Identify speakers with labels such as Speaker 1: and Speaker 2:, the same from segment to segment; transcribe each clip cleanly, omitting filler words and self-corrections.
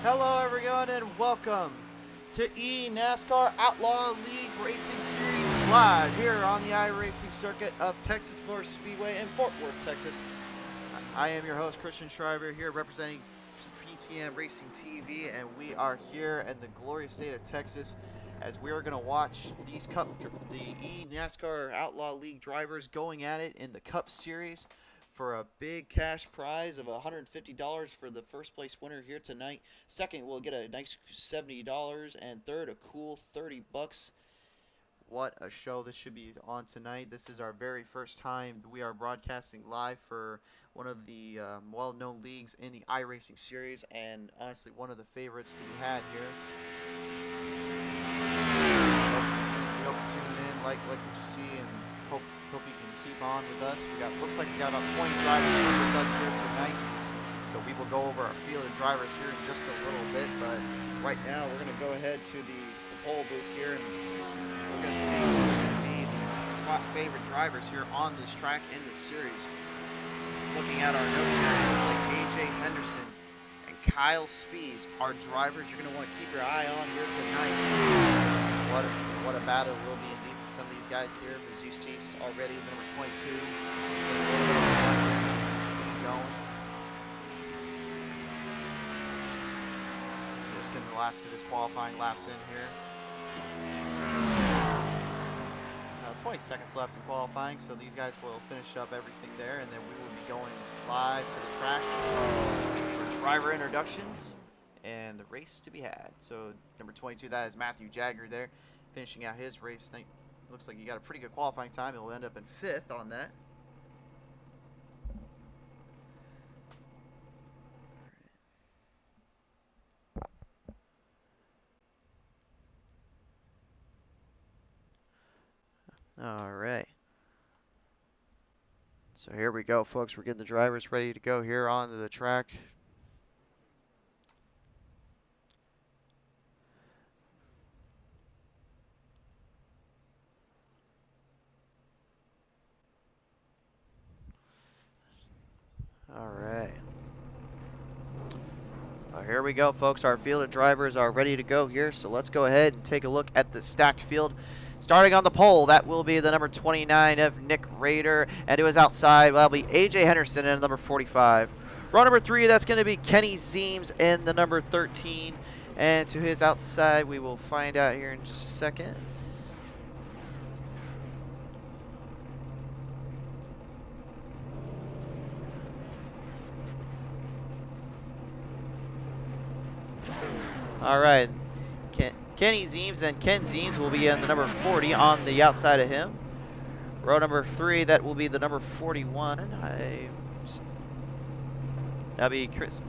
Speaker 1: Hello everyone and welcome to eNascar Outlaw League Racing Series live here on the iRacing circuit of Texas Motor Speedway in Fort Worth, Texas. I am your host Christian Schreiber here representing PTM Racing TV, and we are here in the glorious state of Texas as we are going to watch these the eNascar Outlaw League drivers going at it in the Cup Series for a big cash prize of $150 for the first place winner here tonight. Second, we'll get a nice $70, and third, a cool $30. What a show this should be on tonight. This is our very first time we are broadcasting live for one of the well-known leagues in the iRacing series, and honestly one of the favorites to be had here. Hope you tune in, like what you see, and hope you can keep on with us. Looks like we got about 20 drivers here with us here tonight, so we will go over our field of drivers here in just a little bit. But right now we're going to go ahead to the pole booth here, and we're going to see who's going to be the favorite drivers here on this track in this series. Looking at our notes here, it looks like AJ Henderson and Kyle Spees are drivers you're going to want to keep your eye on here tonight. What a battle it will be indeed for some of these guys here. As you see already, the number 22, speed going. Just getting the last of his qualifying laps in here. 20 seconds left in qualifying, so these guys will finish up everything there, and then we will be going live to the track for driver introductions and the race to be had. So number 22, that is Matthew Jagger there, finishing out his race. Looks like he got a pretty good qualifying time. He'll end up in 5th on that. All right. So here we go, folks. We're getting the drivers ready to go here onto the track. All right. Here we go, folks. Our field of drivers are ready to go here. So let's go ahead and take a look at the stacked field. Starting on the pole, that will be the number 29 of Nick Rader, and to his outside, that'll be AJ Henderson and number 45. Row number 3, that's going to be Kenny Zeems and the number 13, and to his outside, we will find out here in just a second. All right. Kenny Zeems and Ken Zeems will be in the number 40 on the outside of him. Row number 3, that will be the number 41. That'll be Chris.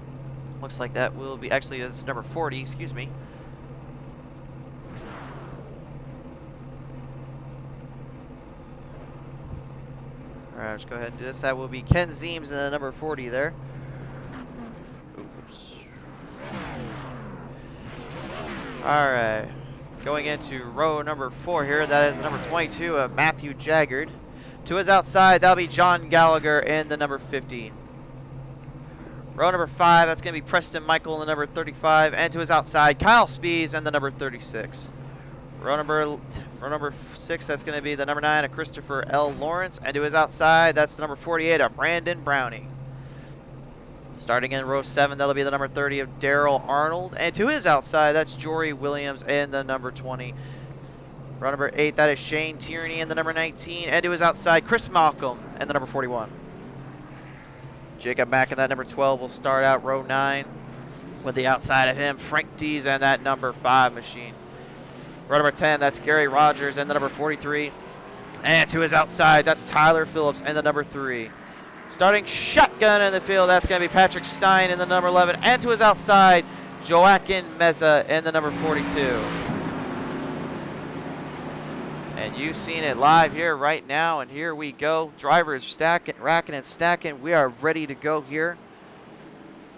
Speaker 1: Looks like that will be, actually that's number 40, excuse me. All right, let's go ahead and do this. That will be Ken Zeems and the number 40 there. All right, going into row number 4 here, that is the number 22 of Matthew Jaggard. To his outside, that'll be John Gallagher in the number 50. Row number 5, that's going to be Preston Michael in the number 35, and to his outside, Kyle Spees and the number 36. Row number 6, that's going to be the number 9 of Christopher L. Lawrence, and to his outside, that's the number 48 of Brandon Browning. Starting in row 7, that'll be the number 30 of Daryl Arnold. And to his outside, that's Jory Williams and the number 20. Row number 8, that is Shane Tierney and the number 19. And to his outside, Chris Malcolm and the number 41. Jacob Mack and that number 12 will start out row 9. With the outside of him, Frank Dees and that number 5 machine. Row number 10, that's Gary Rogers and the number 43. And to his outside, that's Tyler Phillips and the number 3. Starting shotgun in the field, that's going to be Patrick Stein in the number 11. And to his outside, Joaquin Meza in the number 42. And you've seen it live here right now, and here we go. Drivers stacking, racking and stacking. We are ready to go here.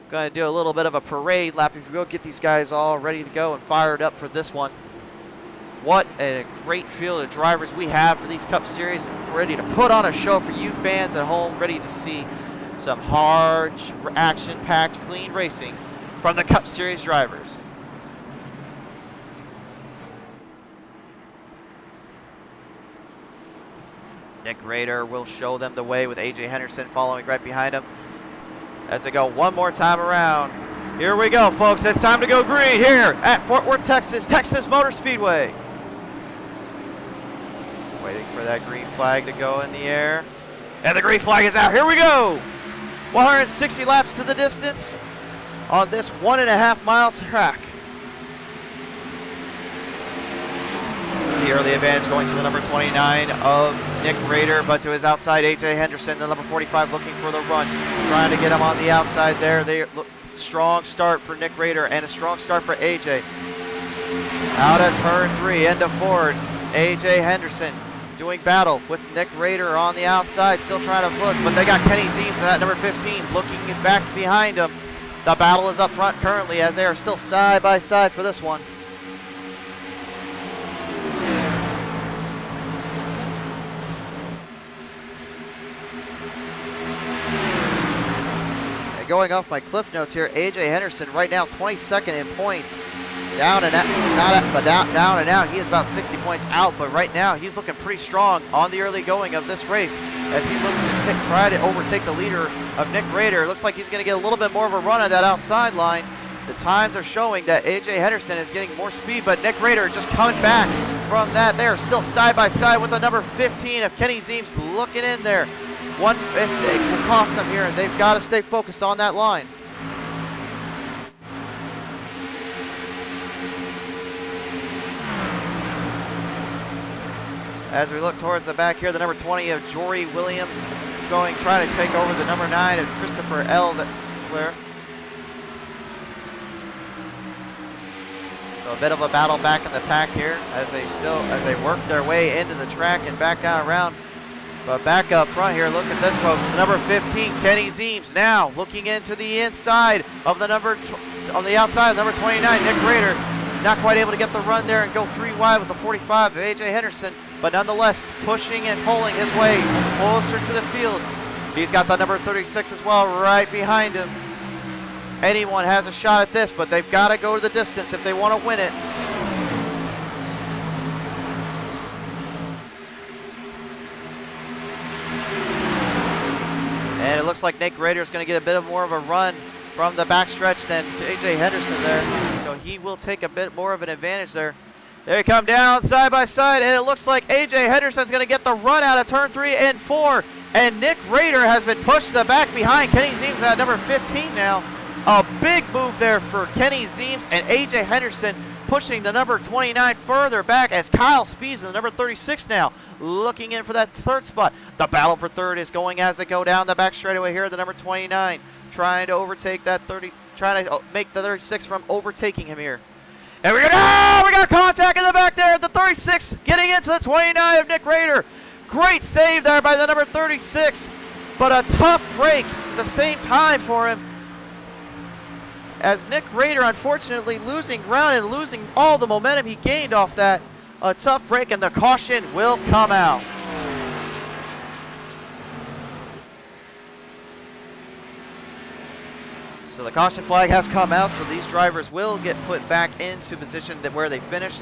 Speaker 1: Going to do a little bit of a parade lap if we go get these guys all ready to go and fired up for this one. What a great field of drivers we have for these Cup Series, ready to put on a show for you fans at home, ready to see some hard, action-packed, clean racing from the Cup Series drivers. Nick Rader will show them the way with AJ Henderson following right behind him as they go one more time around. Here we go, folks. It's time to go green here at Fort Worth, Texas, Texas Motor Speedway. Waiting for that green flag to go in the air. And the green flag is out. Here we go. 160 laps to the distance on this 1.5 mile track. The early advantage going to the number 29 of Nick Rader, but to his outside, AJ Henderson, the number 45, looking for the run. Trying to get him on the outside there. Strong start for Nick Rader and a strong start for AJ. Out of turn 3, into Ford. AJ Henderson doing battle with Nick Rader on the outside, still trying to look, but they got Kenny Zeems at number 15 looking back behind him. The battle is up front currently as they are still side by side for this one. Going off my cliff notes here, AJ Henderson right now 22nd in points, down and out. He is about 60 points out, but right now he's looking pretty strong on the early going of this race as he looks to try to overtake the leader of Nick Rader. Looks like he's going to get a little bit more of a run at that outside line. The times are showing that AJ Henderson is getting more speed, but Nick Rader just coming back from that. They are still side by side with the number 15 of Kenny Zeems looking in there. One mistake will cost them here, and they've got to stay focused on that line. As we look towards the back here, the number 20 of Jory Williams trying to take over the number 9 of Christopher L. There. So a bit of a battle back in the pack here as they work their way into the track and back down around. But back up front here, look at this, folks. The number 15, Kenny Zeems, now looking into the inside of the on the outside, number 29, Nick Rader. Not quite able to get the run there and go 3 wide with the 45 of AJ Henderson, but nonetheless pushing and pulling his way closer to the field. He's got the number 36 as well right behind him. Anyone has a shot at this, but they've got to go to the distance if they want to win it. And it looks like Nick Rader is going to get a bit more of a run from the backstretch than AJ Henderson there. So he will take a bit more of an advantage there. There he come down side by side, and it looks like AJ Henderson's going to get the run out of turn 3 and 4. And Nick Rader has been pushed to the back behind. Kenny Zeems at number 15 now. A big move there for Kenny Zeems, and AJ Henderson pushing the number 29 further back as Kyle Spees, the number 36 now, looking in for that third spot. The battle for third is going as they go down the back straightaway here. The number 29 trying to overtake that 30, trying to make the 36 from overtaking him here. And we got contact in the back there. The 36 getting into the 29 of Nick Rader. Great save there by the number 36, but a tough break at the same time for him, as Nick Rader unfortunately losing ground and losing all the momentum he gained off that. A tough break, and the caution will come out. So the caution flag has come out, so these drivers will get put back into position where they finished.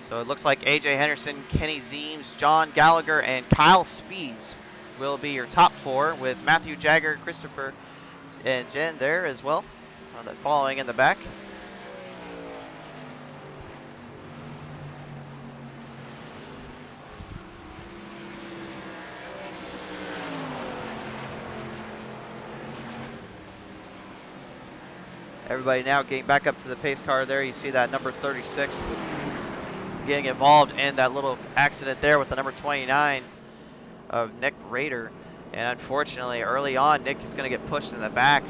Speaker 1: So it looks like AJ Henderson, Kenny Zeems, John Gallagher, and Kyle Spees will be your top 4, with Matthew Jagger, Christopher, and Jen there as well, following in the back. Everybody now getting back up to the pace car there. You see that number 36 getting involved in that little accident there with the number 29 of Nick Rader. And unfortunately, early on, Nick is going to get pushed in the back.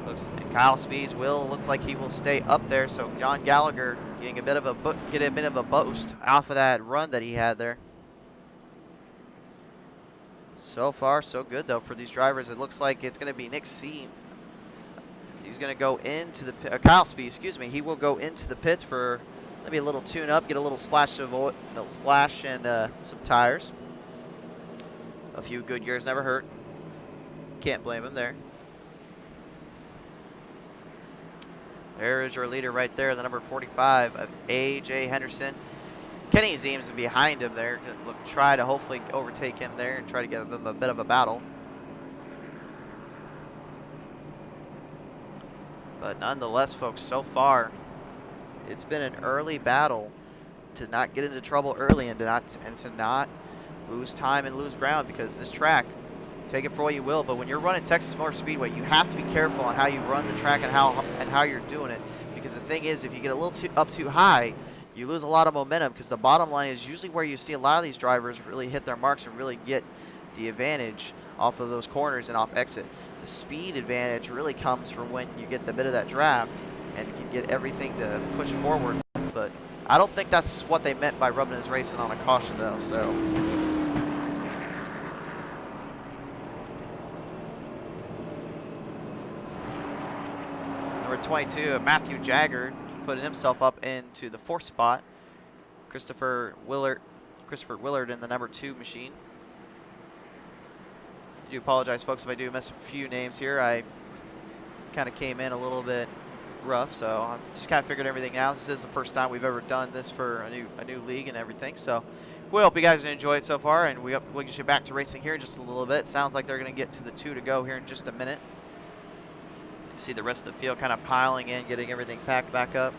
Speaker 1: And Kyle Spees will look like he will stay up there. So John Gallagher getting a bit of a boost off of that run that he had there. So far, so good though for these drivers. It looks like it's going to be Nick Zeems. He's going to go into the Kyle Spees, excuse me. He will go into the pits for Maybe a little tune up, get a little splash of oil, splash and some tires. A few good years never hurt. Can't blame him there. There is your leader right there, the number 45 of A.J. Henderson. Kenny Zeems behind him there. Try to hopefully overtake him there and try to give him a bit of a battle. But nonetheless, folks, so far, it's been an early battle to not get into trouble early and to not lose time and lose ground, because this track, take it for what you will, but when you're running Texas Motor Speedway, you have to be careful on how you run the track and how you're doing it. Because the thing is, if you get a little too high, you lose a lot of momentum, because the bottom line is usually where you see a lot of these drivers really hit their marks and really get the advantage off of those corners and off exit. The speed advantage really comes from when you get the bit of that draft and you can get everything to push forward. But I don't think that's what they meant by rubbing his racing on a caution though, so. Number 22, Matthew Jagger, putting himself up into the 4th spot. Christopher Willard in the number 2 machine. I do apologize, folks, if I do miss a few names here. I kind of came in a little bit rough, so I just kind of figured everything out. This is the first time we've ever done this for a new league and everything, so we hope you guys enjoy it so far, and we'll get you back to racing here in just a little bit. Sounds like they're going to get to the 2 to go here in just a minute. See the rest of the field kind of piling in, getting everything packed back up.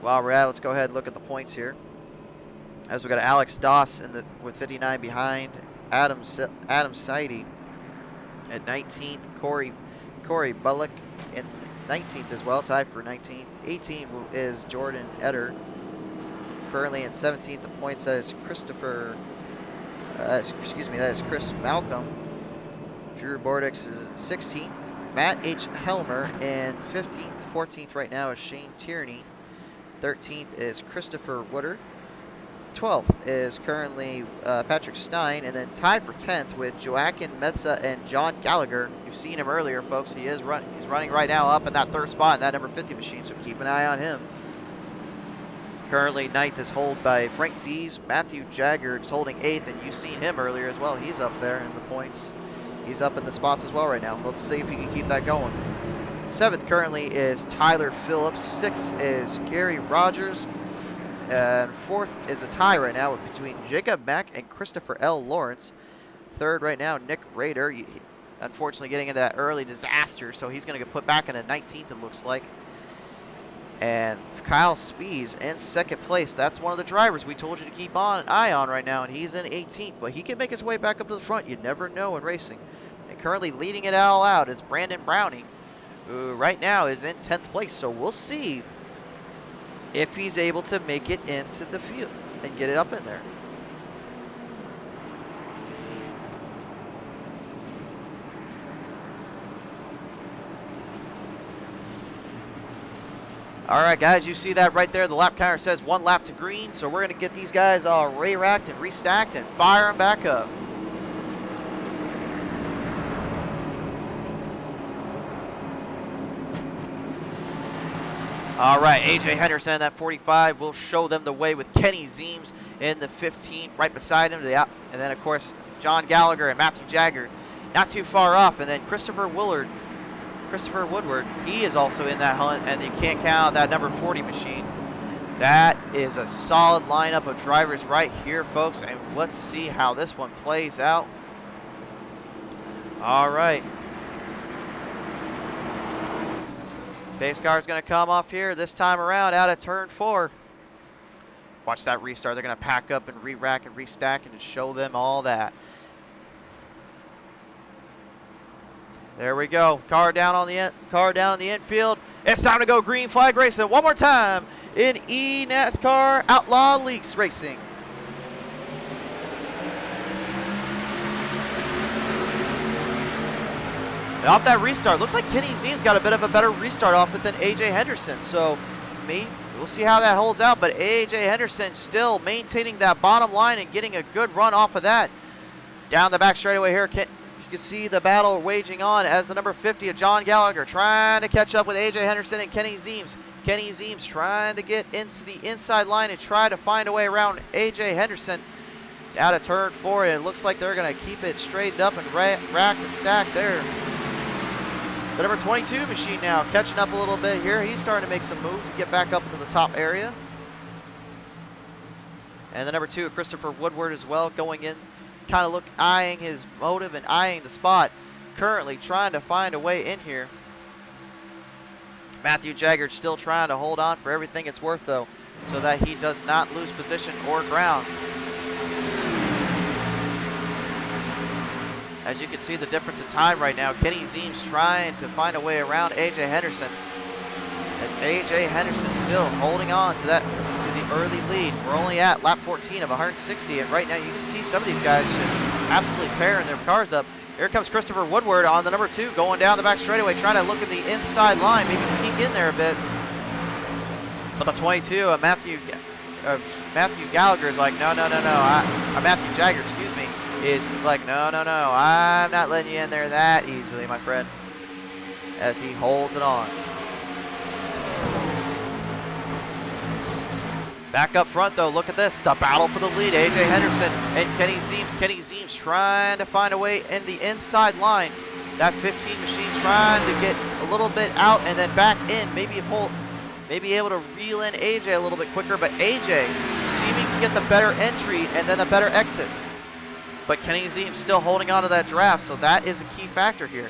Speaker 1: While we're at it, let's go ahead and look at the points here. As we got Alex Doss with 59 behind, Adam Seide at 19th, Corey Bullock in 19th as well, tied for 19th. 18 is Jordan Eder. Currently in 17th, the points, that is Christopher, that is Chris Malcolm. Drew Bordix is 16th. Matt H. Helmer in 15th. 14th right now is Shane Tierney. 13th is Christopher Woodard. 12th is currently Patrick Stein, and then tied for 10th with Joaquin Metza and John Gallagher. You've seen him earlier, folks. He's running right now up in that 3rd spot in that number 50 machine, so keep an eye on him. Currently 9th is held by Frank Dees. Matthew Jagger is holding 8th, and you've seen him earlier as well. He's up there in the points. He's up in the spots as well right now. Let's see if he can keep that going. 7th currently is Tyler Phillips. 6th is Gary Rogers. And 4th is a tie right now between Jacob Mack and Christopher L. Lawrence. 3rd right now, Nick Rader. Unfortunately getting into that early disaster, so he's going to get put back into 19th, it looks like. And Kyle Spees in 2nd place. That's one of the drivers we told you to keep an eye on right now, and he's in 18th. But he can make his way back up to the front. You never know in racing. And currently leading it all out is Brandon Browning, who right now is in 10th place. So we'll see if he's able to make it into the field and get it up in there. All right, guys, you see that right there? The lap counter says 1 lap to green, so we're going to get these guys all re-racked and restacked and fire them back up. All right, A.J. Henderson, that 45, will show them the way with Kenny Zeems in the 15, right beside him. And then, of course, John Gallagher and Matthew Jagger not too far off. And then Christopher Woodward, he is also in that hunt, and you can't count that number 40 machine. That is a solid lineup of drivers right here, folks, and let's see how this one plays out. All right. Pace car is going to come off here this time around out of turn 4. Watch that restart. They're going to pack up and re-rack and restack and just show them all that. There we go. Car down on the infield. It's time to go green flag racing one more time in eNascar Outlaw League racing. And off that restart, looks like Kenny Zeems got a bit of a better restart off it than A.J. Henderson. So, we'll see how that holds out. But A.J. Henderson still maintaining that bottom line and getting a good run off of that. Down the back straightaway here, You can see the battle waging on as the number 50 of John Gallagher trying to catch up with AJ Henderson and Kenny Zeems. Kenny Zeems trying to get into the inside line and try to find a way around AJ Henderson. Out of turn 4, and it looks like they're going to keep it straightened up and racked and stacked there. The number 22 machine now catching up a little bit here. He's starting to make some moves to get back up into the top area. And the number 2, Christopher Woodward as well, going in, kind of eyeing his motive and eyeing the spot. Currently trying to find a way in here. Matthew Jaggard still trying to hold on for everything it's worth, though, so that he does not lose position or ground. As you can see the difference in time right now, Kenny Zeems trying to find a way around AJ Henderson. As AJ Henderson still holding on to the early lead. We're only at lap 14 of 160, and right now you can see some of these guys just absolutely tearing their cars up. Here comes Christopher Woodward on the number 2, going down the back straightaway, trying to look at the inside line, maybe peek in there a bit. But the 22, Matthew Gallagher is like, no. Matthew Jaggard, excuse me, is like, no, I'm not letting you in there that easily, my friend. As he holds it on. Back up front, though, look at this. The battle for the lead. AJ Henderson and Kenny Zeems. Kenny Zeems trying to find a way in the inside line. That 15 machine trying to get a little bit out and then back in. Maybe able to reel in AJ a little bit quicker, but AJ seeming to get the better entry and then a better exit. But Kenny Zeems still holding on to that draft, so that is a key factor here.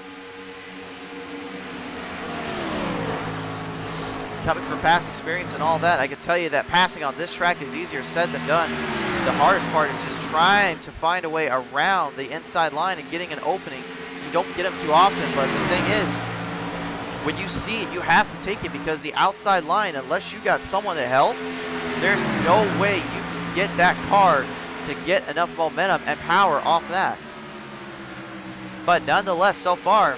Speaker 1: Coming from past experience and all that, I can tell you that passing on this track is easier said than done. The hardest part is just trying to find a way around the inside line and getting an opening. You don't get them too often, but the thing is, when you see it, you have to take it, because the outside line, unless you got someone to help, there's no way you can get that car to get enough momentum and power off that. But nonetheless, so far,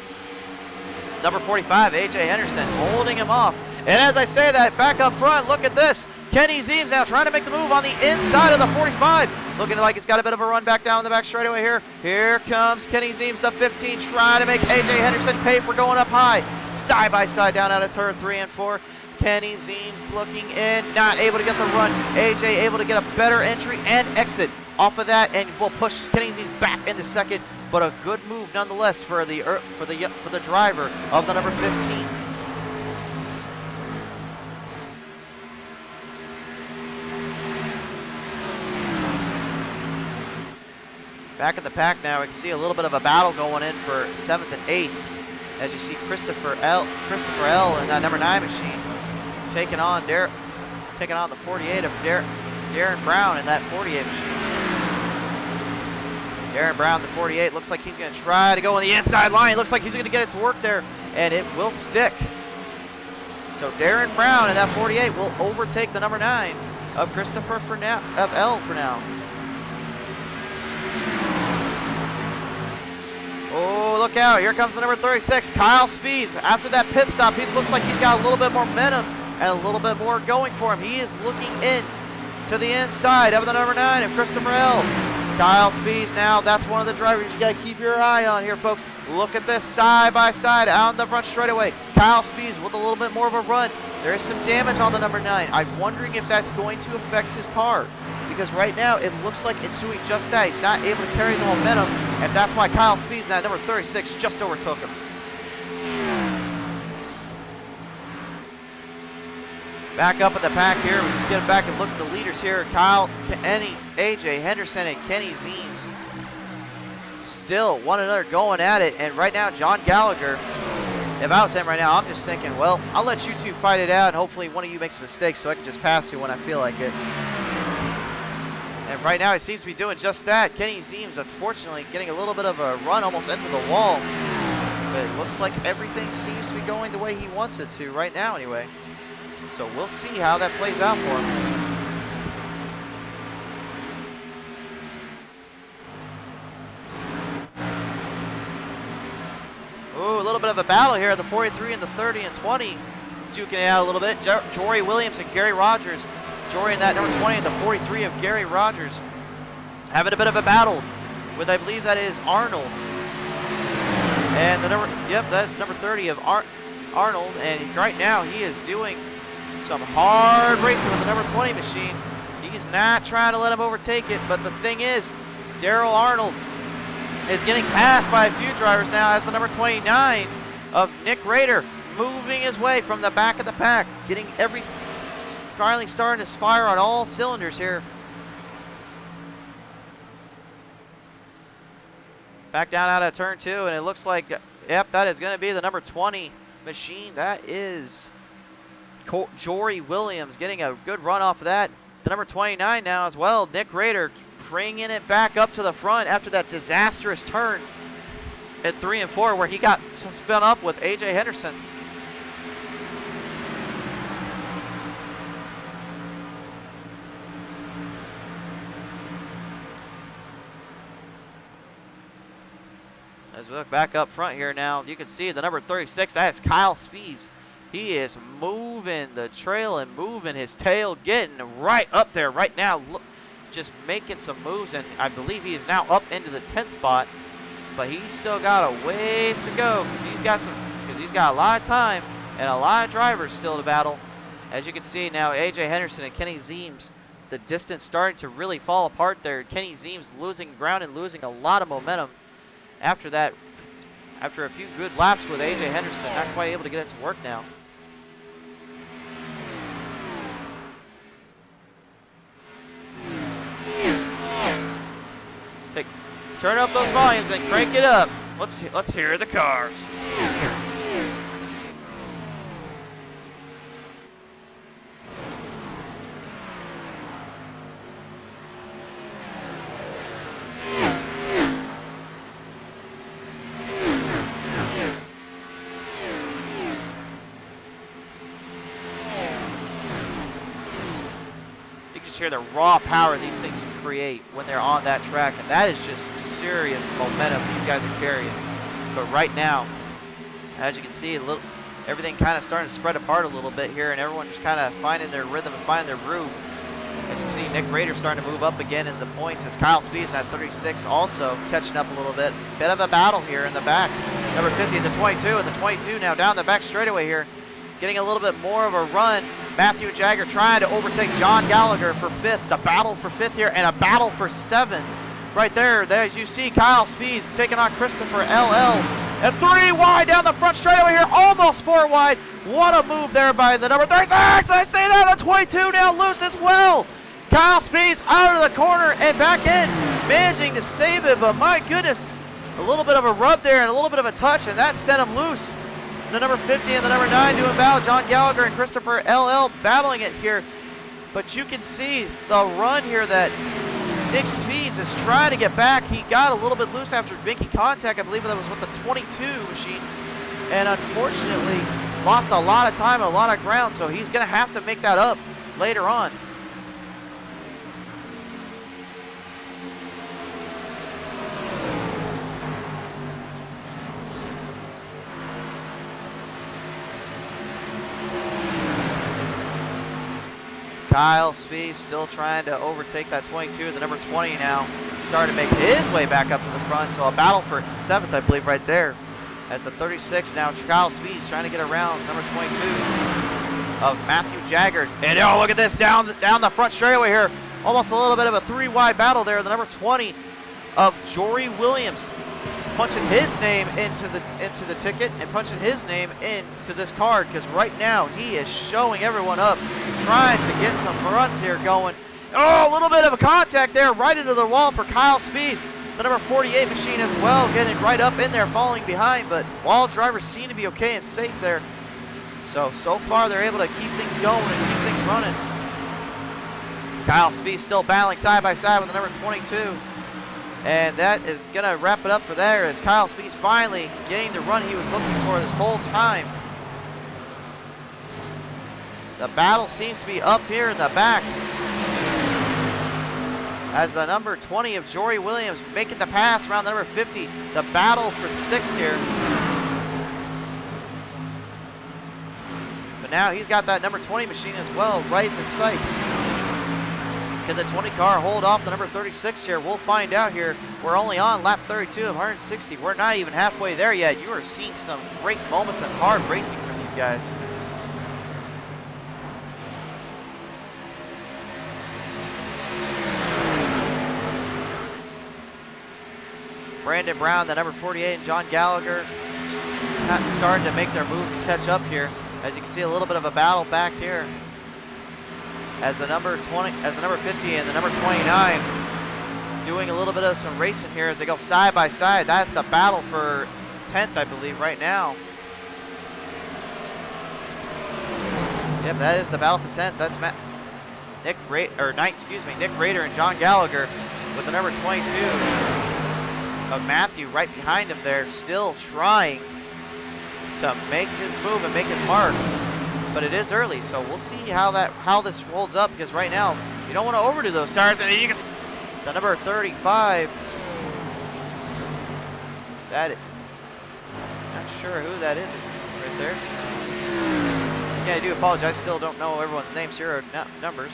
Speaker 1: number 45, AJ Henderson, holding him off. And as I say that, back up front, look at this. Kenny Zeems now trying to make the move on the inside of the 45. Looking like he's got a bit of a run back down in the back straightaway here. Here comes Kenny Zeems, the 15, trying to make AJ Henderson pay for going up high. Side by side down out of turn 3 and 4. Kenny Zeems looking in, not able to get the run. AJ able to get a better entry and exit off of that, and will push Kenny Zeems back into second. But a good move nonetheless for the driver of the number 15. Back in the pack now, we can see a little bit of a battle going in for 7th and 8th. As you see Christopher L in that number 9 machine taking on the 48 of Darren Brown in that 48 machine. Darren Brown, the 48, looks like he's going to try to go on the inside line. Looks like he's going to get it to work there, and it will stick. So Darren Brown in that 48 will overtake the number 9 of Christopher L for now. Oh, look out. Here comes the number 36, Kyle Spees. After that pit stop, he looks like he's got a little bit more momentum and a little bit more going for him. He is looking in to the inside of the number 9 of Christopher L. Kyle Spees now, that's one of the drivers you got to keep your eye on here, folks. Look at this side by side out in the front straightaway. Kyle Spees with a little bit more of a run. There is some damage on the number 9. I'm wondering if that's going to affect his car, because right now it looks like it's doing just that. He's not able to carry the momentum, and that's why Kyle Spees, that number 36, just overtook him. Back up in the pack here, we just get back and look at the leaders here. AJ Henderson and Kenny Zeems still one another going at it, and right now John Gallagher, if I was him right now, I'm just thinking, well, I'll let you two fight it out, and hopefully one of you makes a mistake so I can just pass you when I feel like it. And right now he seems to be doing just that. Kenny Zeems, unfortunately, getting a little bit of a run almost into the wall, but it looks like everything seems to be going the way he wants it to right now anyway. So we'll see how that plays out for him. Ooh, a little bit of a battle here. The 43 and the 30 and 20 duking it out a little bit. Jory Williams and Gary Rogers. Jory in that number 20 and the 43 of Gary Rogers having a bit of a battle with, I believe that is Arnold. And the number, yep, that's number 30 of Arnold. And right now he is doing some hard racing with the number 20 machine. He's not trying to let him overtake it, but the thing is, Daryl Arnold is getting passed by a few drivers now as the number 29 of Nick Rader moving his way from the back of the pack, getting finally starting to fire on all cylinders here. Back down out of turn 2, and it looks like, yep, that is going to be the number 20 machine. That is Jory Williams getting a good run off of that. The number 29 now as well, Nick Rader, bringing it back up to the front after that disastrous turn at 3 and 4 where he got spun up with AJ Henderson. As we look back up front here now, you can see the number 36, that's Kyle Spees. He is moving the trail and moving his tail, getting right up there right now, just making some moves, and I believe he is now up into the 10th spot, but he's still got a ways to go because he's got a lot of time and a lot of drivers still to battle. As you can see now, AJ Henderson and Kenny Zeems, the distance starting to really fall apart there. Kenny Zeems losing ground and losing a lot of momentum. After that, after a few good laps with AJ Henderson, not quite able to get it to work now. Turn up those volumes and crank it up. Let's hear the cars. Hear the raw power these things create when they're on that track, and that is just serious momentum these guys are carrying. But right now, as you can see, everything kind of starting to spread apart a little bit here, and everyone just kind of finding their rhythm and finding their groove. As you can see, Nick Rader starting to move up again in the points as Kyle Spees at 36 also catching up a little bit. Bit of a battle here in the back. Number 50 and the 22, and the 22 now down the back straightaway here, getting a little bit more of a run. Matthew Jagger trying to overtake John Gallagher for 5th. The battle for 5th here, and a battle for 7th. Right there, as you see, Kyle Spees taking on Christopher LL. And 3 wide down the front straightaway here, almost 4 wide. What a move there by the number 36. I say that, the 22 now loose as well. Kyle Spees out of the corner and back in, managing to save it, but my goodness, a little bit of a rub there and a little bit of a touch, and that sent him loose. The number 50 and the number 9 doing battle. John Gallagher and Christopher LL battling it here. But you can see the run here that Nick Spees is trying to get back. He got a little bit loose after making contact. I believe that was with the 22 machine. And unfortunately, lost a lot of time and a lot of ground. So he's going to have to make that up later on. Kyle Spees still trying to overtake that 22. The number 20 now starting to make his way back up to the front. So a battle for 7th, I believe, right there. As the 36 now, Kyle Spees trying to get around number 22 of Matthew Jagger. And oh, look at this, down the front straightaway here. Almost a little bit of a 3-wide battle there. The number 20 of Jory Williams punching his name into the ticket and punching his name into this card, because right now he is showing everyone up, trying to get some runs here going. Oh, a little bit of a contact there right into the wall for Kyle Spees. The number 48 machine as well, getting right up in there, falling behind, but all drivers seem to be okay and safe there. So far they're able to keep things going and keep things running. Kyle Spees still battling side by side with the number 22. And that is going to wrap it up for there as Kyle Spees finally getting the run he was looking for this whole time. The battle seems to be up here in the back as the number 20 of Jory Williams making the pass around the number 50. The battle for 6th here. But now he's got that number 20 machine as well right in the sights. Can the 20 car hold off the number 36 here? We'll find out here. We're only on lap 32 of 160. We're not even halfway there yet. You are seeing some great moments and hard racing from these guys. Brandon Brown, the number 48, and John Gallagher starting to make their moves to catch up here. As you can see, a little bit of a battle back here. As the number 50 and the number 29 doing a little bit of some racing here as they go side by side. That's the battle for 10th, I believe, right now. Yep, that is the battle for 10th. That's Nick Rader and John Gallagher with the number 22 of Matthew right behind him there, still trying to make his move and make his mark. But it is early, so we'll see how this rolls up, because right now you don't want to overdo those tires. And you can see the number 35. Not sure who that is right there. Yeah, I do apologize. Still don't know everyone's names here or numbers.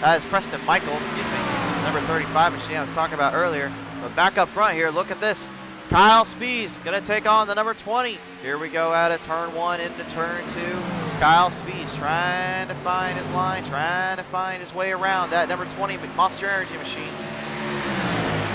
Speaker 1: That is Preston Michael, excuse me, number 35 machine I was talking about earlier. But back up front here, look at this. Kyle Spees gonna take on the number 20. Here we go out of turn 1 into turn 2. Kyle Spees trying to find his line, trying to find his way around that number 20 Monster Energy machine.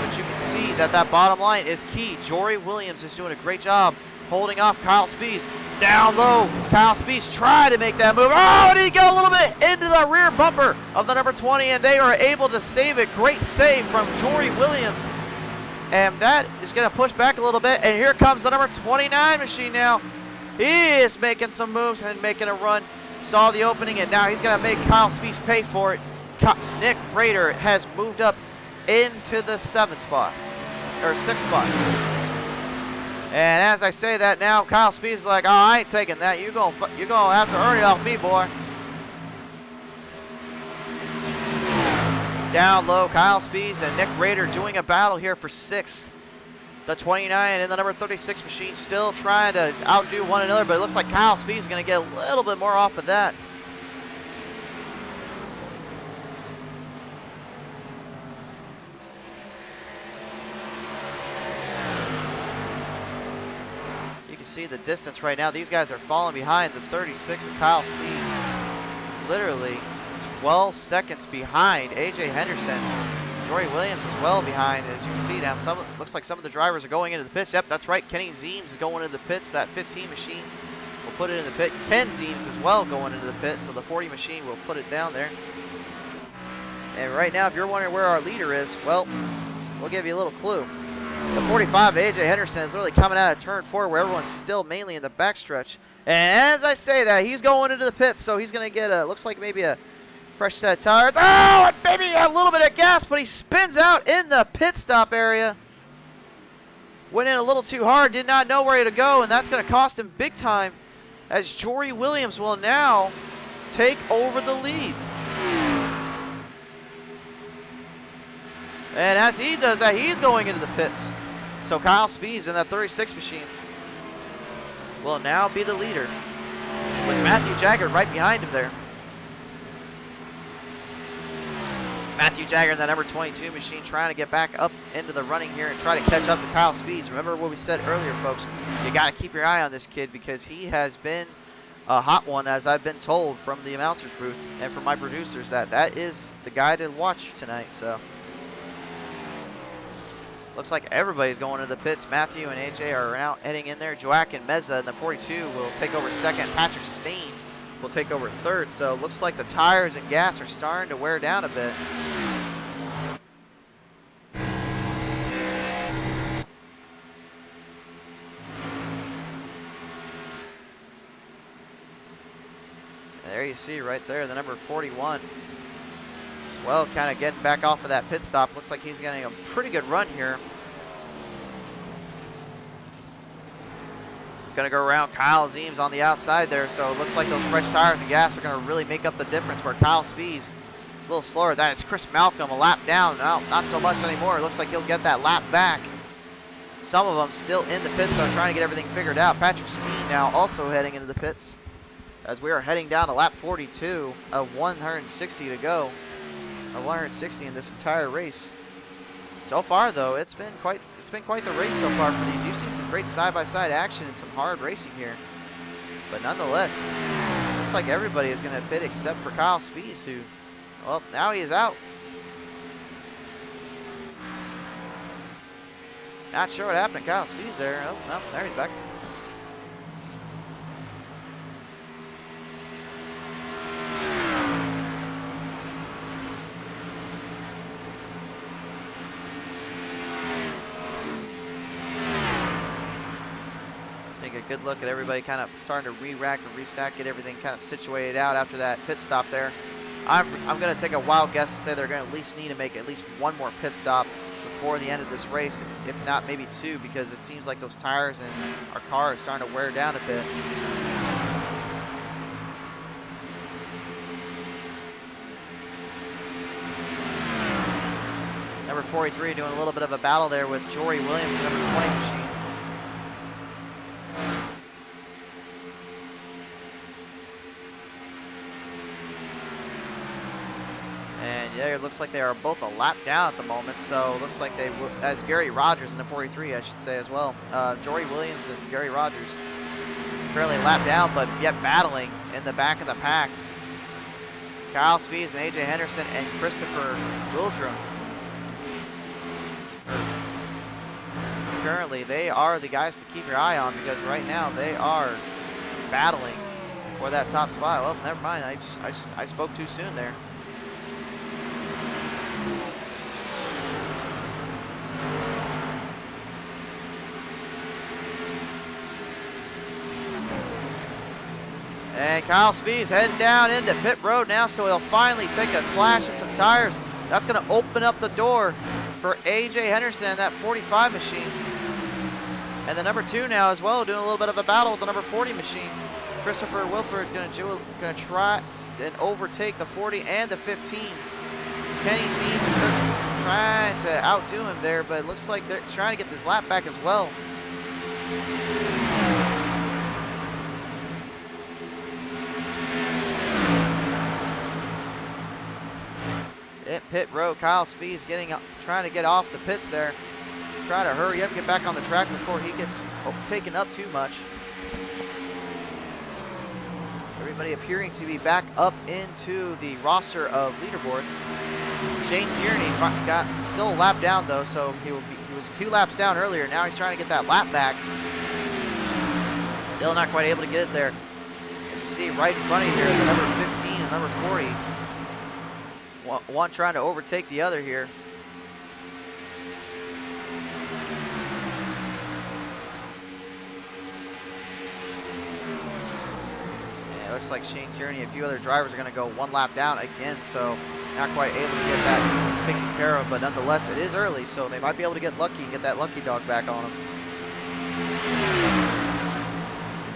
Speaker 1: But you can see that bottom line is key. Jory Williams is doing a great job holding off Kyle Spees. Down low, Kyle Spees tried to make that move. Oh, and he got a little bit into the rear bumper of the number 20, and they are able to save it. Great save from Jory Williams. And that is going to push back a little bit. And here comes the number 29 machine now. He is making some moves and making a run. Saw the opening, and now he's going to make Kyle Spees pay for it. Nick Rader has moved up into the 7th spot, or 6th spot. And as I say that now, Kyle Spees is like, oh, I ain't taking that. You're gonna have to earn it off me, boy. Down low, Kyle Spees and Nick Rader doing a battle here for 6th. The 29 and the number 36 machine still trying to outdo one another, but it looks like Kyle Spees is going to get a little bit more off of that. See the distance right now. These guys are falling behind the 36 of Kyle Spees. Literally 12 seconds behind AJ Henderson. Jory Williams is well behind, as you see now. Looks like some of the drivers are going into the pits. Yep, that's right. Kenny Zeems is going into the pits. That 15 machine will put it in the pit. Ken Zeems as well going into the pit, so the 40 machine will put it down there. And right now, if you're wondering where our leader is, well, we'll give you a little clue. The 45 AJ Henderson is literally coming out of turn 4, where everyone's still mainly in the backstretch. And as I say that, he's going into the pits, so he's going to get looks like maybe a fresh set of tires. Oh, and maybe a little bit of gas, but he spins out in the pit stop area. Went in a little too hard, did not know where to go, and that's going to cost him big time, as Jory Williams will now take over the lead. And as he does that, he's going into the pits. So Kyle Spees in that 36 machine will now be the leader, with Matthew Jagger right behind him there. Matthew Jagger in that number 22 machine trying to get back up into the running here and try to catch up to Kyle Spees. Remember what we said earlier, folks. You got to keep your eye on this kid, because he has been a hot one, as I've been told from the announcer's booth and from my producers, that is the guy to watch tonight. So looks like everybody's going to the pits. Matthew and AJ are now heading in there. Joaquin Meza in the 42 will take over 2nd. Patrick Steen will take over 3rd. So it looks like the tires and gas are starting to wear down a bit. There you see right there the number 41. Well, kind of getting back off of that pit stop. Looks like he's getting a pretty good run here. Going to go around Kyle Zeems on the outside there. So it looks like those fresh tires and gas are going to really make up the difference, where Kyle Spees a little slower. That is Chris Malcolm a lap down. No, not so much anymore. It looks like he'll get that lap back. Some of them still in the pits, so trying to get everything figured out. Patrick Steen now also heading into the pits as we are heading down to lap 42 of 160 to go. 160 in this entire race. So far, though, it's been quite the race so far for these. You've seen some great side-by-side action and some hard racing here, but nonetheless, looks like everybody is going to pit except for Kyle Spees, who, well, now he is out. Not sure what happened to Kyle Spees there. Oh, no, there he's back. Take a good look at everybody kind of starting to re-rack and restack, get everything kind of situated out after that pit stop there. I'm going to take a wild guess and say they're going to at least need to make at least one more pit stop before the end of this race, if not maybe two, because it seems like those tires and our car is starting to wear down a bit. Number 43 doing a little bit of a battle there with Jory Williams, number 20 machine. And yeah, it looks like they are both a lap down at the moment, so it looks like that's Gary Rogers in the 43, I should say, as well. Jory Williams and Gary Rogers fairly lap down, but yet battling in the back of the pack. Kyle Spees and AJ Henderson and Christopher Wildrum. Currently, they are the guys to keep your eye on, because right now they are battling for that top spot. Well, never mind, I spoke too soon there. And Kyle Spees heading down into pit road now, so he'll finally take a splash of some tires. That's going to open up the door for AJ Henderson and that 45 machine. And the number 2 now as well, doing a little bit of a battle with the number 40 machine. Christopher Wilford going to try and overtake the 40 and the 15. Kenny Zeem just trying to outdo him there, but it looks like they're trying to get this lap back as well. At pit road, Kyle Spees trying to get off the pits there. Try to hurry up, get back on the track before he gets taken up too much. Everybody appearing to be back up into the roster of leaderboards. Shane Tierney got still a lap down though, so he was 2 laps down earlier. Now he's trying to get that lap back. Still not quite able to get it there. As you see right in front of you here, the number 15 and number 40. One trying to overtake the other here. Yeah, it looks like Shane Tierney, a few other drivers are going to go 1 lap down again, so not quite able to get that taken care of, but nonetheless it is early, so they might be able to get lucky and get that lucky dog back on them.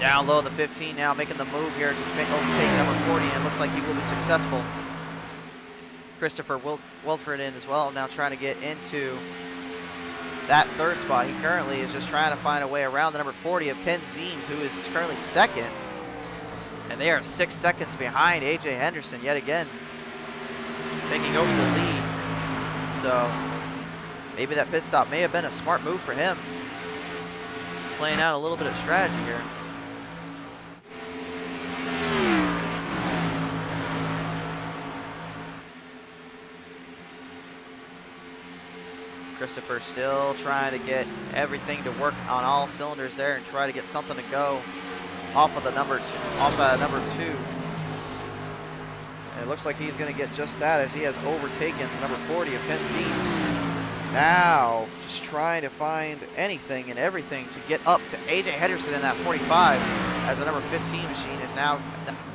Speaker 1: Down low, the 15 now making the move here to overtake number 40, and it looks like he will be successful. Christopher Wilford in as well, now trying to get into that 3rd spot. He currently is just trying to find a way around the number 40 of Ken Zeems, who is currently 2nd. And they are 6 seconds behind AJ Henderson yet again, taking over the lead. So maybe that pit stop may have been a smart move for him. Playing out a little bit of strategy here. Christopher still trying to get everything to work on all cylinders there and try to get something to go off of the number 2. And it looks like he's going to get just that, as he has overtaken number 40 of Ken Zeems. Now just trying to find anything and everything to get up to AJ Henderson in that 45, as the number 15 machine is now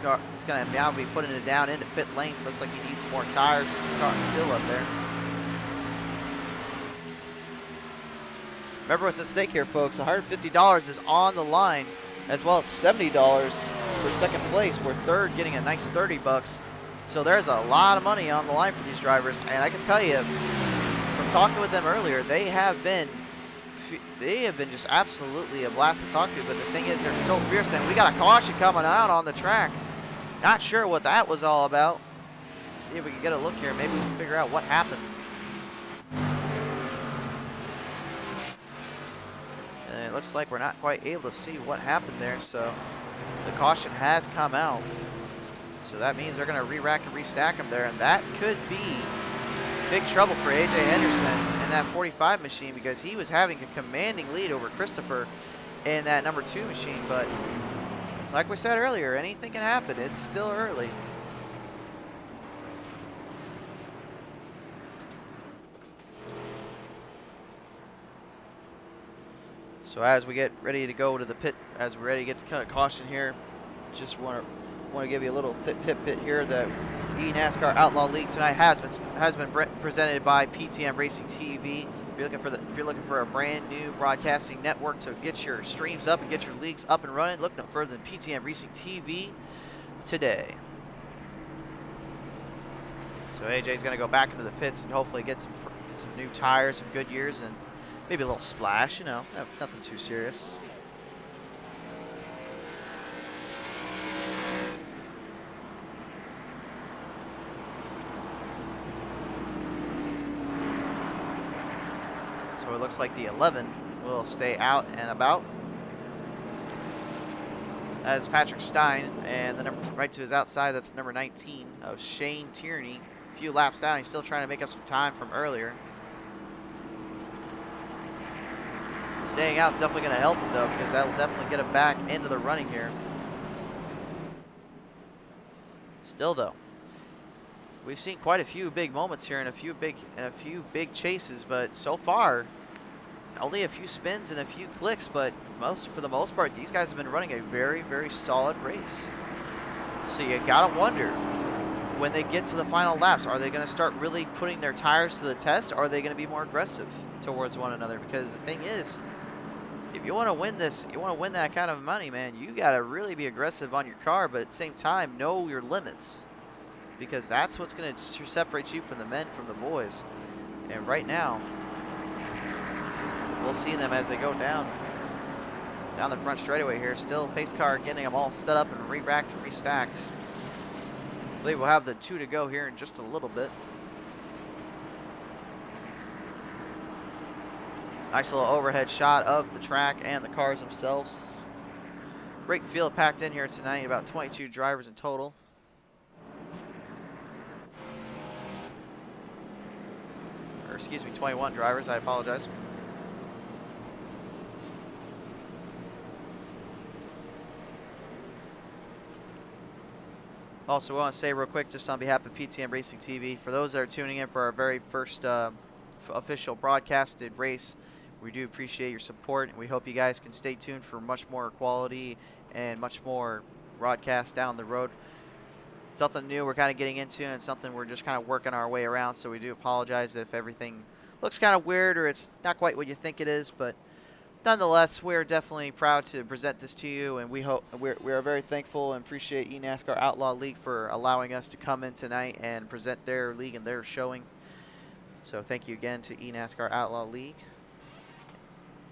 Speaker 1: going to now be putting it down into pit lanes. Looks like he needs some more tires and some car fill up there. Remember what's at stake here, folks. $150 is on the line, as well as $70 for 2nd place, where 3rd getting a nice 30 bucks. So there's a lot of money on the line for these drivers, and I can tell you from talking with them earlier, they have been they have been just absolutely a blast to talk to, but the thing is they're so fierce, and we got a caution coming out on the track. Not sure what that was all about. See if we can get a look here. Maybe we can figure out what happened. And it looks like we're not quite able to see what happened there, so the caution has come out. So that means they're going to re-rack and restack them there, and that could be big trouble for AJ Henderson in that 45 machine, because he was having a commanding lead over Christopher in that number 2 machine. But like we said earlier, anything can happen. It's still early. So as we get ready to go to the pit, as we're ready to get to cut a caution here, just want to give you a little pit here that eNascar Outlaw League tonight has been presented by PTM Racing TV. If you're looking for a brand new broadcasting network to get your streams up and get your leagues up and running, look no further than PTM Racing TV today. So AJ's going to go back into the pits and hopefully get some new tires, some good years, and maybe a little splash, you know, nothing too serious. So it looks like the 11 will stay out and about. As Patrick Stein, and the number right to his outside, that's number 19 of Shane Tierney. A few laps down, he's still trying to make up some time from earlier. Staying out is definitely going to help him though, because that'll definitely get him back into the running here. Still though, we've seen quite a few big moments here and a few big chases, but so far only a few spins and a few clicks, but for the most part these guys have been running a very, very solid race. So you gotta wonder, when they get to the final laps, are they going to start really putting their tires to the test, or are they going to be more aggressive towards one another? Because the thing is, if you want to win this, you want to win that kind of money, man, you got to really be aggressive on your car, but at the same time, know your limits. Because that's what's going to separate you from the men from the boys. And right now, we'll see them as they go down the front straightaway here. Still, pace car getting them all set up and re-racked and restacked. I believe we'll have the 2 to go here in just a little bit. Nice little overhead shot of the track and the cars themselves. Great field packed in here tonight, about 22 drivers in total. Or excuse me, 21 drivers, I apologize. Also, I want to say real quick, just on behalf of PTM Racing TV, for those that are tuning in for our very first official broadcasted race, we do appreciate your support, and we hope you guys can stay tuned for much more quality and much more broadcast down the road. Something new we're kind of getting into, and something we're just kind of working our way around, so we do apologize if everything looks kind of weird or it's not quite what you think it is, but nonetheless, we're definitely proud to present this to you, and we are very thankful and appreciate eNascar Outlaw League for allowing us to come in tonight and present their league and their showing. So thank you again to eNascar Outlaw League.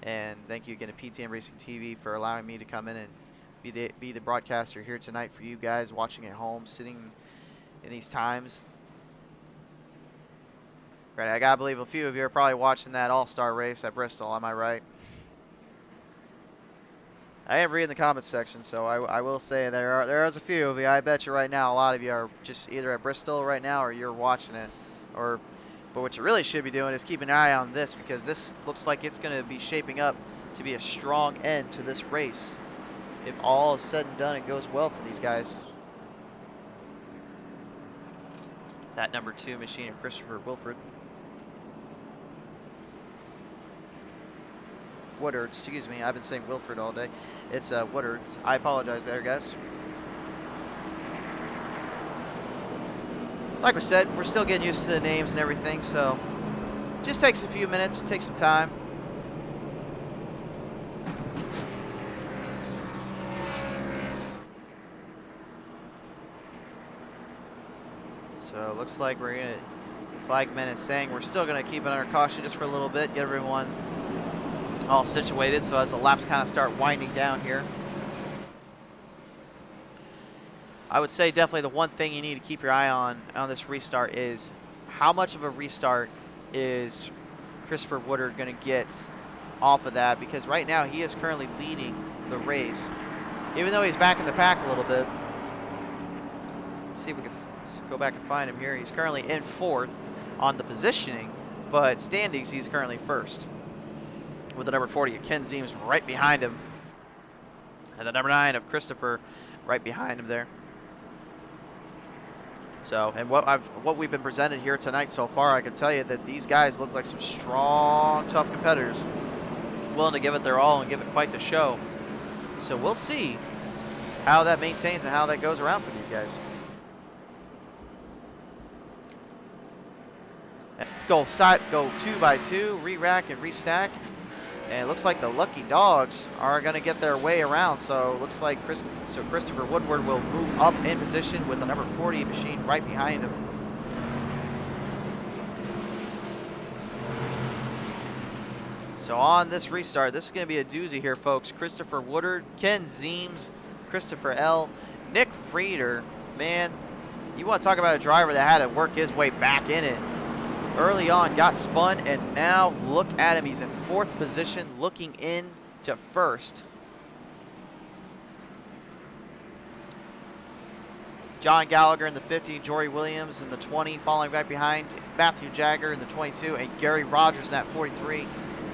Speaker 1: And thank you again to PTM Racing TV for allowing me to come in and be the broadcaster here tonight for you guys watching at home, sitting in these times. Right, I gotta believe a few of you are probably watching that All-Star race at Bristol, am I right? I am reading the comments section, so I will say there is a few of you. I bet you right now a lot of you are just either at Bristol right now or you're watching it, but what you really should be doing is keep an eye on this, because this looks like it's going to be shaping up to be a strong end to this race if all is said and done and goes well for these guys. That number 2 machine of Christopher Woodard, excuse me, I've been saying Wilford all day. It's Woodard. I apologize there, guys. Like we said, we're still getting used to the names and everything, so just takes a few minutes, take some time. So it looks like we're going to, flagman is saying we're still going to keep it under caution just for a little bit, get everyone all situated. So as the laps kind of start winding down here, I would say definitely the one thing you need to keep your eye on this restart is how much of a restart is Christopher Woodard going to get off of that, because right now he is currently leading the race, even though he's back in the pack a little bit. Let's see if we can go back and find him here. He's currently in 4th on the positioning, but standings he's currently 1st with the number 40 of Ken Zeems right behind him, and the number 9 of Christopher right behind him there. So, and what we've been presented here tonight so far, I can tell you that these guys look like some strong, tough competitors, willing to give it their all and give it quite the show. So we'll see how that maintains and how that goes around for these guys. Go 2 by 2, re-rack and restack. And it looks like the lucky dogs are going to get their way around. So it looks like Christopher Woodward will move up in position with the number 40 machine right behind him. So on this restart, this is going to be a doozy here, folks. Christopher Woodard, Ken Zeems, Christopher L., Nick Frieder. Man, you want to talk about a driver that had to work his way back in it. Early on, got spun, and now look at him. He's in 4th position, looking in to 1st. John Gallagher in the 50, Jory Williams in the 20, following right behind Matthew Jagger in the 22, and Gary Rogers in that 43,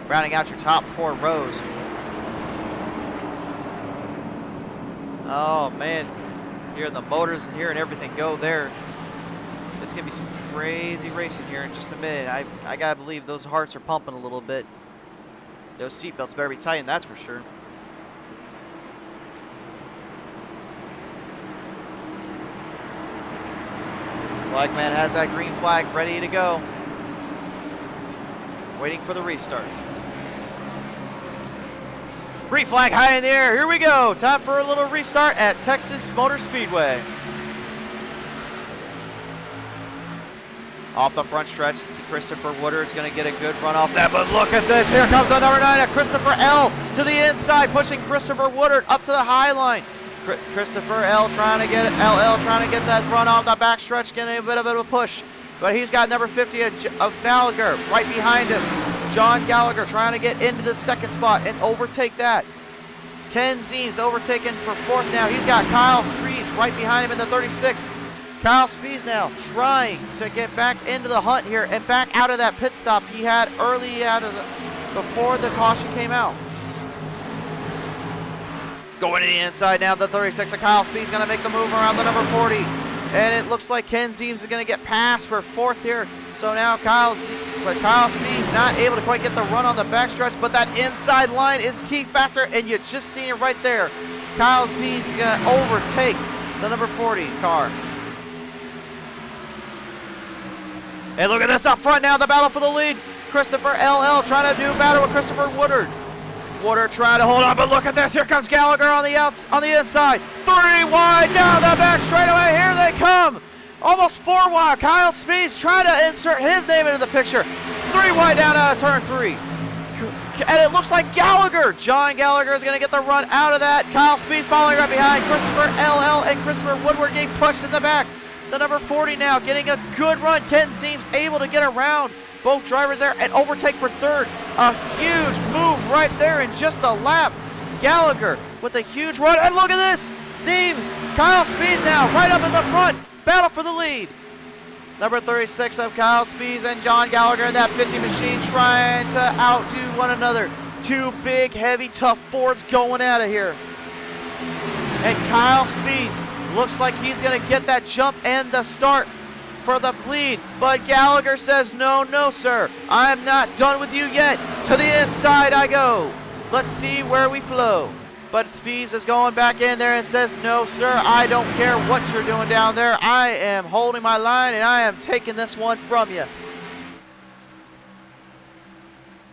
Speaker 1: rounding out your top 4 rows. Oh man, hearing the motors and hearing everything go there. It's going to be some crazy racing here in just a minute. I got to believe those hearts are pumping a little bit. Those seatbelts better be tightened, that's for sure. Flagman has that green flag ready to go. Waiting for the restart. Green flag high in the air. Here we go. Time for a little restart at Texas Motor Speedway. Off the front stretch, Christopher Woodard's going to get a good run off that, but look at this. Here comes the number 9 at Christopher L. to the inside, pushing Christopher Woodard up to the high line. Christopher L. trying to get that run off the back stretch, getting a bit of a push. But he's got number 50 of Gallagher right behind him. John Gallagher trying to get into the 2nd spot and overtake that. Ken Zeems overtaken for 4th now. He's got Kyle Sprees right behind him in the 36. Kyle Sprees now trying to get back into the hunt here and back out of that pit stop he had early before the caution came out. Going to the inside now, the 36 of Kyle Sprees going to make the move around the number 40. And it looks like Ken Zeems is going to get past for 4th here. So now Kyle Sprees not able to quite get the run on the backstretch, but that inside line is key factor, and you just seen it right there. Kyle Sprees is going to overtake the number 40 car. And look at this up front now, the battle for the lead. Christopher LL trying to do battle with Christopher Woodard. Woodard trying to hold on, but look at this. Here comes Gallagher on the inside. 3 wide down the back straightaway. Here they come. Almost 4 wide. Kyle Sprees trying to insert his name into the picture. 3 wide down out of turn 3. And it looks like Gallagher. John Gallagher is going to get the run out of that. Kyle Sprees following right behind. Christopher LL and Christopher Woodward getting pushed in the back. The number 40 now getting a good run. Ken Zeems able to get around both drivers there and overtake for 3rd. A huge move right there in just a lap. Gallagher with a huge run. And look at this. Zeems, Kyle Sprees now right up in the front. Battle for the lead. Number 36 of Kyle Sprees and John Gallagher in that 50 machine trying to outdo one another. 2 big, heavy, tough Fords going out of here. And Kyle Sprees looks like he's going to get that jump and the start for the lead. But Gallagher says, no, sir. I am not done with you yet. To the inside I go. Let's see where we flow. But Sprees is going back in there and says, no, sir. I don't care what you're doing down there. I am holding my line, and I am taking this one from you.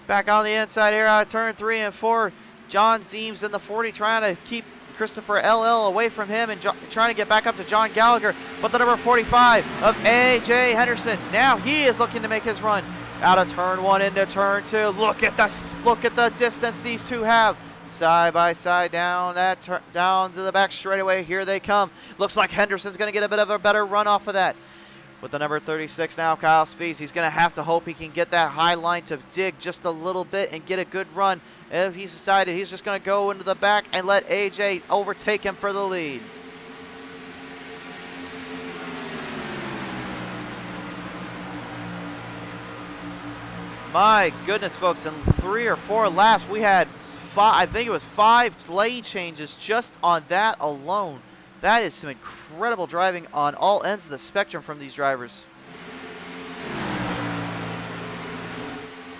Speaker 1: Back on the inside here out of turn 3 and 4. John Zeems in the 40 trying to keep Christopher LL away from him and trying to get back up to John Gallagher. But the number 45 of A.J. Henderson, now he is looking to make his run. Out of turn 1 into turn 2. Look at the distance these two have. Side by side down down to the back straightaway. Here they come. Looks like Henderson's going to get a bit of a better run off of that. With the number 36 now, Kyle Spees, he's going to have to hope he can get that high line to dig just a little bit and get a good run. If he's decided he's just going to go into the back and let AJ overtake him for the lead. My goodness, folks, in 3 or 4 laps, we had I think it was 5 lane changes just on that alone. That is some incredible driving on all ends of the spectrum from these drivers.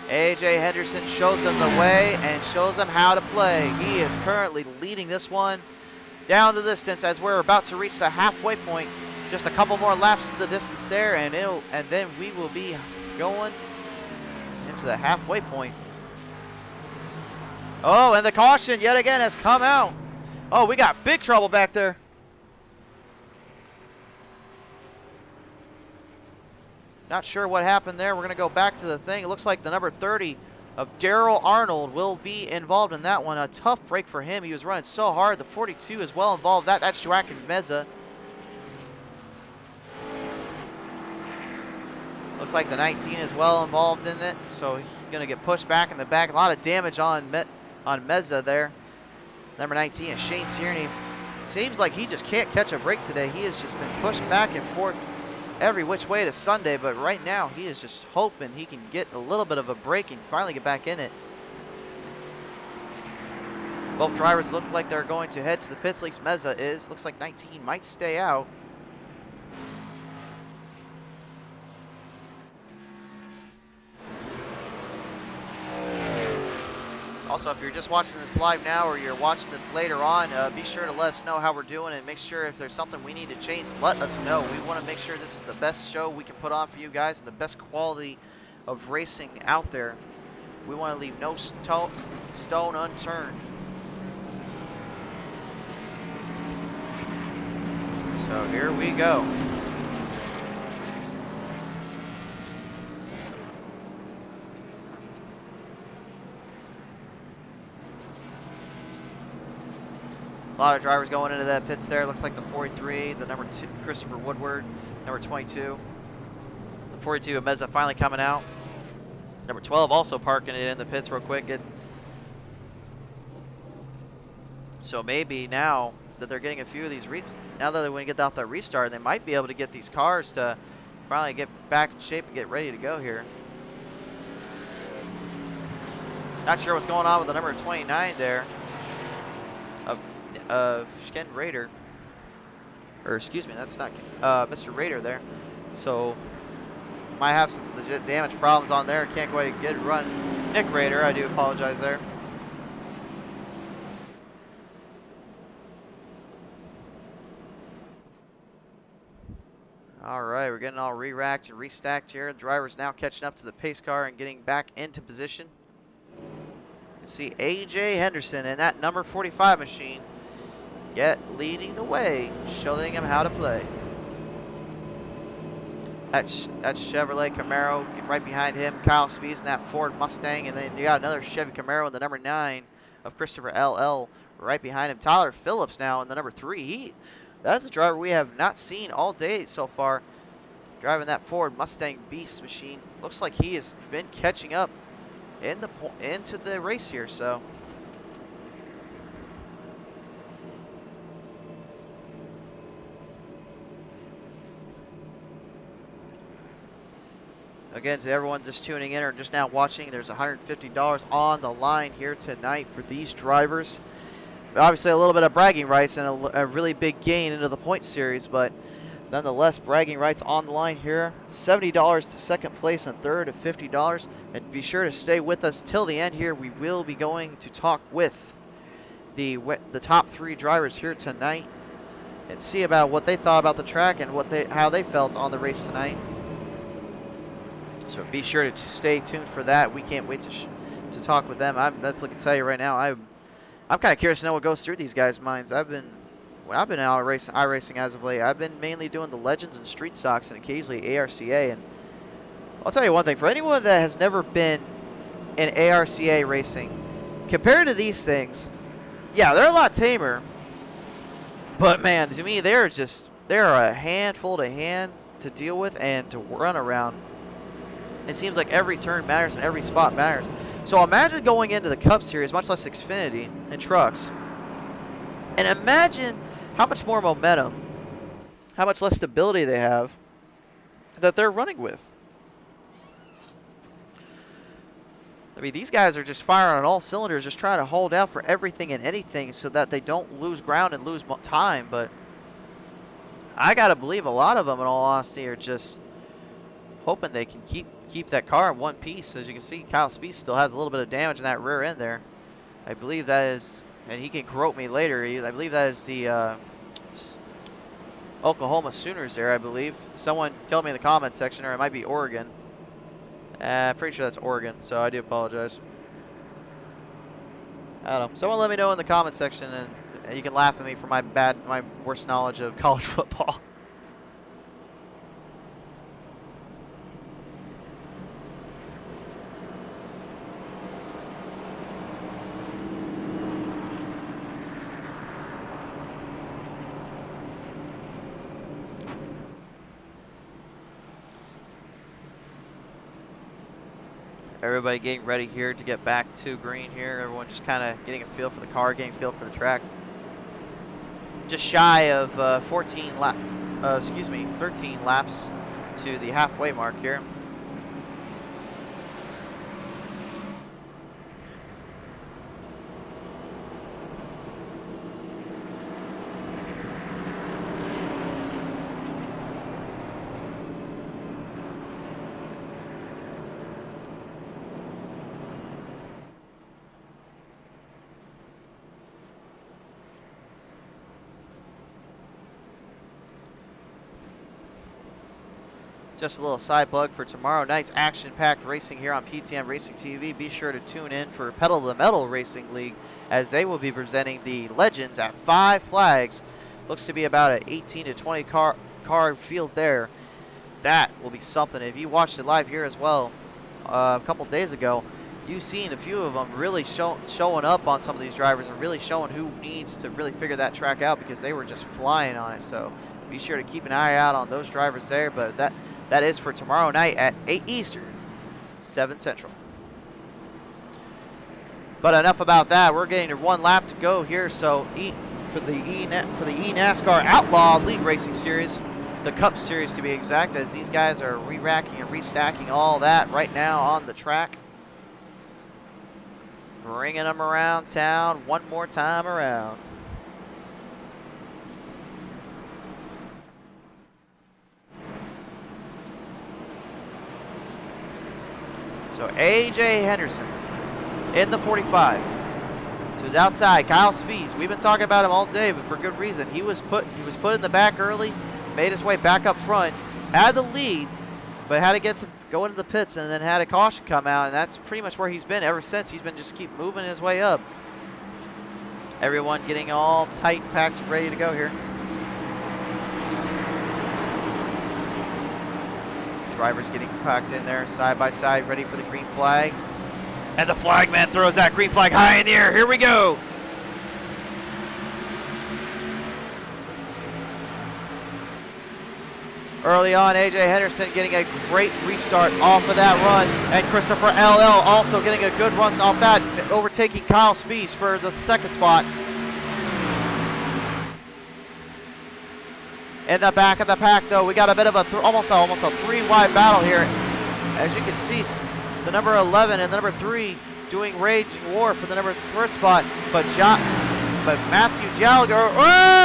Speaker 1: AJ Henderson shows them the way and shows them how to play. He is currently leading this one down the distance as we're about to reach the halfway point. Just a couple more laps to the distance there, and then we will be going into the halfway point. Oh, and the caution yet again has come out. Oh, we got big trouble back there. Not sure what happened there. We're going to go back to the thing. It looks like the number 30 of Daryl Arnold will be involved in that one. A tough break for him. He was running so hard. The 42 is well involved. That's Joaquin Meza. Looks like the 19 is well involved in it. So he's going to get pushed back in the back. A lot of damage on Meza there. Number 19 is Shane Tierney. Seems like he just can't catch a break today. He has just been pushed back and forth every which way to Sunday, but right now he is just hoping he can get a little bit of a break and finally get back in it. Both drivers look like they're going to head to the pits. At least Meza is. Looks like 19 might stay out. Also, if you're just watching this live now or you're watching this later on, be sure to let us know how we're doing and make sure if there's something we need to change, let us know. We want to make sure this is the best show we can put on for you guys and the best quality of racing out there. We want to leave no stone unturned. So here we go. A lot of drivers going into that pits there. Looks like the 43, the number 2, Christopher Woodward, number 22. The 42 of Meza finally coming out. Number 12 also parking it in the pits real quick. So maybe now that they're getting a few of these, now that we get out that restart, they might be able to get these cars to finally get back in shape and get ready to go here. Not sure what's going on with the number 29 there. Ken Rader, or excuse me, that's not Mr. Rader there. So might have some legit damage problems on there. Can't go ahead and get it run. Nick Rader, I do apologize there. All right, we're getting all re-racked and restacked here. The driver's now catching up to the pace car and getting back into position. You can see AJ Henderson and that number 45 machine yet leading the way, showing him how to play. That's Chevrolet Camaro right behind him. Kyle Spees in that Ford Mustang, and then you got another Chevy Camaro in the number 9 of Christopher LL right behind him. Tyler Phillips now in the number 3. That's a driver we have not seen all day so far, driving that Ford Mustang Beast machine. Looks like he has been catching up into the race here. So again, to everyone just tuning in or just now watching, there's $150 on the line here tonight for these drivers. Obviously a little bit of bragging rights and a really big gain into the point series, but nonetheless, bragging rights on the line here. $70 to second place and third of $50. And be sure to stay with us till the end here. We will be going to talk with the top 3 drivers here tonight and see about what they thought about the track and how they felt on the race tonight. So be sure to stay tuned for that. We can't wait to talk with them. I'm definitely can tell you right now, I'm kind of curious to know what goes through these guys' minds. When I've been out iRacing as of late, I've been mainly doing the Legends and Street Stocks and occasionally ARCA, and I'll tell you one thing. For anyone that has never been in ARCA racing, compared to these things, yeah, they're a lot tamer. But man, to me, they're a handful to deal with and to run around. It seems like every turn matters and every spot matters. So imagine going into the Cup Series, much less Xfinity and trucks, and imagine how much more momentum, how much less stability they have that they're running with. I mean, these guys are just firing on all cylinders, just trying to hold out for everything and anything so that they don't lose ground and lose time. But I got to believe a lot of them, in all honesty, are just hoping they can keep that car in one piece. As you can see, Kyle Speed still has a little bit of damage in that rear end there. I believe that is, and he can quote me later, I believe that is the Oklahoma Sooners there, I believe. Someone tell me in the comments section, or it might be Oregon. Pretty sure that's Oregon, so I do apologize. I don't know. Someone let me know in the comment section, and you can laugh at me for my worst knowledge of college football. Everybody getting ready here to get back to green here. Everyone just kind of getting a feel for the car, getting a feel for the track. Just shy of 13 laps to the halfway mark here. Just a little side plug for tomorrow night's action-packed racing here on PTM Racing TV. Be sure to tune in for Pedal to the Metal Racing League, as they will be presenting the Legends at 5 Flags. Looks to be about an 18 to 20 car field there. That will be something. If you watched it live here as well a couple days ago, you've seen a few of them really showing up on some of these drivers and really showing who needs to really figure that track out, because they were just flying on it. So be sure to keep an eye out on those drivers there. But that is for tomorrow night at 8 Eastern, 7 Central. But enough about that. We're getting to one lap to go here. So for the eNascar Outlaw League Racing Series, the Cup Series to be exact, as these guys are re-racking and restacking all that right now on the track. Bringing them around town one more time around. So AJ Henderson in the 45. To his outside, Kyle Spees. We've been talking about him all day, but for good reason. He was put in the back early, made his way back up front, had the lead, but had to go into the pits, and then had a caution come out, and that's pretty much where he's been ever since. He's been just keep moving his way up. Everyone getting all tight and packed, ready to go here. Drivers getting packed in there, side by side, ready for the green flag. And the flagman throws that green flag high in the air. Here we go. Early on, AJ Henderson getting a great restart off of that run. And Christopher LL also getting a good run off that, overtaking Kyle Spees for the second spot. In the back of the pack, though, we got a bit of almost a three-wide battle here. As you can see, the number 11 and the number 3 doing raging war for the number 3rd spot. But Matthew Gallagher,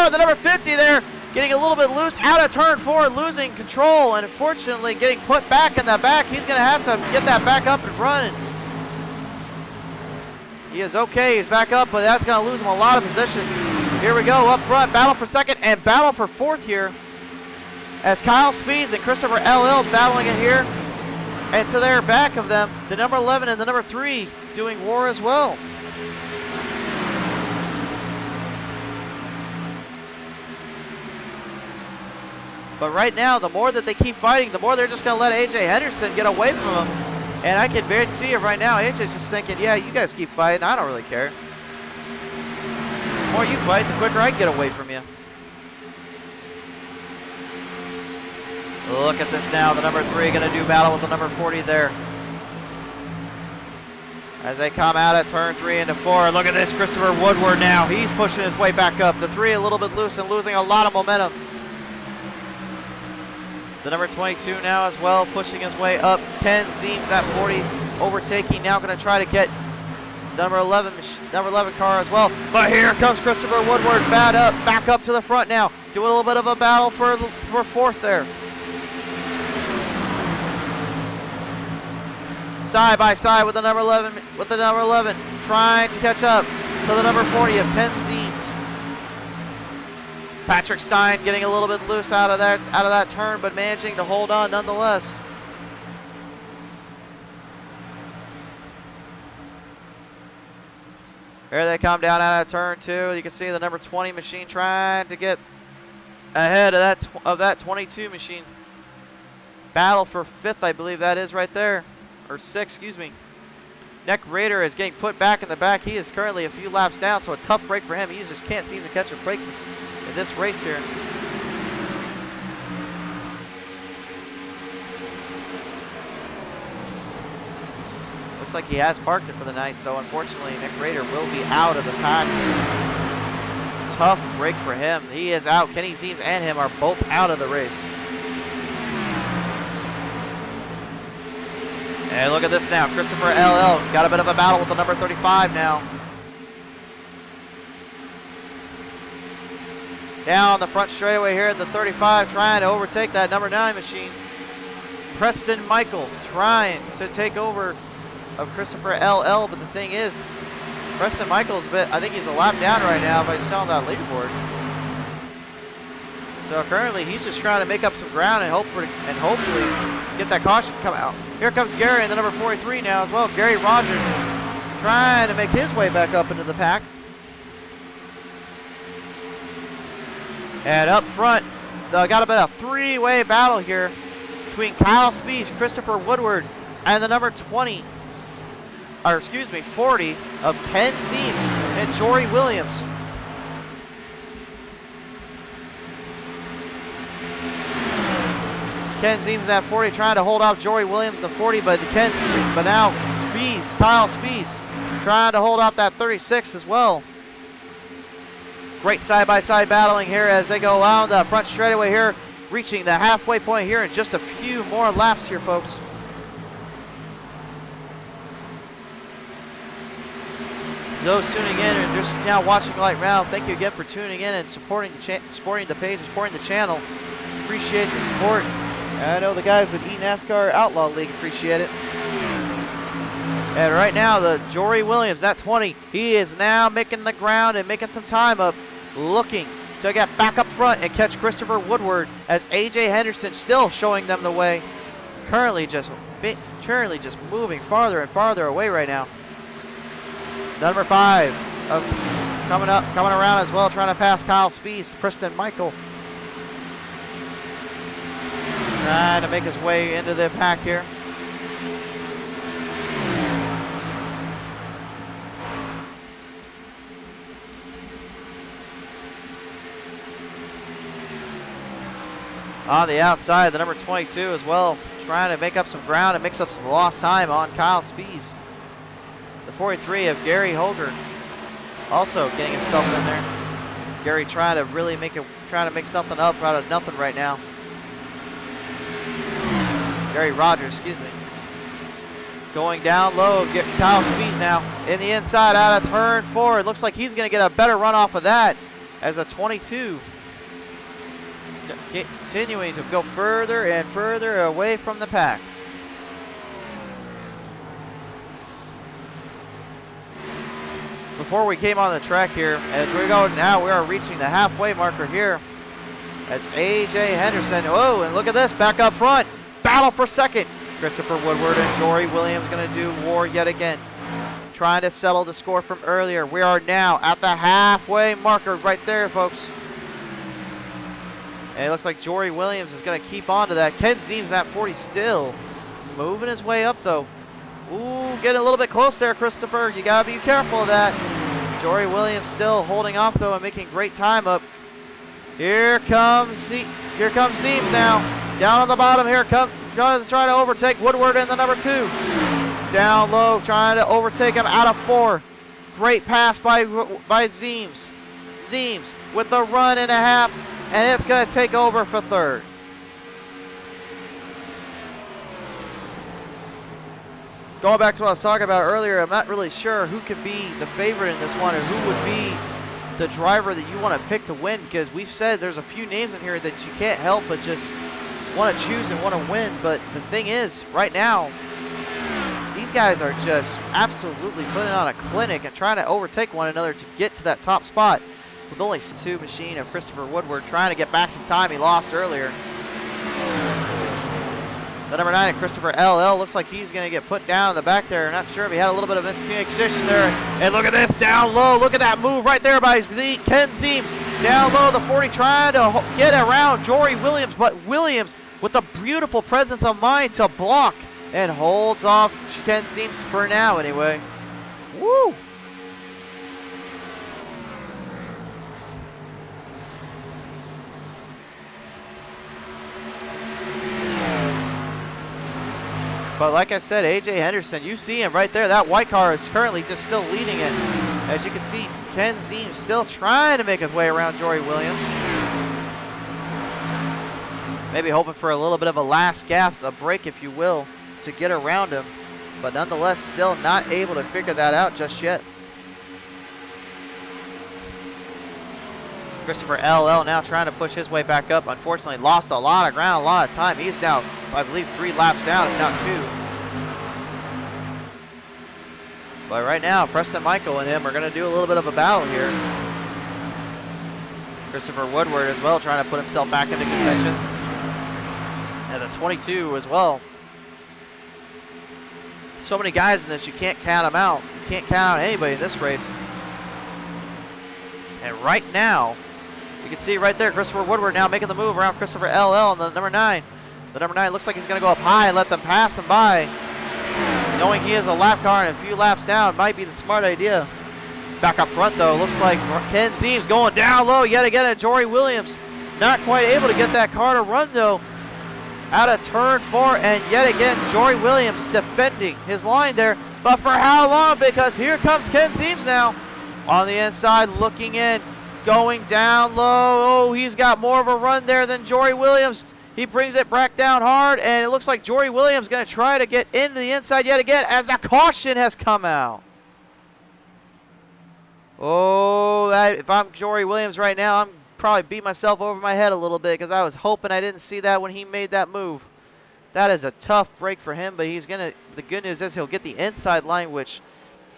Speaker 1: the number 50 there, getting a little bit loose out of turn 4, losing control, and unfortunately getting put back in the back. He's going to have to get that back up and running. He is okay, he's back up, but that's going to lose him a lot of positions. Here we go, up front, battle for second and battle for 4th here, as Kyle Spees and Christopher LL battling it here. And to their back of them, the number 11 and the number 3 doing war as well. But right now, the more that they keep fighting, the more they're just going to let AJ Henderson get away from him. And I can guarantee you right now, AJ's just thinking, yeah, you guys keep fighting. I don't really care. The more you fight, the quicker I can get away from you. Look at this now. The number 3 going to do battle with the number 40 there. As they come out at turn 3 into 4. Look at this, Christopher Woodward now. He's pushing his way back up. The 3 a little bit loose and losing a lot of momentum. The number 22 now as well, pushing his way up. Ken Zeems at 40, overtaking. Now going to try to get number 11 car as well. But here comes Christopher Woodward back up to the front now. Do a little bit of a battle for 4th there. Side by side with the number 11, trying to catch up to the number 40 of Ken Zeems. Patrick Stein getting a little bit loose out of that turn, but managing to hold on nonetheless. Here they come down out of turn 2. You can see the number 20 machine trying to get ahead of that 22 machine. Battle for 5th, I believe that is right there. Or 6th, excuse me. Nick Rader is getting put back in the back. He is currently a few laps down, so a tough break for him. He just can't seem to catch a break in this race here. Looks like he has parked it for the night, so unfortunately Nick Rader will be out of the pack. Tough break for him. He is out. Kenny Zeems and him are both out of the race. And look at this now. Christopher LL got a bit of a battle with the number 35 now. Down the front straightaway here at the 35, trying to overtake that number 9 machine. Preston Michael trying to take over of Christopher LL, but the thing is, Preston Michael's I think he's a lap down right now if I saw that leaderboard. So currently he's just trying to make up some ground and hopefully get that caution come out. Here comes Gary in the number 43 now as well. Gary Rogers trying to make his way back up into the pack. And up front, got about a 3-way battle here between Kyle Spees, Christopher Woodward, and the number 40 of Ken Zeems and Jory Williams. Ken Zeems at 40 trying to hold off Jory Williams, the 40, but now Kyle Spees trying to hold off that 36 as well. Great side-by-side battling here as they go around the front straightaway here, reaching the halfway point here in just a few more laps here, folks. Those tuning in and just now watching Light Round, thank you again for tuning in and supporting the page, supporting the channel. Appreciate the support. I know the guys at eNascar Outlaw League appreciate it. And right now, the Jory Williams, that 20, he is now making the ground and making some time up, looking to get back up front and catch Christopher Woodward as AJ Henderson still showing them the way. Currently just moving farther and farther away right now. Number 5 coming around as well, trying to pass Kyle Spees, Preston Michael. Trying to make his way into the pack here. On the outside, the number 22 as well, trying to make up some ground and mix up some lost time on Kyle Spees. The 43 of Gary Holger also getting himself in there. Gary trying to make something up out of nothing right now. Gary Rogers, excuse me. Going down low, get Kyle Spees now in the inside out of turn 4. It looks like he's going to get a better run off of that as a 22. Continuing to go further and further away from the pack. Before we came on the track here, as we go now, we are reaching the halfway marker here as AJ Henderson, whoa, and look at this, back up front. Battle for second. Christopher Woodward and Jory Williams going to do war yet again. Trying to settle the score from earlier. We are now at the halfway marker right there, folks. And it looks like Jory Williams is going to keep on to that. Ken Zeems at 40 still. Moving his way up, though. Ooh, getting a little bit close there, Christopher. You got to be careful of that. Jory Williams still holding off, though, and making great time up. Here comes Zeems now. Down on the bottom here. Trying to overtake Woodward in the number 2. Down low, trying to overtake him out of 4. Great pass by Zeems. Zeems with the run and a half, and it's going to take over for 3rd. Going back to what I was talking about earlier, I'm not really sure who could be the favorite in this one or who would be the driver that you want to pick to win, because we've said there's a few names in here that you can't help but just want to choose and want to win. But the thing is, right now, these guys are just absolutely putting on a clinic and trying to overtake one another to get to that top spot. With only 2 machine of Christopher Woodward trying to get back some time he lost earlier. The number 9, Christopher LL, looks like he's going to get put down in the back there. Not sure if he had a little bit of miscommunication there. And look at this, down low. Look at that move right there by Ken Zeems. Down low, the 40 trying to get around Jory Williams. But Williams, with a beautiful presence of mind to block, and holds off Ken Zeems for now anyway. Woo! But like I said, AJ Henderson, you see him right there. That white car is currently just still leading it. As you can see, Ken Zeems still trying to make his way around Jory Williams. Maybe hoping for a little bit of a last gasp, a break if you will, to get around him. But nonetheless, still not able to figure that out just yet. Christopher LL now trying to push his way back up. Unfortunately, lost a lot of ground, a lot of time. He's now, I believe, 3 laps down, if not 2. But right now, Preston Michael and him are going to do a little bit of a battle here. Christopher Woodward as well, trying to put himself back into contention. And the 22 as well. So many guys in this, you can't count them out. You can't count out anybody in this race. And right now, you can see right there, Christopher Woodward now making the move around Christopher LL and the number 9. The number 9 looks like he's going to go up high and let them pass him by. Knowing he is a lap car and a few laps down might be the smart idea. Back up front though, looks like Ken Zeems going down low yet again at Jory Williams. Not quite able to get that car to run though. Out of turn 4, and yet again Jory Williams defending his line there. But for how long? Because here comes Ken Zeems now. On the inside, looking in, going down low. Oh, he's got more of a run there than Jory Williams. He brings it back down hard, and it looks like Jory Williams going to try to get into the inside yet again as the caution has come out. Oh, if I'm Jory Williams right now, I'm probably beat myself over my head a little bit because I was hoping I didn't see that when he made that move. That is a tough break for him, but he's going to, the good news is he'll get the inside line, which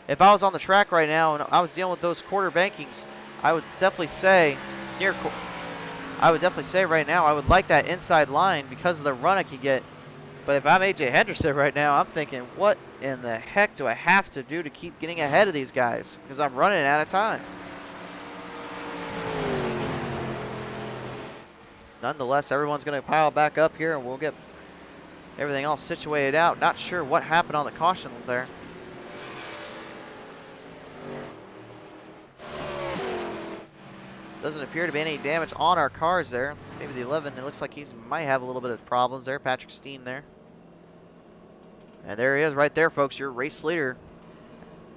Speaker 1: if I was on the track right now and I was dealing with those quarter bankings, I would definitely say right now I would like that inside line because of the run I could get. But if I'm AJ Henderson right now, I'm thinking, what in the heck do I have to do to keep getting ahead of these guys? Because I'm running out of time. Nonetheless, everyone's going to pile back up here and we'll get everything all situated out. Not sure what happened on the caution there. Doesn't appear to be any damage on our cars there. Maybe the 11, it looks like he might have a little bit of problems there. Patrick Steen there. And there he is right there, folks, your race leader.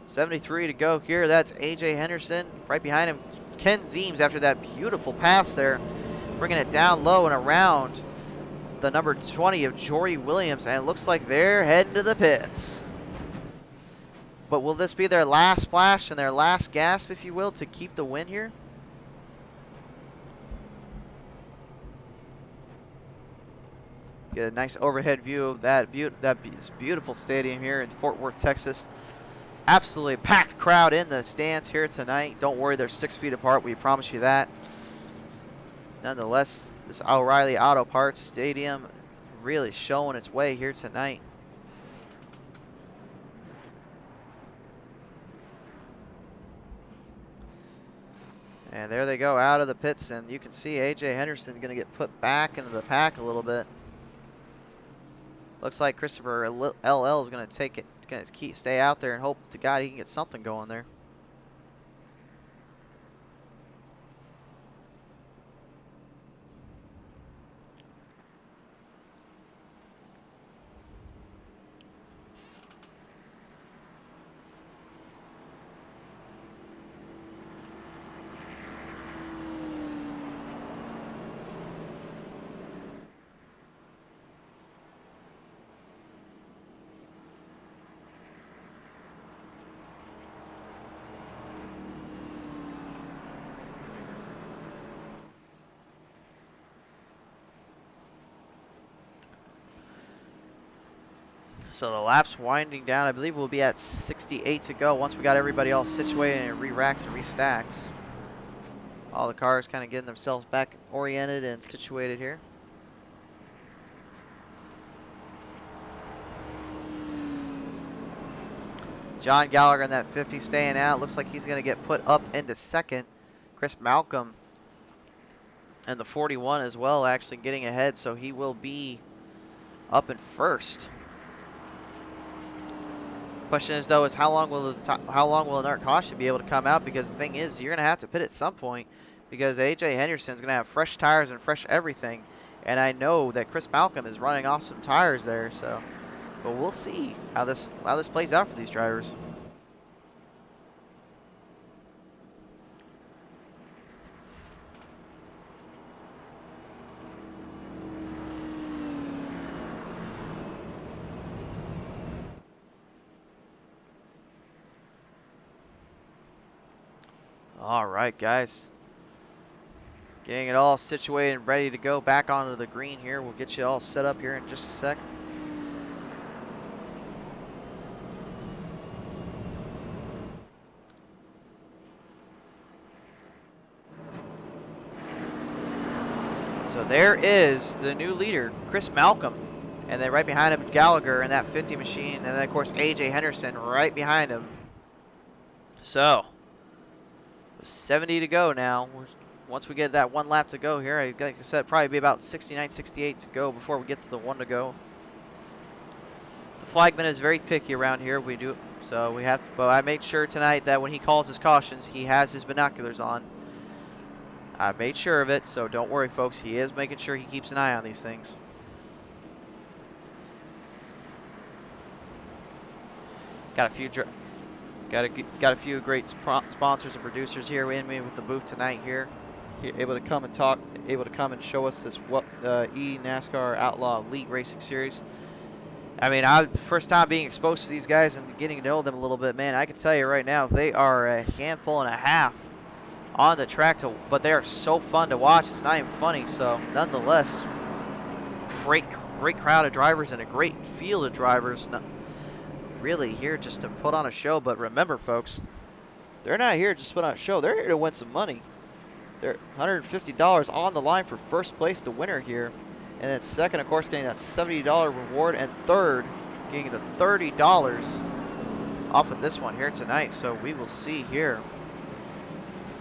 Speaker 1: 73 to go here. That's AJ Henderson. Right behind him, Ken Zeems after that beautiful pass there. Bringing it down low and around the number 20 of Jory Williams. And it looks like they're heading to the pits. But will this be their last flash and their last gasp, if you will, to keep the win here? Get a nice overhead view of that beautiful stadium here in Fort Worth, Texas. Absolutely packed crowd in the stands here tonight. Don't worry, they're 6 feet apart. We promise you that. Nonetheless, this O'Reilly Auto Parts Stadium really showing its way here tonight. And there they go out of the pits, and you can see AJ Henderson going to get put back into the pack a little bit. Looks like Christopher LL is going to take it, going to stay out there and hope to God he can get something going there. So the lap's winding down. I believe we'll be at 68 to go once we got everybody all situated and re-racked and restacked. All the cars kind of getting themselves back oriented and situated here. John Gallagher in that 50 staying out. Looks like he's going to get put up into second. Chris Malcolm and the 41 as well actually getting ahead, so he will be up in first. Question is though, is how long will another caution be able to come out? Because the thing is, you're gonna have to pit at some point because AJ Henderson's gonna have fresh tires and fresh everything, and I know that Chris Malcolm is running off some tires there. So, but we'll see how this plays out for these drivers. All right, guys. Getting it all situated and ready to go back onto the green here. We'll get you all set up here in just a sec. So there is the new leader, Chris Malcolm. And then right behind him, Gallagher in that 50 machine. And then, of course, AJ Henderson right behind him. So 70 to go now. Once we get that one lap to go here, like I said, probably be about 69, 68 to go before we get to the one to go. The flagman is very picky around here. We do, so we have to. But I made sure tonight that when he calls his cautions, he has his binoculars on. I made sure of it, so don't worry, folks. He is making sure he keeps an eye on these things. Got a few great sponsors and producers here in me with the booth tonight here, able to come and talk, able to come and show us this eNascar Outlaw League Racing Series. I mean, first time being exposed to these guys and getting to know them a little bit, man, I can tell you right now, they are a handful and a half on the track, but they are so fun to watch, it's not even funny. So nonetheless, great crowd of drivers and a great field of drivers. Really here just to put on a show, but remember, folks, they're not here just to put on a show. They're here to win some money. They're $150 on the line for first place, the winner here, and then second, of course, getting that $70 reward, and third, getting the $30 off of this one here tonight. So we will see here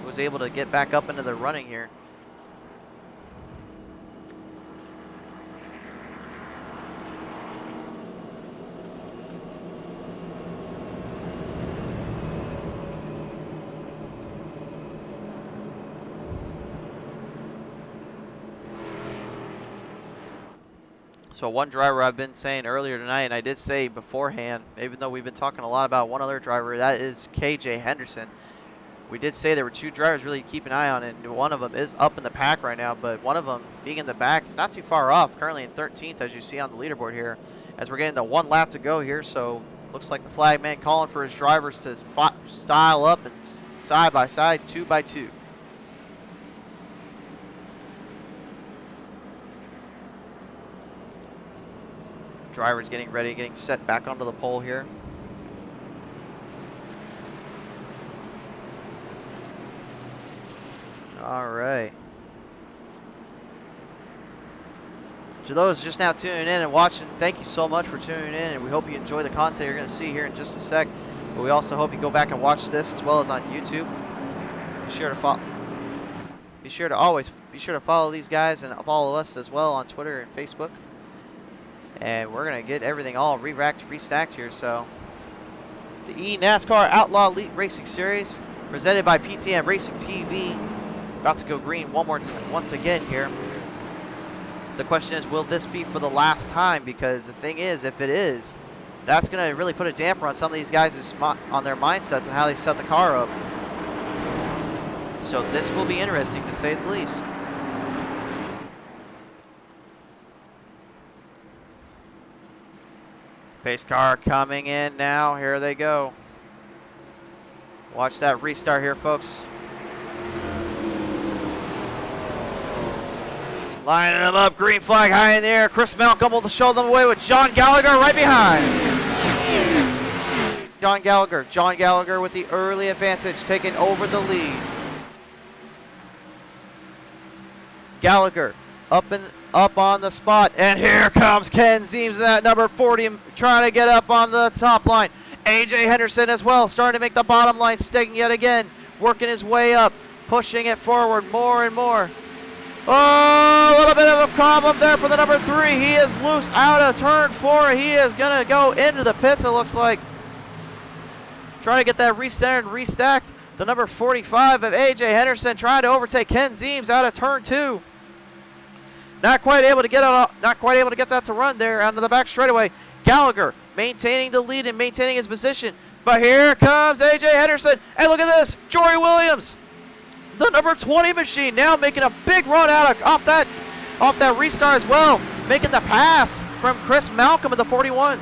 Speaker 1: who was able to get back up into the running here. So one driver I've been saying earlier tonight, and I did say beforehand, even though we've been talking a lot about one other driver, that is KJ Henderson. We did say there were two drivers really to keep an eye on, and one of them is up in the pack right now, but one of them being in the back, it's not too far off, currently in 13th as you see on the leaderboard here, as we're getting the one lap to go here. So looks like the flag man calling for his drivers to style up and side by side, 2 by 2. Drivers getting ready, getting set back onto the pole here. All right. To those just now tuning in and watching, thank you so much for tuning in, and we hope you enjoy the content you're going to see here in just a sec. But we also hope you go back and watch this as well as on YouTube. Be sure to Be sure to follow these guys and follow us as well on Twitter and Facebook. And we're gonna get everything all re-racked, restacked here. So the eNascar Outlaw League Racing Series, presented by PTM Racing TV, about to go green once again here. The question is, will this be for the last time? Because the thing is, if it is, that's going to really put a damper on some of these guys' on their mindsets and how they set the car up. So this will be interesting, to say the least. Pace car coming in now. Here they go. Watch that restart here, folks. Lining them up, green flag high in the air. Chris Malcolm will show them away with John Gallagher right behind. John Gallagher with the early advantage, taking over the lead. Gallagher up on the spot, and here comes Ken Zeems in that number 40, trying to get up on the top line. AJ Henderson as well, starting to make the bottom line sting yet again, working his way up, pushing it forward more and more. Oh, a little bit of a problem there for the number 3. He is loose out of turn 4. He is going to go into the pits, it looks like. Trying to get that recentered and restacked. The number 45 of AJ Henderson trying to overtake Ken Zeems out of turn 2. Not quite able to get that to run there onto the back straightaway. Gallagher maintaining the lead and maintaining his position. But here comes AJ Henderson. And look at this, Jory Williams, the number 20 machine, now making a big run off that restart as well, making the pass from Chris Malcolm of the 41.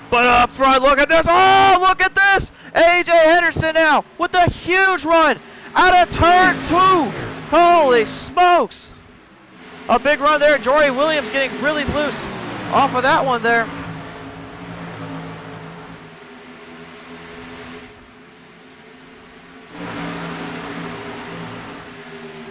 Speaker 1: But up front, look at this. Oh, look at this. AJ Henderson now with a huge run out of turn 2. Holy smokes. A big run there. Jory Williams getting really loose off of that one there.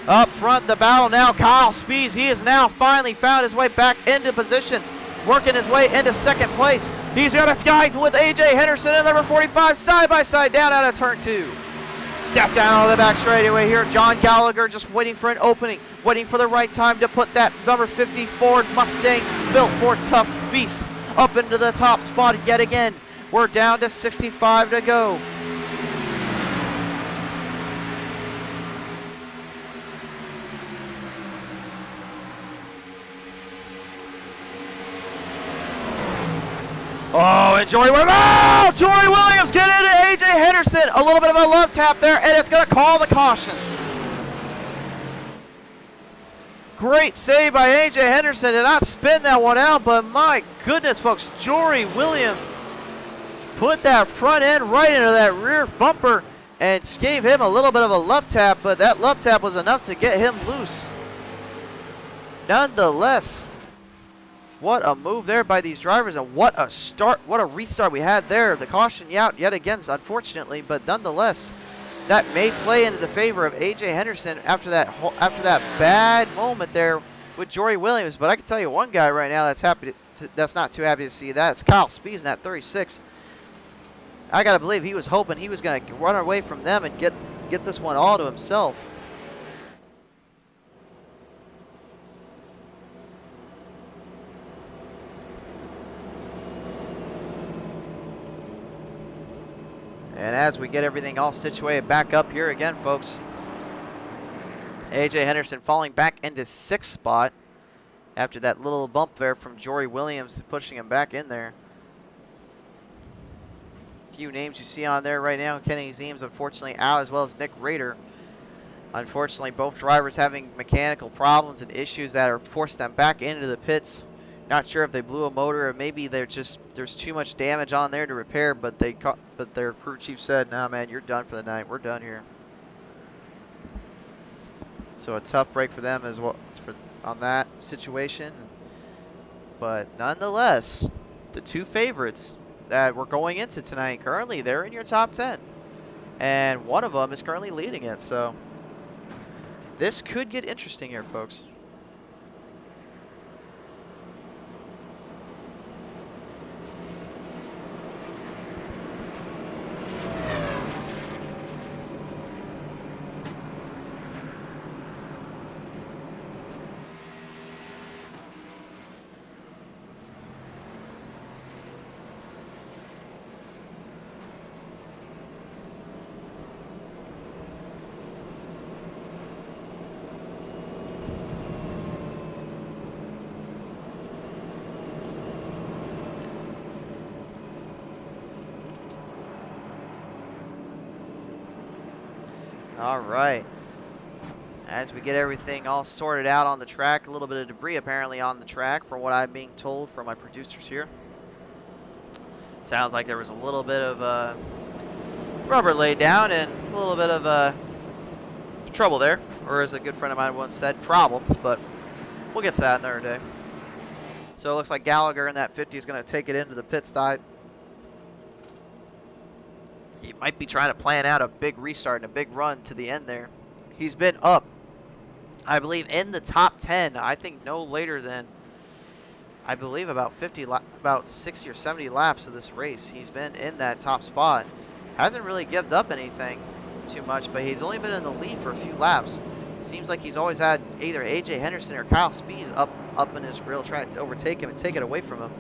Speaker 1: Up front, the battle now, Kyle Spees. He has now finally found his way back into position, working his way into second place. He's got a fight with AJ Henderson and number 45 side by side down out of turn 2. Step down on the back straightaway here. John Gallagher just waiting for an opening, waiting for the right time to put that number 50 Ford Mustang built for tough beast up into the top spot yet again. We're down to 65 to go. Oh, and Jory Williams. Oh, Jory Williams get into AJ Henderson. A little bit of a love tap there, and it's going to call the caution. Great save by AJ Henderson. Did not spin that one out, but my goodness, folks, Jory Williams put that front end right into that rear bumper and gave him a little bit of a love tap, but that love tap was enough to get him loose. Nonetheless, what a move there by these drivers, and what a restart we had there. The caution out yet again, unfortunately, but nonetheless, that may play into the favor of AJ Henderson after that bad moment there with Jory Williams. But I can tell you one guy right now that's not too happy to see that. It's Kyle Spees in that 36. I gotta believe he was hoping he was gonna run away from them and get this one all to himself. And as we get everything all situated back up here again, folks, AJ Henderson falling back into 6th spot after that little bump there from Jory Williams pushing him back in there. A few names you see on there right now. Kenny Zeems unfortunately out, as well as Nick Rader. Unfortunately, both drivers having mechanical problems and issues that are forced them back into the pits. Not sure if they blew a motor or maybe there's too much damage on there to repair, but their crew chief said, "Nah, man, you're done for the night. We're done here." So a tough break for them as well on that situation. But nonetheless, the two favorites that we're going into tonight, currently they're in your top 10, and one of them is currently leading it. So this could get interesting here, folks. All right. As we get everything all sorted out on the track, a little bit of debris apparently on the track from what I'm being told from my producers here. Sounds like there was a little bit of rubber laid down and a little bit of trouble there, or as a good friend of mine once said, problems, but we'll get to that another day. So it looks like Gallagher in that 50 is going to take it into the pit side. He might be trying to plan out a big restart and a big run to the end there. He's been up, I believe, in the top 10, I think no later than, I believe, about 60 or 70 laps of this race. He's been in that top spot. Hasn't really given up anything too much, but he's only been in the lead for a few laps. Seems like he's always had either AJ Henderson or Kyle Spees up in his grill trying to overtake him and take it away from him.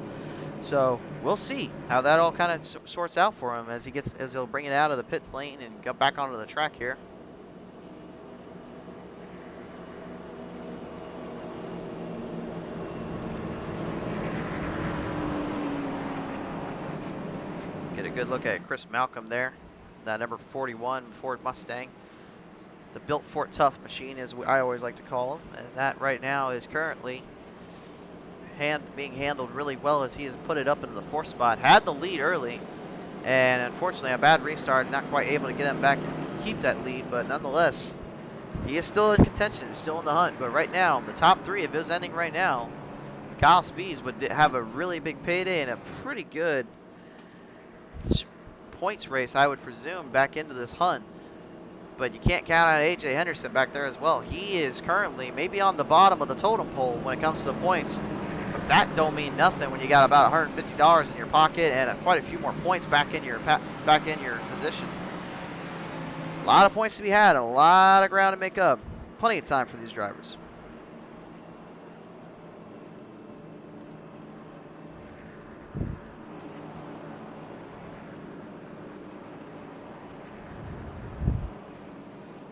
Speaker 1: So we'll see how that all kind of sorts out for him as he'll bring it out of the pits lane and go back onto the track here. Get a good look at Chris Malcolm there, that number 41 Ford Mustang. The built Fort Tough machine, as I always like to call him, and that right now is currently being handled really well as he has put it up into the 4th spot. Had the lead early, and unfortunately a bad restart, not quite able to get him back and keep that lead, but nonetheless, he is still in contention, still in the hunt. But right now, the top 3 of his ending right now, Kyle Spees would have a really big payday and a pretty good points race, I would presume, back into this hunt. But you can't count on AJ Henderson back there as well. He is currently maybe on the bottom of the totem pole when it comes to the points. But that don't mean nothing when you got about $150 in your pocket and quite a few more points back in your position. A lot of points to be had, a lot of ground to make up. Plenty of time for these drivers.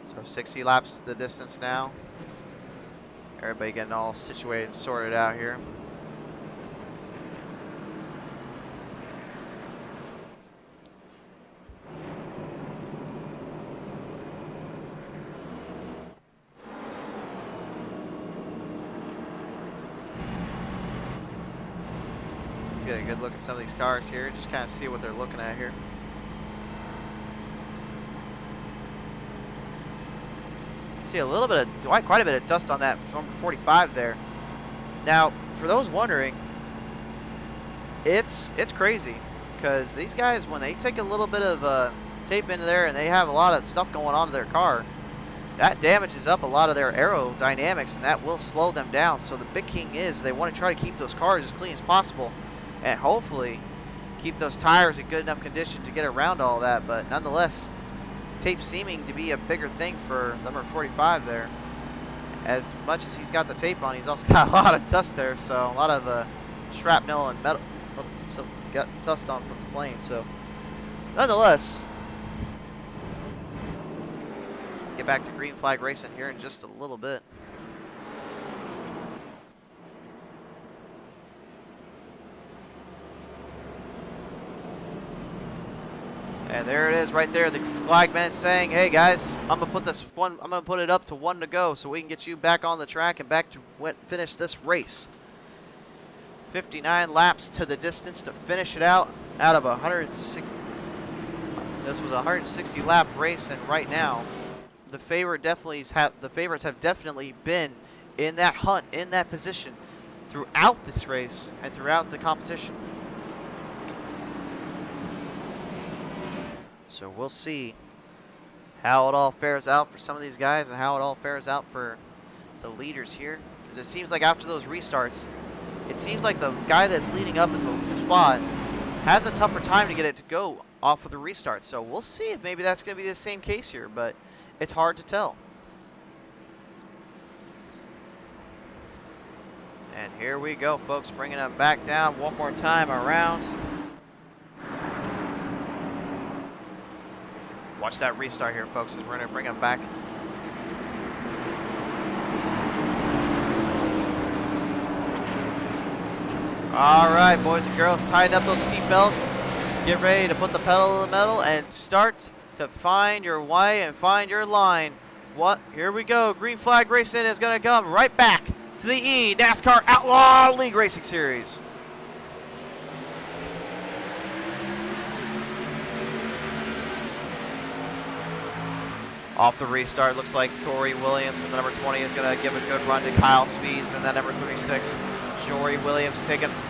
Speaker 1: So 60 laps to the distance now. Everybody getting all situated and sorted out here. Let's get a good look at some of these cars here, just kind of see what they're looking at here. See a little bit of, quite a bit of dust on that number 45 there. Now, for those wondering, it's crazy because these guys, when they take a little bit of tape into there and they have a lot of stuff going on to their car, that damages up a lot of their aerodynamics and that will slow them down. So the big king is they want to try to keep those cars as clean as possible and hopefully keep those tires in good enough condition to get around all that. But nonetheless, tape seeming to be a bigger thing for number 45 there. As much as he's got the tape on, he's also got a lot of dust there, so a lot of shrapnel and metal, so got dust on from the plane. So nonetheless, get back to green flag racing here in just a little bit. And there it is right there, the flagman saying, hey guys, I'm gonna put it up to 1 to go so we can get you back on the track and back to finish this race. 59 laps to the distance to finish it out of 160. This was a 160 lap race, and right now the favorites have definitely been in that hunt, in that position throughout this race and throughout the competition. So we'll see how it all fares out for some of these guys and how it all fares out for the leaders here. Because it seems like after those restarts, it seems like the guy that's leading up in the spot has a tougher time to get it to go off of the restart. So we'll see if maybe that's going to be the same case here, but it's hard to tell. And here we go, folks, bringing them back down one more time around. Watch that restart here, folks, as we're going to bring them back. All right, boys and girls, tighten up those seat belts. Get ready to put the pedal to the metal and start to find your way and find your line. What? Here we go. Green flag racing is going to come right back to the eNascar Outlaw League Racing Series. Off the restart, looks like Corey Williams in the number 20 is going to give a good run to Kyle Speeds, and that number 36, Jory Williams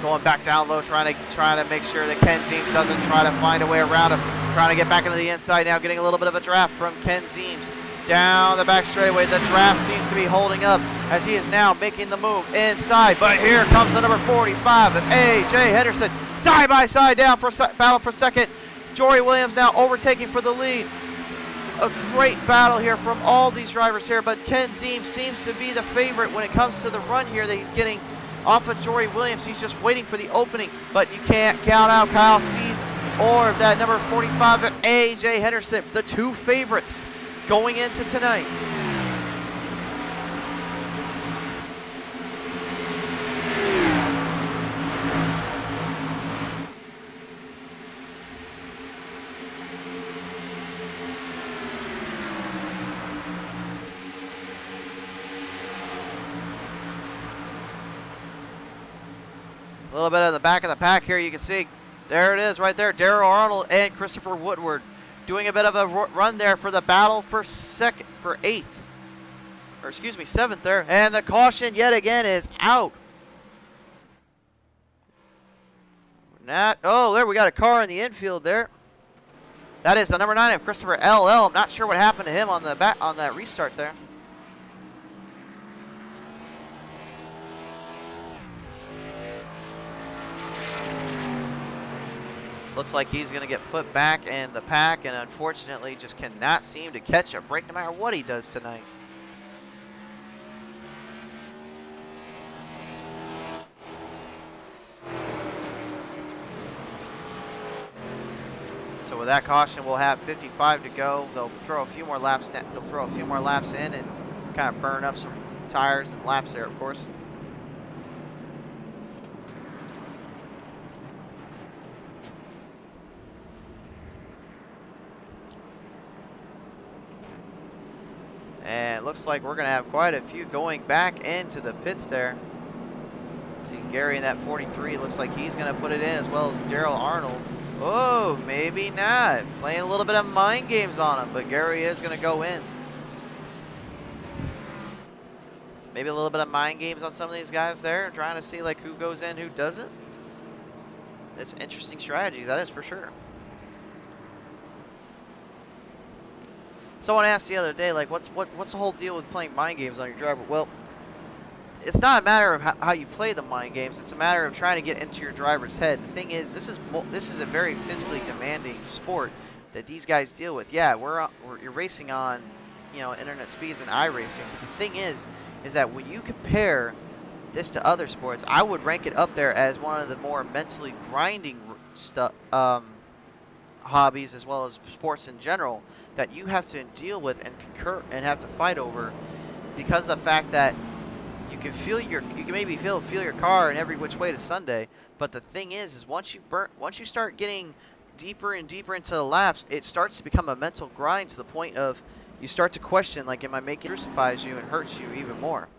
Speaker 1: going back down low, trying to make sure that Ken Zeems doesn't try to find a way around him. Trying to get back into the inside now, getting a little bit of a draft from Ken Zeems. Down the back straightaway, the draft seems to be holding up as he is now making the move inside. But here comes the number 45 of A.J. Henderson. Side by side down for battle for second. Jory Williams now overtaking for the lead. A great battle here from all these drivers here, but Ken Zeems seems to be the favorite when it comes to the run here that he's getting off of Jory Williams. He's just waiting for the opening, but you can't count out Kyle Speeds or that number 45 of A.J. Henderson, the two favorites going into tonight. A little bit of the back of the pack here, you can see, there it is right there, Darrell Arnold and Christopher Woodward doing a bit of a run there for the battle for seventh there, and the caution yet again is out. Oh, there we got a car in the infield there. That is the number 9 of Christopher L.L. I'm not sure what happened to him on that restart there. Looks like he's going to get put back in the pack, and unfortunately just cannot seem to catch a break no matter what he does tonight. So with that caution, we'll have 55 to go. They'll throw a few more laps. They'll throw a few more laps in and kind of burn up some tires and laps there, of course. And it looks like we're going to have quite a few going back into the pits there. See Gary in that 43. Looks like he's going to put it in, as well as Darrell Arnold. Oh, maybe not. Playing a little bit of mind games on him, but Gary is going to go in. Maybe a little bit of mind games on some of these guys there, trying to see like who goes in, who doesn't. It's an interesting strategy, that is for sure. Someone asked the other day, like, what's the whole deal with playing mind games on your driver? Well, it's not a matter of how you play the mind games. It's a matter of trying to get into your driver's head. The thing is, this is a very physically demanding sport that these guys deal with. Yeah, you're racing on, internet speeds and iRacing. But the thing is that when you compare this to other sports, I would rank it up there as one of the more mentally grinding hobbies, as well as sports in general, that you have to deal with and concur and have to fight over, because of the fact that you can maybe feel your car in every which way to Sunday, but the thing is once you start getting deeper and deeper into the laps, it starts to become a mental grind to the point of you start to question, like, am I making it crucifies you and hurts you even more.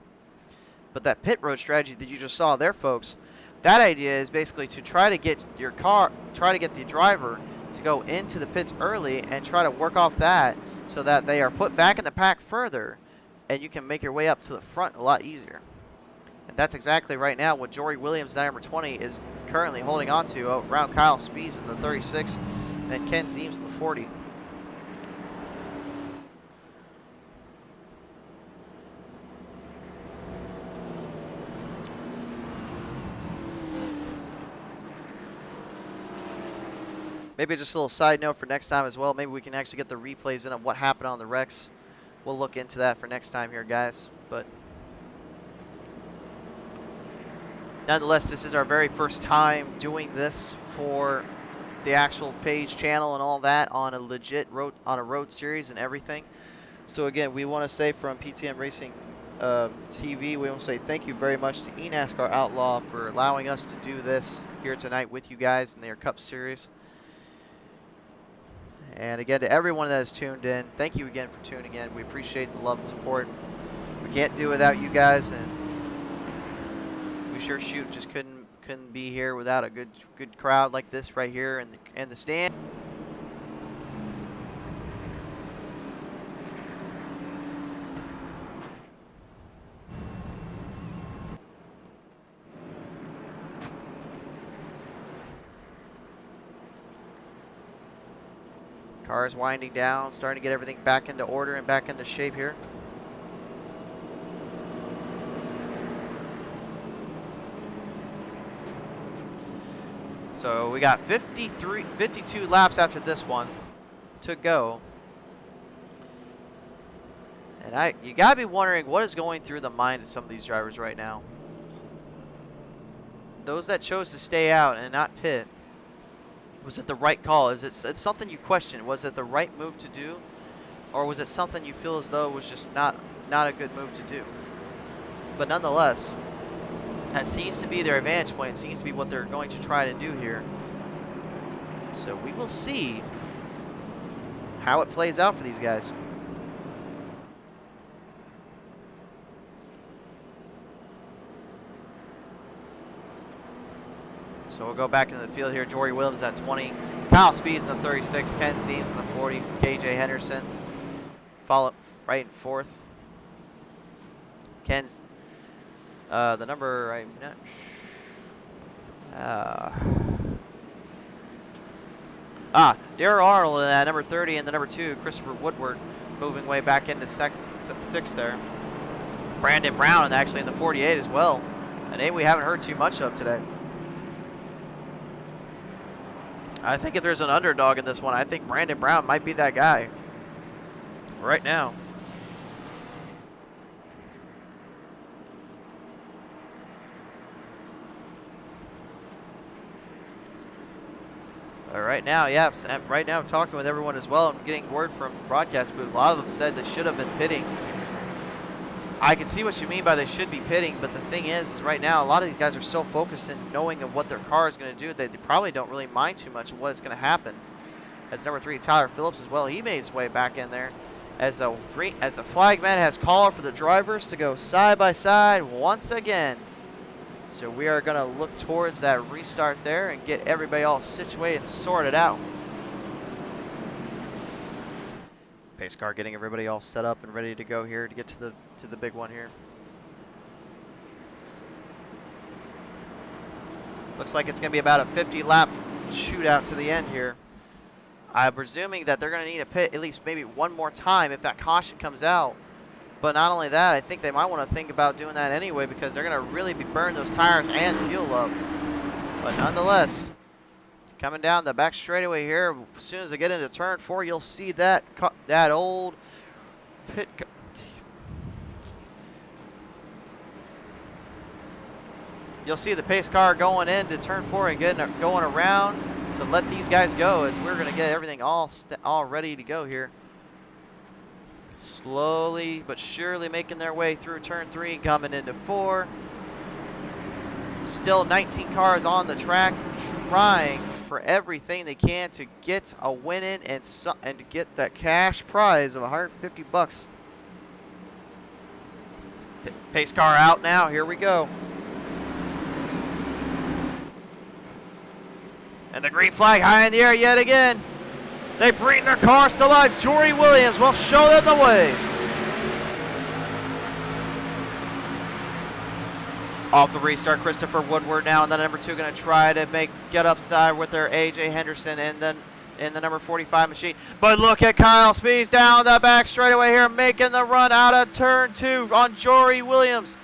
Speaker 1: But that pit road strategy that you just saw there, folks, that idea is basically to try to get the driver to go into the pits early and try to work off that so that they are put back in the pack further, and you can make your way up to the front a lot easier. And that's exactly right now what Jory Williams, number 20, is currently holding on to around Kyle Speeds in the 36 and Ken Zeems in the 40. Maybe just a little side note for next time as well. Maybe we can actually get the replays in of what happened on the wrecks. We'll look into that for next time here, guys. But nonetheless, this is our very first time doing this for the actual page, channel, and all that on a legit road series and everything. So again, we want to say from PTM Racing TV, we want to say thank you very much to eNascar Outlaw for allowing us to do this here tonight with you guys in their Cup Series. And again, to everyone that has tuned in, thank you again for tuning in. We appreciate the love and support. We can't do it without you guys, and we sure just couldn't be here without a good crowd like this right here in the stand. Cars winding down, starting to get everything back into order and back into shape here. So we got 52 laps after this one to go. And you gotta be wondering what is going through the mind of some of these drivers right now. Those that chose to stay out and not pit, was it the right call? It's something you question? Was it the right move to do, or was it something you feel as though it was just not a good move to do? But nonetheless, that seems to be their advantage point. It seems to be what they're going to try to do here. So we will see how it plays out for these guys. So we'll go back into the field here. Jory Williams at 20. Kyle Speeds in the 36. Ken Zeems in the 40. KJ Henderson follow right in fourth. Ken's the number, I'm not sure. Darrell Arnold at number 30 and the number 2, Christopher Woodward, moving way back into sixth there. Brandon Brown actually in the 48 as well. A name we haven't heard too much of today. I think if there's an underdog in this one, I think Brandon Brown might be that guy right now. Right now, yeah, right now I'm talking with everyone as well. I'm getting word from broadcast booth. A lot of them said they should have been pitting. I can see what you mean by they should be pitting, but the thing is, right now, a lot of these guys are so focused in knowing of what their car is going to do, they probably don't really mind too much of what is going to happen. As number 3, Tyler Phillips as well, he made his way back in there. As the flagman has call for the drivers to go side by side once again. So we are going to look towards that restart there and get everybody all situated and sorted out. Pace car getting everybody all set up and ready to go here to get to the big one here. Looks like it's going to be about a 50-lap shootout to the end here. I'm presuming that they're going to need to pit at least maybe one more time if that caution comes out. But not only that, I think they might want to think about doing that anyway because they're going to really be burning those tires and fuel up. But nonetheless, coming down the back straightaway here, as soon as they get into turn 4, you'll see that old pit. You'll see the pace car going into turn 4 and going around to let these guys go as we're going to get everything all ready to go here. Slowly but surely making their way through turn 3, coming into 4. Still 19 cars on the track, trying for everything they can to get a win in and to get that cash prize of $150. Pace car out now. Here we go. And the green flag high in the air yet again. They bring their cars to life. Jory Williams will show them the way. Off the restart, Christopher Woodward now, and the number 2 going to try to get upside with their AJ Henderson and then in the number 45 machine. But look at Kyle Speeds down the back straightaway here, making the run out of turn 2 on Jory Williams.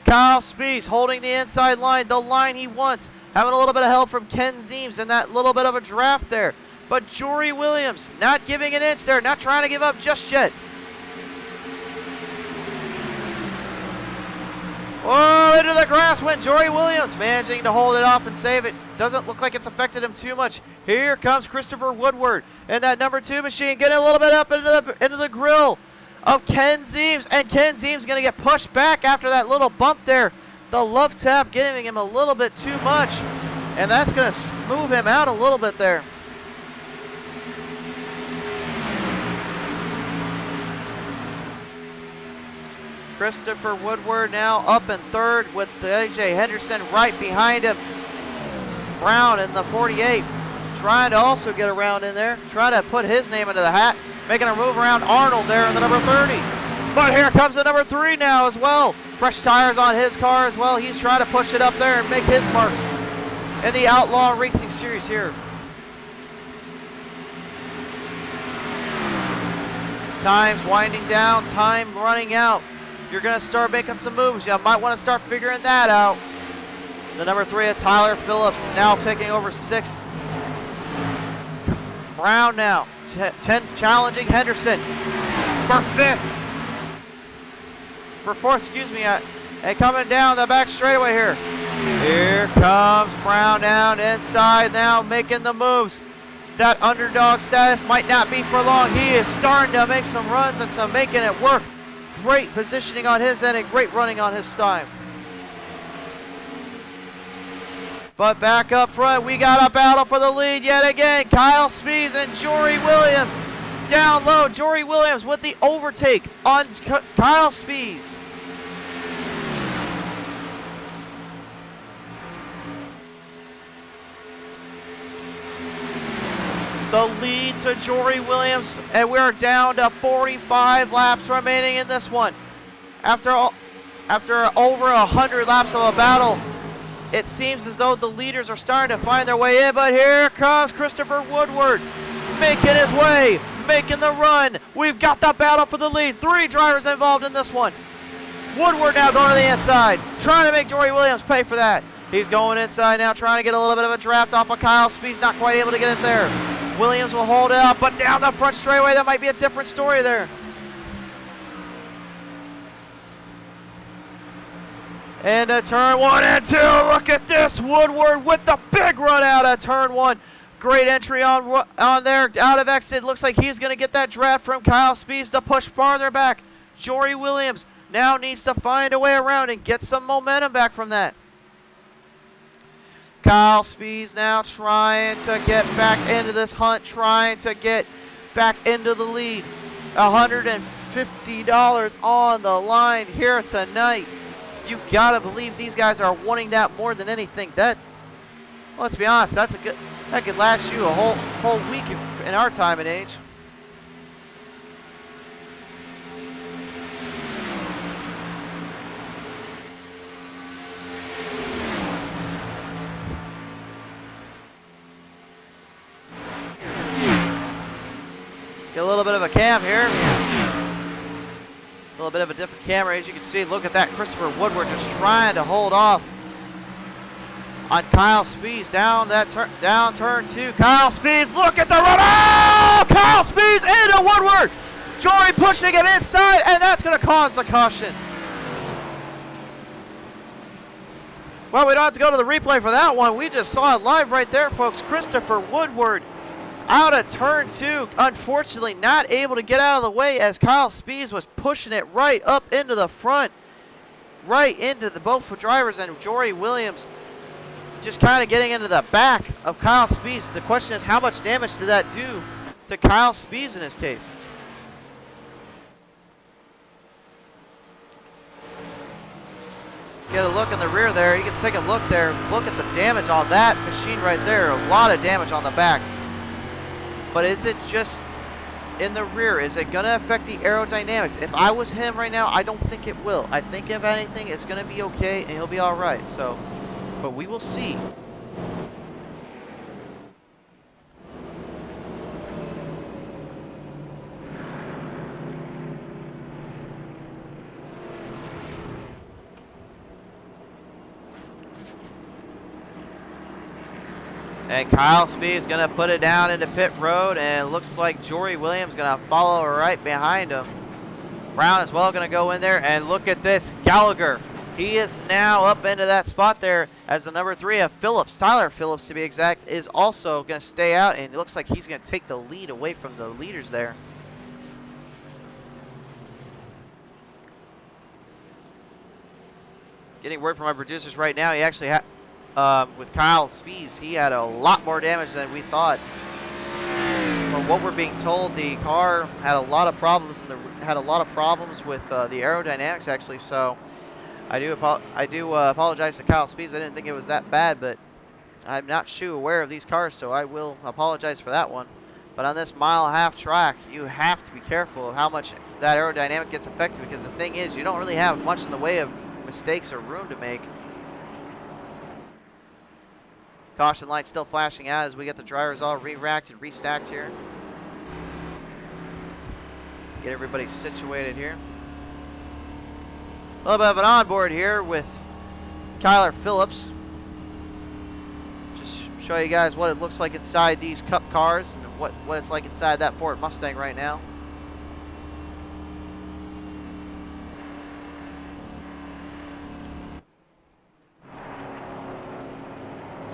Speaker 1: Kyle Speeds holding the inside line, the line he wants. Having a little bit of help from Ken Zeems and that little bit of a draft there. But Jory Williams not giving an inch there, not trying to give up just yet. Oh, into the grass went Jory Williams, managing to hold it off and save it. Doesn't look like it's affected him too much. Here comes Christopher Woodward and that number 2 machine getting a little bit up into the grill of Ken Zeems. And Ken Zeems going to get pushed back after that little bump there. The love tap giving him a little bit too much. And that's going to move him out a little bit there. Christopher Woodward now up in third with the AJ Henderson right behind him. Brown in the 48 trying to also get around in there, trying to put his name into the hat, making a move around Arnold there in the number 30. But here comes the number 3 now as well. Fresh tires on his car as well. He's trying to push it up there and make his mark in the Outlaw Racing Series here. Time's winding down, time running out. You're going to start making some moves. You might want to start figuring that out. The number 3 of Tyler Phillips now taking over 6th. Brown now challenging Henderson for 5th. For 4th, excuse me. And coming down the back straightaway here. Here comes Brown down inside now, making the moves. That underdog status might not be for long. He is starting to make some runs and some making it work. Great positioning on his end and great running on his time. But back up front, we got a battle for the lead yet again. Kyle Spees and Jory Williams. Down low, Jory Williams with the overtake on Kyle Spees. The lead to Jory Williams, and we're down to 45 laps remaining in this one. After over 100 laps of a battle, it seems as though the leaders are starting to find their way in, but here comes Christopher Woodward making his way, making the run. We've got the battle for the lead. 3 drivers involved in this one. Woodward now going to the inside, trying to make Jory Williams pay for that. He's going inside now, trying to get a little bit of a draft off of Kyle Spees, not quite able to get it there. Williams will hold it up, but down the front straightaway, that might be a different story there. Into turn 1 and 2, look at this, Woodward with the big run out of turn 1. Great entry on there, out of exit. Looks like he's going to get that draft from Kyle Spees to push farther back. Jory Williams now needs to find a way around and get some momentum back from that. Kyle Spees now trying to get back into this hunt, trying to get back into the lead. $150 on the line here tonight. You gotta believe these guys are wanting that more than anything. That, let's be honest, that could last you a whole week in our time and age. Get a little bit of a cam here. A little bit of a different camera, as you can see. Look at that, Christopher Woodward just trying to hold off on Kyle Spees down turn 2. Kyle Spees, look at the run! Oh! Kyle Spees into Woodward! Jory pushing him inside, and that's going to cause the caution. Well, we don't have to go to the replay for that one. We just saw it live right there, folks. Christopher Woodward out of turn 2, unfortunately not able to get out of the way as Kyle Spees was pushing it right up into the front, right into the both drivers, and Jory Williams just kind of getting into the back of Kyle Spees. The question is, how much damage did that do to Kyle Spees in this case? Get a look in the rear there. You can take a look there. Look at the damage on that machine right there. A lot of damage on the back. But is it just in the rear? Is it going to affect the aerodynamics? If I was him right now, I don't think it will. I think if anything, it's going to be okay and he'll be all right. So, but we will see. And Kyle Spees is going to put it down into pit road, and it looks like Jory Williams going to follow right behind him. Brown as well going to go in there, and look at this, Gallagher. He is now up into that spot there as the number 3 of Phillips, Tyler Phillips to be exact, is also going to stay out, and it looks like he's going to take the lead away from the leaders there. Getting word from my producers right now, he actually had, with Kyle Spees, he had a lot more damage than we thought. from what we're being told, the car had a lot of problems with the aerodynamics actually. So I do apologize to Kyle Speeds. I didn't think it was that bad, but I'm not too aware of these cars, so I will apologize for that one. But on this mile-and-a-half track, you have to be careful of how much that aerodynamic gets affected, because the thing is, you don't really have much in the way of mistakes or room to make. Caution light still flashing out as we get the drivers all re-racked and restacked here. Get everybody situated here. A little bit of an onboard here with Kyler Phillips. Just show you guys what it looks like inside these Cup cars and what it's like inside that Ford Mustang right now.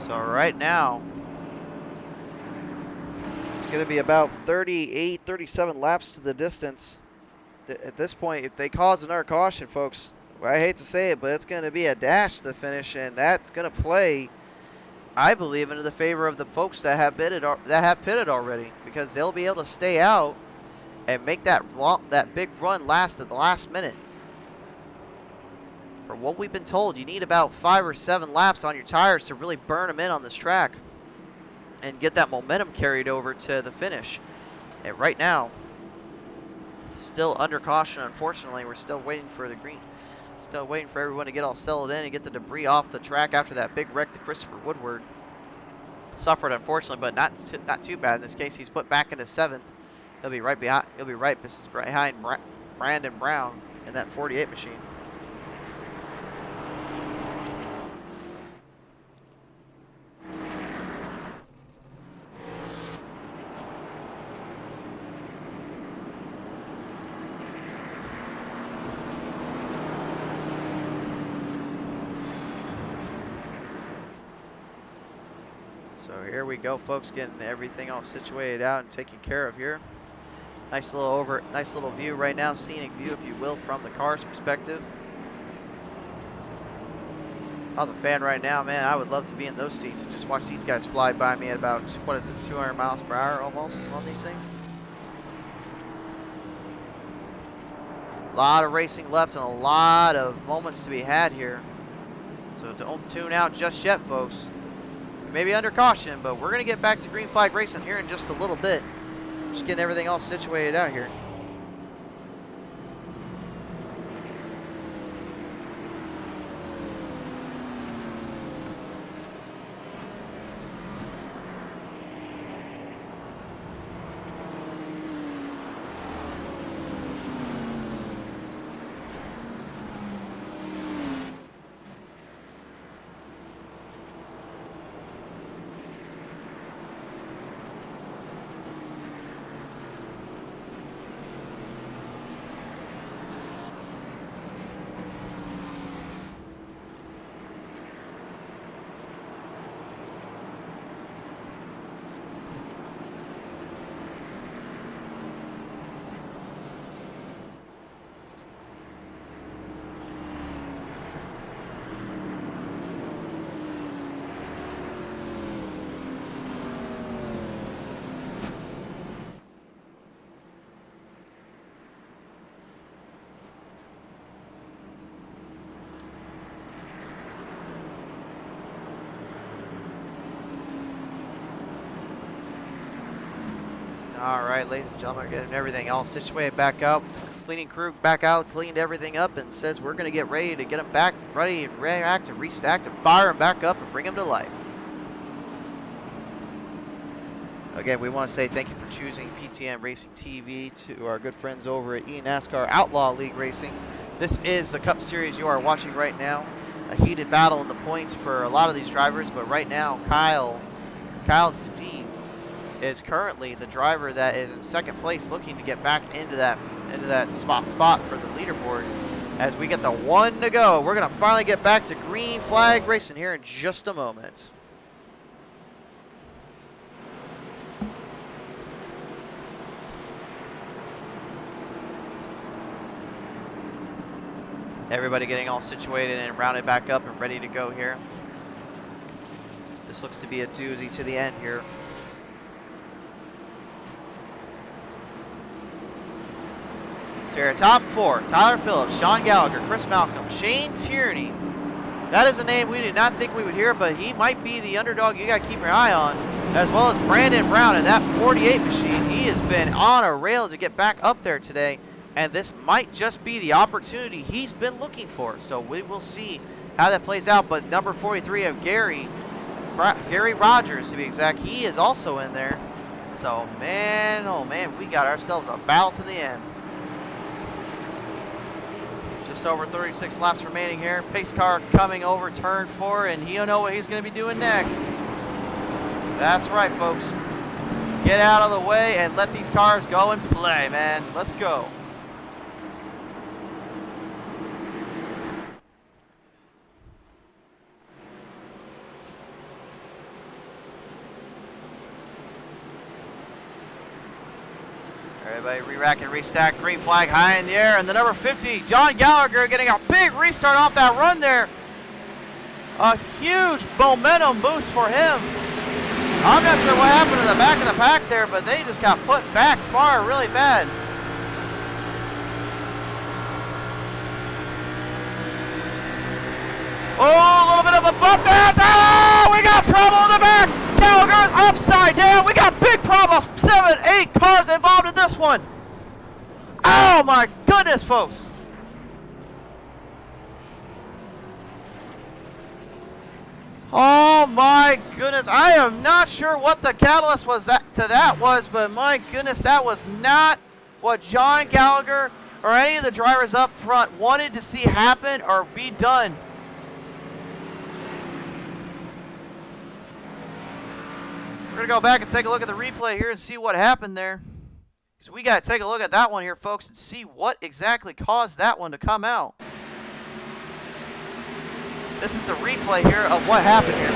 Speaker 1: So right now, it's going to be about 38, 37 laps to the distance. At this point, if they cause another caution, folks, I hate to say it, but it's going to be a dash to the finish, and that's going to play, I believe, into the favor of the folks that have pitted already, because they'll be able to stay out and make that big run last at the last minute. From what we've been told, you need about 5 or 7 laps on your tires to really burn them in on this track and get that momentum carried over to the finish. And right now, still under caution, unfortunately. We're still waiting for the green. Still waiting for everyone to get all settled in and get the debris off the track after that big wreck that Christopher Woodward suffered, unfortunately, but not too bad in this case. He's put back into 7th. He'll be right behind. He'll be right behind Brandon Brown in that 48 machine. So here we go, folks, getting everything all situated out and taken care of here. Nice little view right now, scenic view, if you will, from the car's perspective. I was a fan right now, man. I would love to be in those seats and just watch these guys fly by me at about, what is it, 200 miles per hour almost on these things. A lot of racing left and a lot of moments to be had here. So don't tune out just yet, folks. Maybe under caution, but we're going to get back to green flag racing here in just a little bit. Just getting everything all situated out here. All right, ladies and gentlemen, getting everything all situated back up. Cleaning crew back out, cleaned everything up, and says we're going to get ready to get them back, ready and react and restack and fire them back up and bring them to life. Again, we want to say thank you for choosing PTM Racing TV, to our good friends over at eNascar Outlaw League Racing. This is the Cup Series you are watching right now. A heated battle in the points for a lot of these drivers, but right now, Kyle Speed is currently the driver that is in 2nd place, looking to get back into that spot for the leaderboard. As we get the 1 to go, we're going to finally get back to green flag racing here in just a moment. Everybody getting all situated and rounded back up and ready to go here. This looks to be a doozy to the end here. Here, top 4, Tyler Phillips, Sean Gallagher, Chris Malcolm, Shane Tierney. That is a name we did not think we would hear, but he might be the underdog you got to keep your eye on, as well as Brandon Brown in that 48 machine. He has been on a rail to get back up there today, and this might just be the opportunity he's been looking for. So we will see how that plays out. But number 43 of Gary Rogers, to be exact, he is also in there. So, man, oh man, we got ourselves a battle to the end. Just over 36 laps remaining here. Pace car coming over turn 4, and he'll know what he's going to be doing next. That's right, folks. Get out of the way and let these cars go and play, man. Let's go. Everybody re-rack and restack. Green flag high in the air. And the number 50, John Gallagher, getting a big restart off that run there. A huge momentum boost for him. I'm not sure what happened to the back of the pack there, but they just got put back far really bad. Oh, a little bit of a bump there. Oh, we got trouble in the back. Gallagher's upside down. We got big problems. 7, 8 cars involved in this one. Oh my goodness, folks. Oh my goodness. I am not sure what the catalyst was that was, but my goodness, that was not what John Gallagher or any of the drivers up front wanted to see happen or be done. We're going to go back and take a look at the replay here and see what happened there. Because we got to take a look at that one here, folks, and see what exactly caused that one to come out. This is the replay here of what happened here.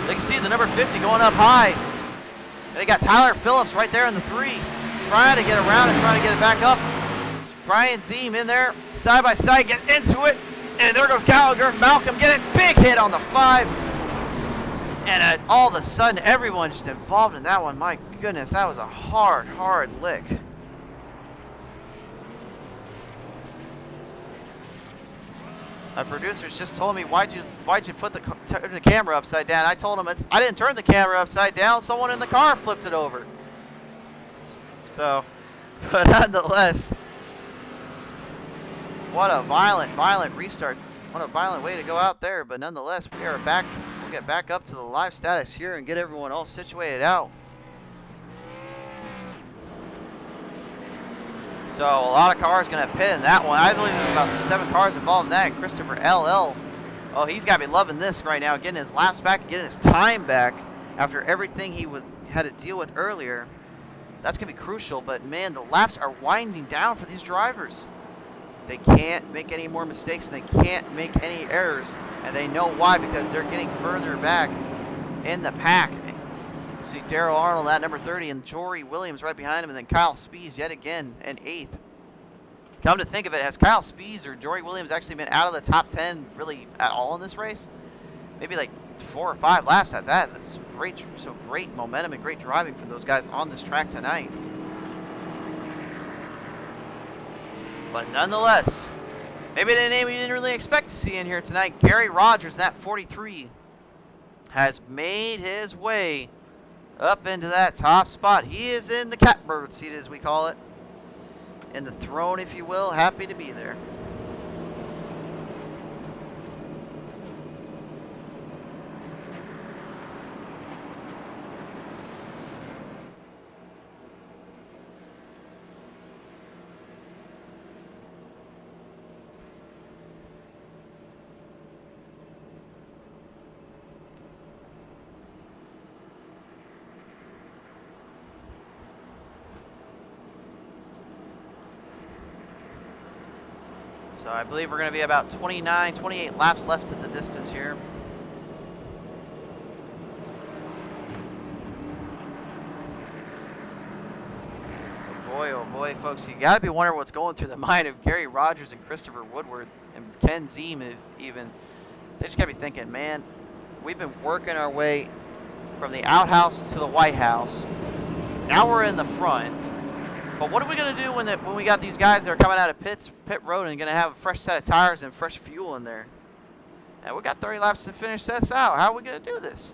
Speaker 1: You can see the number 50 going up high. And they got Tyler Phillips right there in the 3. Trying to get around and trying to get it back up. Brian Ziem in there, side by side, get into it. And there goes Gallagher. Malcolm getting big hit on the 5. And all of a sudden, everyone just involved in that one. My goodness, that was a hard, hard lick. My producers just told me, why'd you put turn the camera upside down? I told them I didn't turn the camera upside down. Someone in the car flipped it over. So, but nonetheless, what a violent restart. What a violent way to go out there. But nonetheless, we are back. We'll get back up to the live status here and get everyone all situated out. So a lot of cars going to pit in that one. I believe there's about 7 cars involved in that. Christopher LL, oh, he's got to be loving this right now, getting his laps back, getting his time back after everything he had to deal with earlier. That's going to be crucial, but man, the laps are winding down for these drivers. They can't make any more mistakes, and they can't make any errors, and they know why, because they're getting further back in the pack. See Daryl Arnold at number 30 and Jory Williams right behind him, and then Kyle Spees yet again in 8th. Come to think of it, has Kyle Spees or Jory Williams actually been out of the top 10 really at all in this race? Maybe like 4 or 5 laps at that. That's great, so great momentum and great driving for those guys on this track tonight. But nonetheless, maybe the name you didn't really expect to see in here tonight, Gary Rogers, that 43, has made his way up into that top spot. He is in the catbird seat, as we call it. In the throne, if you will. Happy to be there. So I believe we're going to be about 29, 28 laps left in the distance here. Oh boy, folks, you got to be wondering what's going through the mind of Gary Rogers and Christopher Woodward and Ken Ziem even. They just got to be thinking, man, we've been working our way from the outhouse to the White House. Now we're in the front. But what are we going to do when we got these guys that are coming out of pit road and going to have a fresh set of tires and fresh fuel in there? And we got 30 laps to finish this out. How are we going to do this?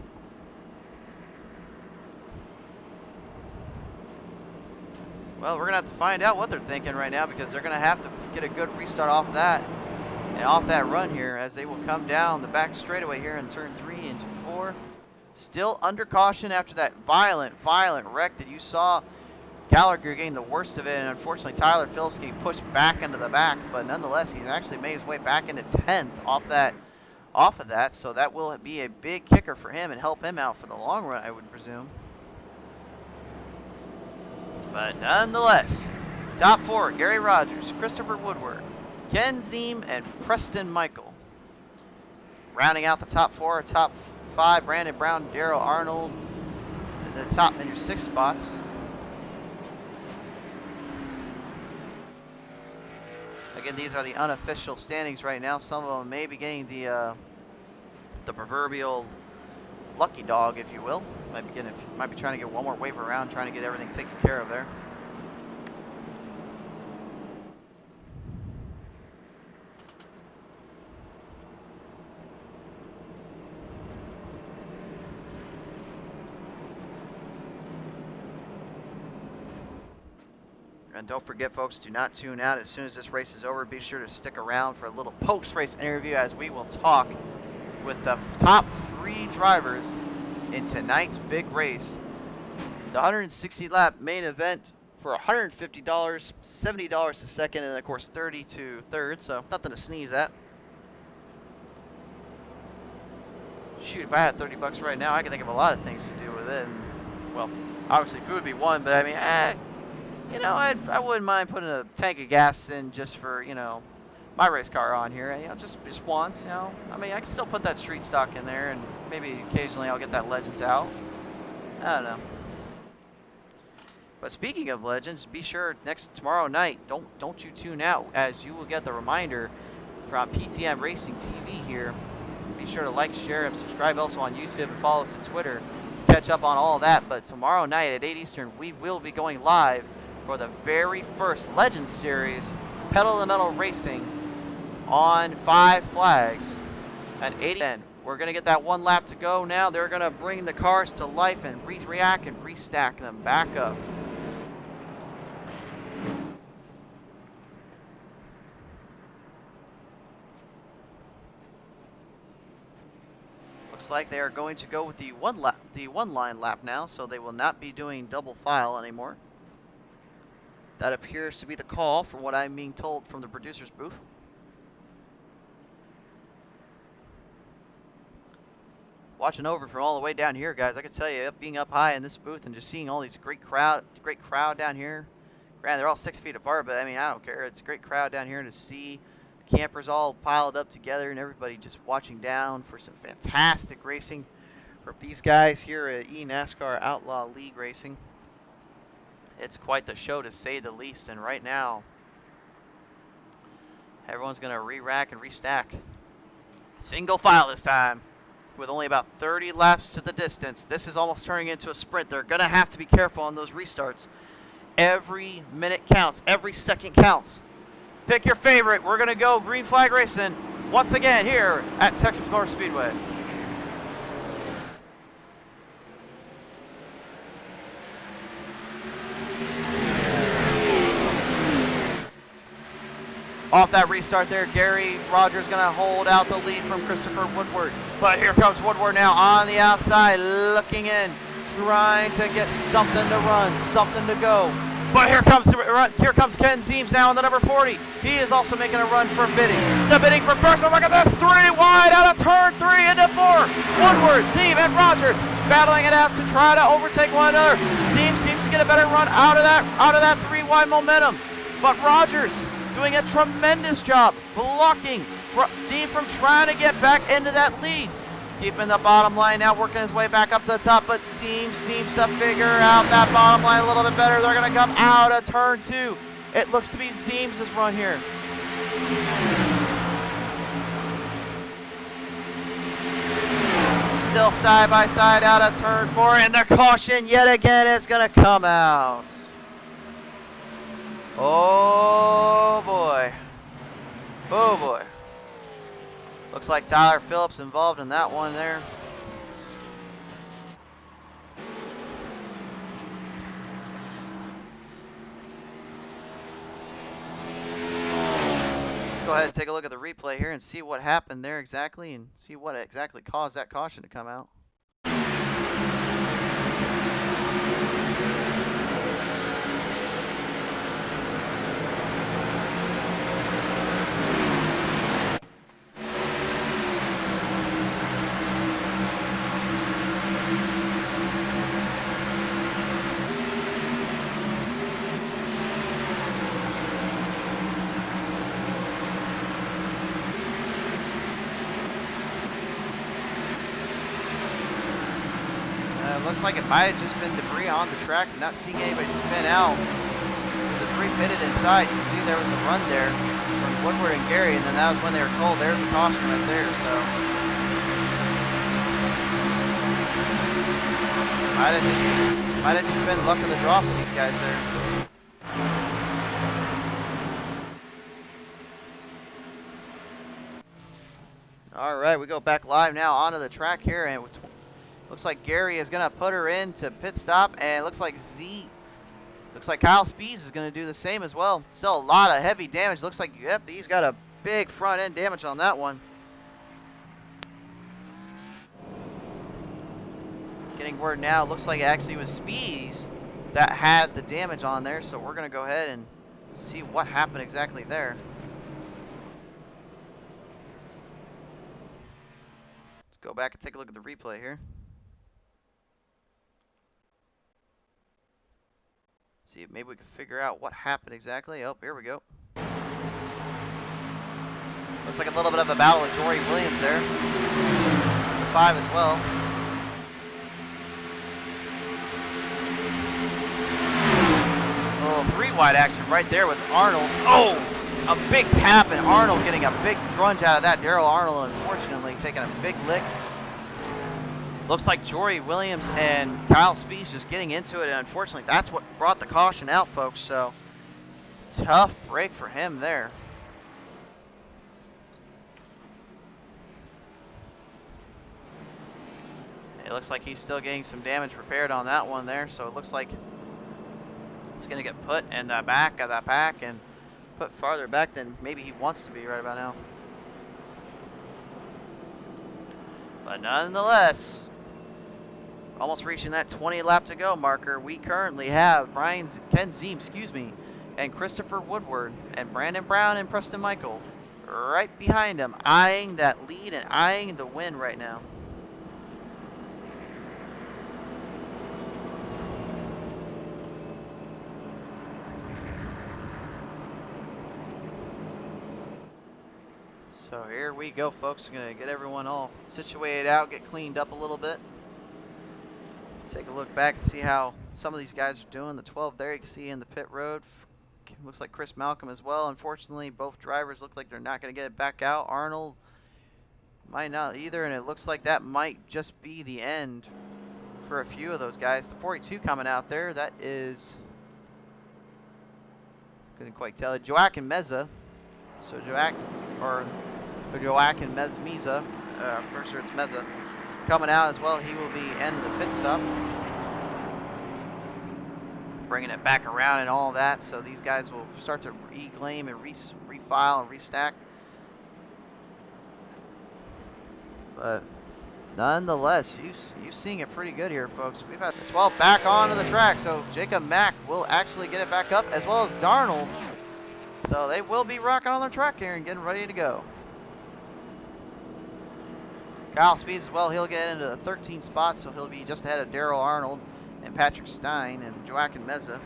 Speaker 1: Well, we're going to have to find out what they're thinking right now, because they're going to have to get a good restart off of that and off that run here, as they will come down the back straightaway here in turn 3 into 4. Still under caution after that violent wreck that you saw. Gallagher getting the worst of it, and unfortunately Tyler Phillips getting pushed back into the back, but nonetheless he's actually made his way back into 10th off of that, so that will be a big kicker for him and help him out for the long run, I would presume. But nonetheless, top 4, Gary Rogers, Christopher Woodward, Ken Ziem, and Preston Michael. Rounding out the top 4, top 5, Brandon Brown, Darrell Arnold in the top in your 6 spots. Again, these are the unofficial standings right now. Some of them may be getting the proverbial lucky dog, if you will. Might be trying to get one more wave around, trying to get everything taken care of there. And don't forget, folks, do not tune out. As soon as this race is over, be sure to stick around for a little post-race interview, as we will talk with the top 3 drivers in tonight's big race. The 160-lap main event for $150, $70 to second, and of course $30 to third, so nothing to sneeze at. Shoot, if I had $30 right now, I could think of a lot of things to do with it. And, well, obviously food would be one, but I mean, you know, I wouldn't mind putting a tank of gas in just for, you know, my race car on here, you know, just once, you know. I mean, I can still put that street stock in there, and maybe occasionally I'll get that Legends out. I don't know. But speaking of Legends, be sure tomorrow night, don't you tune out, as you will get the reminder from PTM Racing TV here. Be sure to like, share, and subscribe also on YouTube, and follow us on Twitter to catch up on all of that. But tomorrow night at 8 Eastern, we will be going live for the very first Legends Series Pedal to the Metal Racing on 5 Flags at 8 a.m. We're going to get that 1 lap to go now. They're going to bring the cars to life and react and restack them back up. Looks like they are going to go with the one line lap now, so they will not be doing double file anymore. That appears to be the call from what I'm being told from the producer's booth. Watching over from all the way down here, guys, I can tell you, being up high in this booth and just seeing all these great crowd down here. Granted, they're all 6 feet apart, but I mean, I don't care. It's a great crowd down here to see the campers all piled up together and everybody just watching down for some fantastic racing from these guys here at eNascar Outlaw League Racing. It's quite the show, to say the least, and right now everyone's going to re-rack and restack. Single file this time, with only about 30 laps to the distance. This is almost turning into a sprint. They're going to have to be careful on those restarts. Every minute counts. Every second counts. Pick your favorite. We're going to go green flag racing once again here at Texas Motor Speedway. Off that restart there, Gary Rogers going to hold out the lead from Christopher Woodward. But here comes Woodward now on the outside, looking in, trying to get something to run, something to go. But here comes Ken Ziem now in the number 40. He is also making a run for bidding. The bidding for first. Oh, look at this. 3 wide out of turn 3 into 4. Woodward, Ziem, and Rogers battling it out to try to overtake one another. Ziem seems to get a better run out of that 3 wide momentum. But Rogers doing a tremendous job blocking Ziem from trying to get back into that lead. Keeping the bottom line now, working his way back up to the top, but Ziem seems to figure out that bottom line a little bit better. They're going to come out of turn 2. It looks to be Ziem's run here. Still side by side out of turn 4, and the caution yet again is going to come out. Oh boy. Oh boy. Looks like Tyler Phillips involved in that one there. Let's go ahead and take a look at the replay here and see what happened there exactly and see what exactly caused that caution to come out. Looks like it might have just been debris on the track, not seeing anybody spin out. With the three pitted inside, you can see there was a run there from Woodward and Gary, and then that was when they were told there's a caution right there. So might have just been luck of the draw for these guys there. All right, we go back live now onto the track here, and looks like Gary is gonna put her into pit stop, and looks like Kyle Spees is gonna do the same as well. Still a lot of heavy damage. Looks like, yep, he's got a big front end damage on that one. Getting word now, looks like it actually was Spees that had the damage on there, so we're gonna go ahead and see what happened exactly there. Let's go back and take a look at the replay here. See if maybe we can figure out what happened exactly. Oh, here we go. Looks like a little bit of a battle with Jory Williams there. 5 as well. Oh, 3 wide action right there with Arnold. Oh, a big tap, and Arnold getting a big grunge out of that. Daryl Arnold, unfortunately, taking a big lick. Looks like Jory Williams and Kyle Spees just getting into it, and unfortunately that's what brought the caution out, folks. So tough break for him there. It looks like he's still getting some damage repaired on that one there, so it looks like it's going to get put in the back of the pack and put farther back than maybe he wants to be right about now. But nonetheless, almost reaching that 20 lap to go marker. We currently have Ken Ziem, and Christopher Woodward and Brandon Brown and Preston Michael right behind him, eyeing that lead and eyeing the win right now. So here we go, folks. We're going to get everyone all situated out, get cleaned up a little bit. Take a look back and see how some of these guys are doing. The 12 there you can see in the pit road. Looks like Chris Malcolm as well. Unfortunately, both drivers look like they're not going to get it back out. Arnold might not either, and it looks like that might just be the end for a few of those guys. The 42 coming out there, that is, couldn't quite tell it, Joaquin Meza. So Joaquin Meza, I'm pretty sure it's Meza, coming out as well. He will be end of the pit stop, bringing it back around and all that. So these guys will start to reclaim and refile and restack. But nonetheless, you've seen it pretty good here, folks. We've had the 12 back onto the track, so Jacob Mack will actually get it back up, as well as Darnold. So they will be rocking on their track here and getting ready to go. Kyle Spees as well, he'll get into the 13th spot, so he'll be just ahead of Daryl Arnold and Patrick Stein and Joaquin Meza.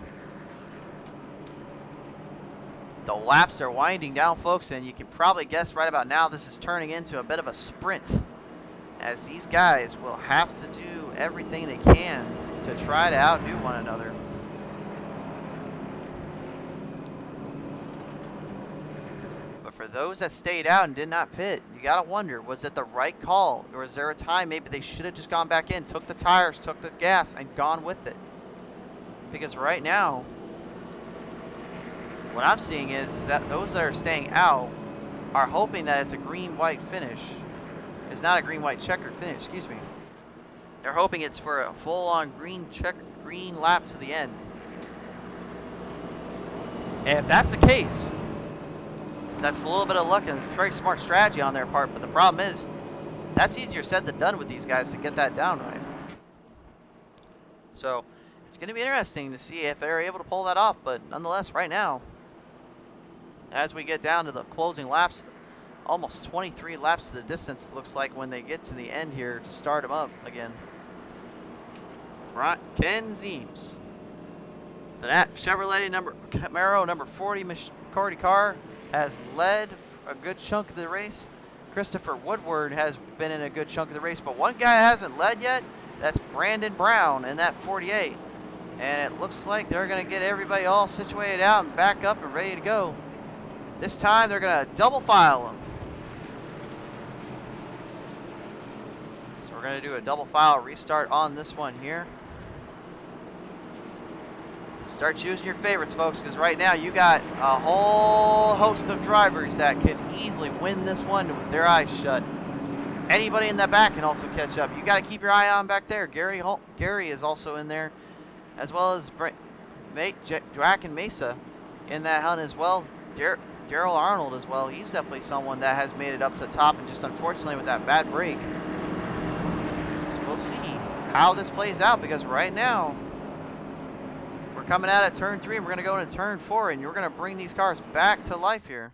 Speaker 1: The laps are winding down, folks, and you can probably guess right about now this is turning into a bit of a sprint, as these guys will have to do everything they can to try to outdo one another. But for those that stayed out and did not pit, you gotta wonder, was it the right call? Or is there a time maybe they should have just gone back in, took the tires, took the gas, and gone with it? Because right now, What I'm seeing is that those that are staying out are hoping that it's a green-white finish. It's not a green-white checkered finish, excuse me. They're hoping it's for a full-on green lap to the end. And if that's the case, that's a little bit of luck and very smart strategy on their part. But the problem is, that's easier said than done with these guys to get that down right. So it's going to be interesting to see if they're able to pull that off. But nonetheless, right now, as we get down to the closing laps, almost 23 laps to the distance, it looks like, when they get to the end here to start them up again. Right, Ken Zeems. The Chevrolet Camaro number 40 McCarty car has led a good chunk of the race. Christopher Woodward has been in a good chunk of the race, but one guy hasn't led yet. That's Brandon Brown in that 48. And it looks like they're going to get everybody all situated out and back up and ready to go. This time they're going to double file them. So we're going to do a double file restart on this one here. Start choosing your favorites, folks, because right now you got a whole host of drivers that could easily win this one with their eyes shut. Anybody in the back can also catch up. You got to keep your eye on back there. Gary is also in there, as well as Drac and Mesa in that hunt as well. Daryl Arnold as well. He's definitely someone that has made it up to the top, and just unfortunately with that bad break. So we'll see how this plays out, because right now we're coming out at turn 3. We're going to go into turn 4, and you're going to bring these cars back to life here.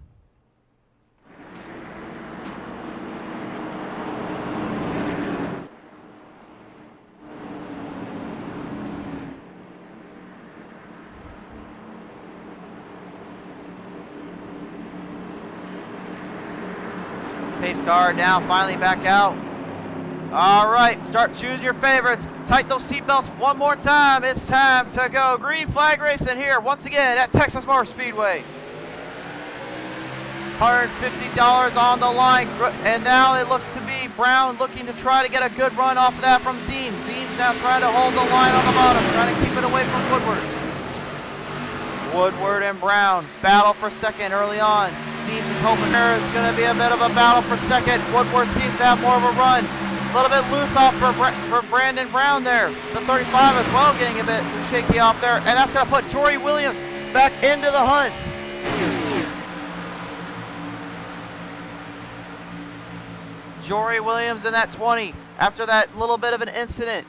Speaker 1: Pace car now finally back out. All right, start choosing your favorites. Tighten those seatbelts one more time. It's time to go. Green flag racing here once again at Texas Motor Speedway. $150 on the line, and now it looks to be Brown looking to try to get a good run off of that from Zeems. Zeems now trying to hold the line on the bottom, trying to keep it away from Woodward. Woodward and Brown battle for second early on. Zeems is hoping there it's going to be a bit of a battle for second. Woodward seems to have more of a run. A little bit loose off for Brandon Brown there. The 35 as well getting a bit shaky off there. And that's going to put Jory Williams back into the hunt. Jory Williams in that 20 after that little bit of an incident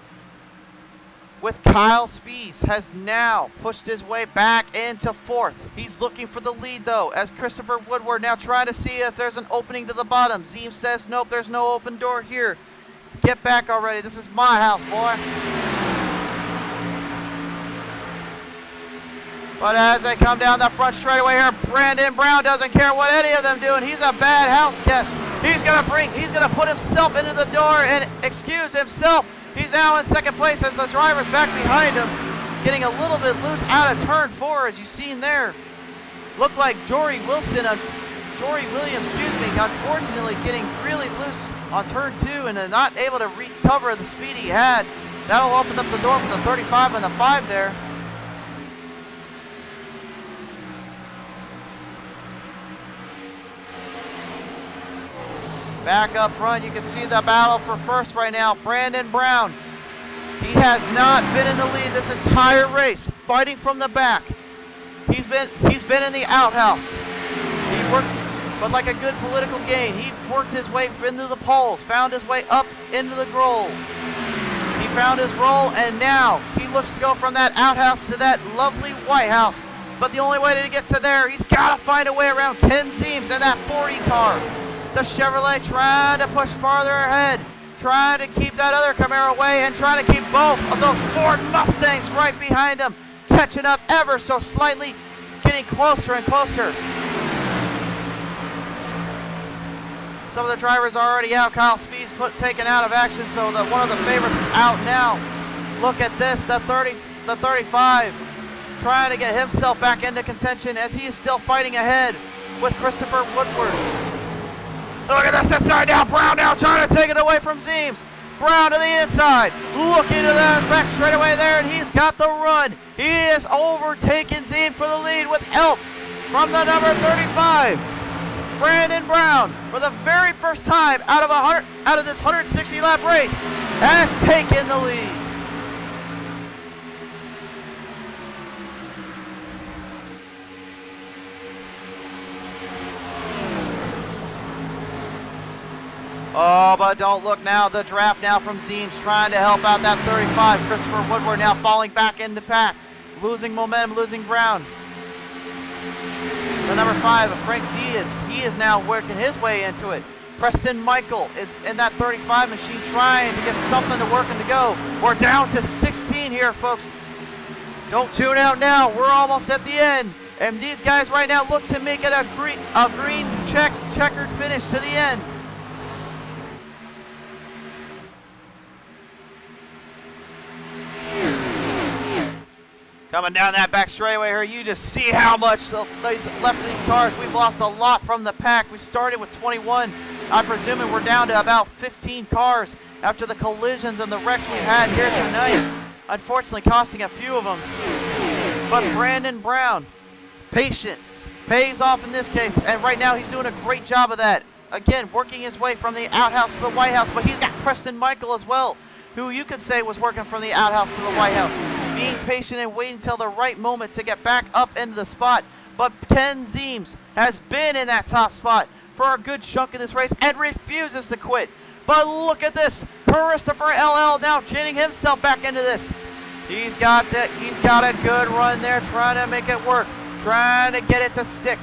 Speaker 1: with Kyle Spees has now pushed his way back into 4th. He's looking for the lead though, as Christopher Woodward now trying to see if there's an opening to the bottom. Zeems says nope, there's no open door here. Get back already. This is my house, boy. But as they come down the front straightaway here, Brandon Brown doesn't care what any of them do, and he's a bad house guest. He's gonna put himself into the door and excuse himself. He's now in second place as the driver's back behind him, getting a little bit loose out of turn 4, as you've seen there. Looked like Jory Williams, unfortunately getting really loose on turn 2 and not able to recover the speed he had. That'll open up the door for the 35 and the 5 there. Back up front, you can see the battle for first right now. Brandon Brown, he has not been in the lead this entire race, fighting from the back. He's been in the outhouse. He worked, but like a good political game, he worked his way into the polls, found his way up into the goal. He found his role, and now he looks to go from that outhouse to that lovely White House. But the only way to get to there, he's got to find a way around Ken Zeems and that 40 car. The Chevrolet trying to push farther ahead, trying to keep that other Camaro away, and trying to keep both of those Ford Mustangs right behind him, catching up ever so slightly, getting closer and closer. Some of the drivers are already out. Kyle Speed's taken out of action, so one of the favorites is out now. Look at this, the 35, trying to get himself back into contention as he is still fighting ahead with Christopher Woodward. Look at this inside now. Brown now trying to take it away from Zeems. Brown to the inside. Looking to the back straightaway there, and he's got the run. He is overtaking Zeems for the lead with help from the number 35. Brandon Brown, for the very first time out of this 160 lap race, has taken the lead. Oh, but don't look now. The draft now from Zeems trying to help out that 35. Christopher Woodward now falling back in the pack. Losing momentum, losing ground. The number 5, Frank Diaz, he is now working his way into it. Preston Michael is in that 35 machine trying to get something to work and to go. We're down to 16 here, folks. Don't tune out now. We're almost at the end. And these guys right now look to make it a green checkered finish to the end. Coming down that back straightaway here, you just see how much left of these cars. We've lost a lot from the pack. We started with 21. I'm presuming we're down to about 15 cars after the collisions and the wrecks we've had here tonight. Unfortunately, costing a few of them. But Brandon Brown, patient, pays off in this case. And right now, he's doing a great job of that. Again, working his way from the outhouse to the White House. But he's got Preston Michael as well, who you could say was working from the outhouse to the White House. Being patient and waiting until the right moment to get back up into the spot. But Ken Zeems has been in that top spot for a good chunk of this race and refuses to quit. But look at this. Christopher LL now getting himself back into this. He's got a good run there, trying to make it work. Trying to get it to stick.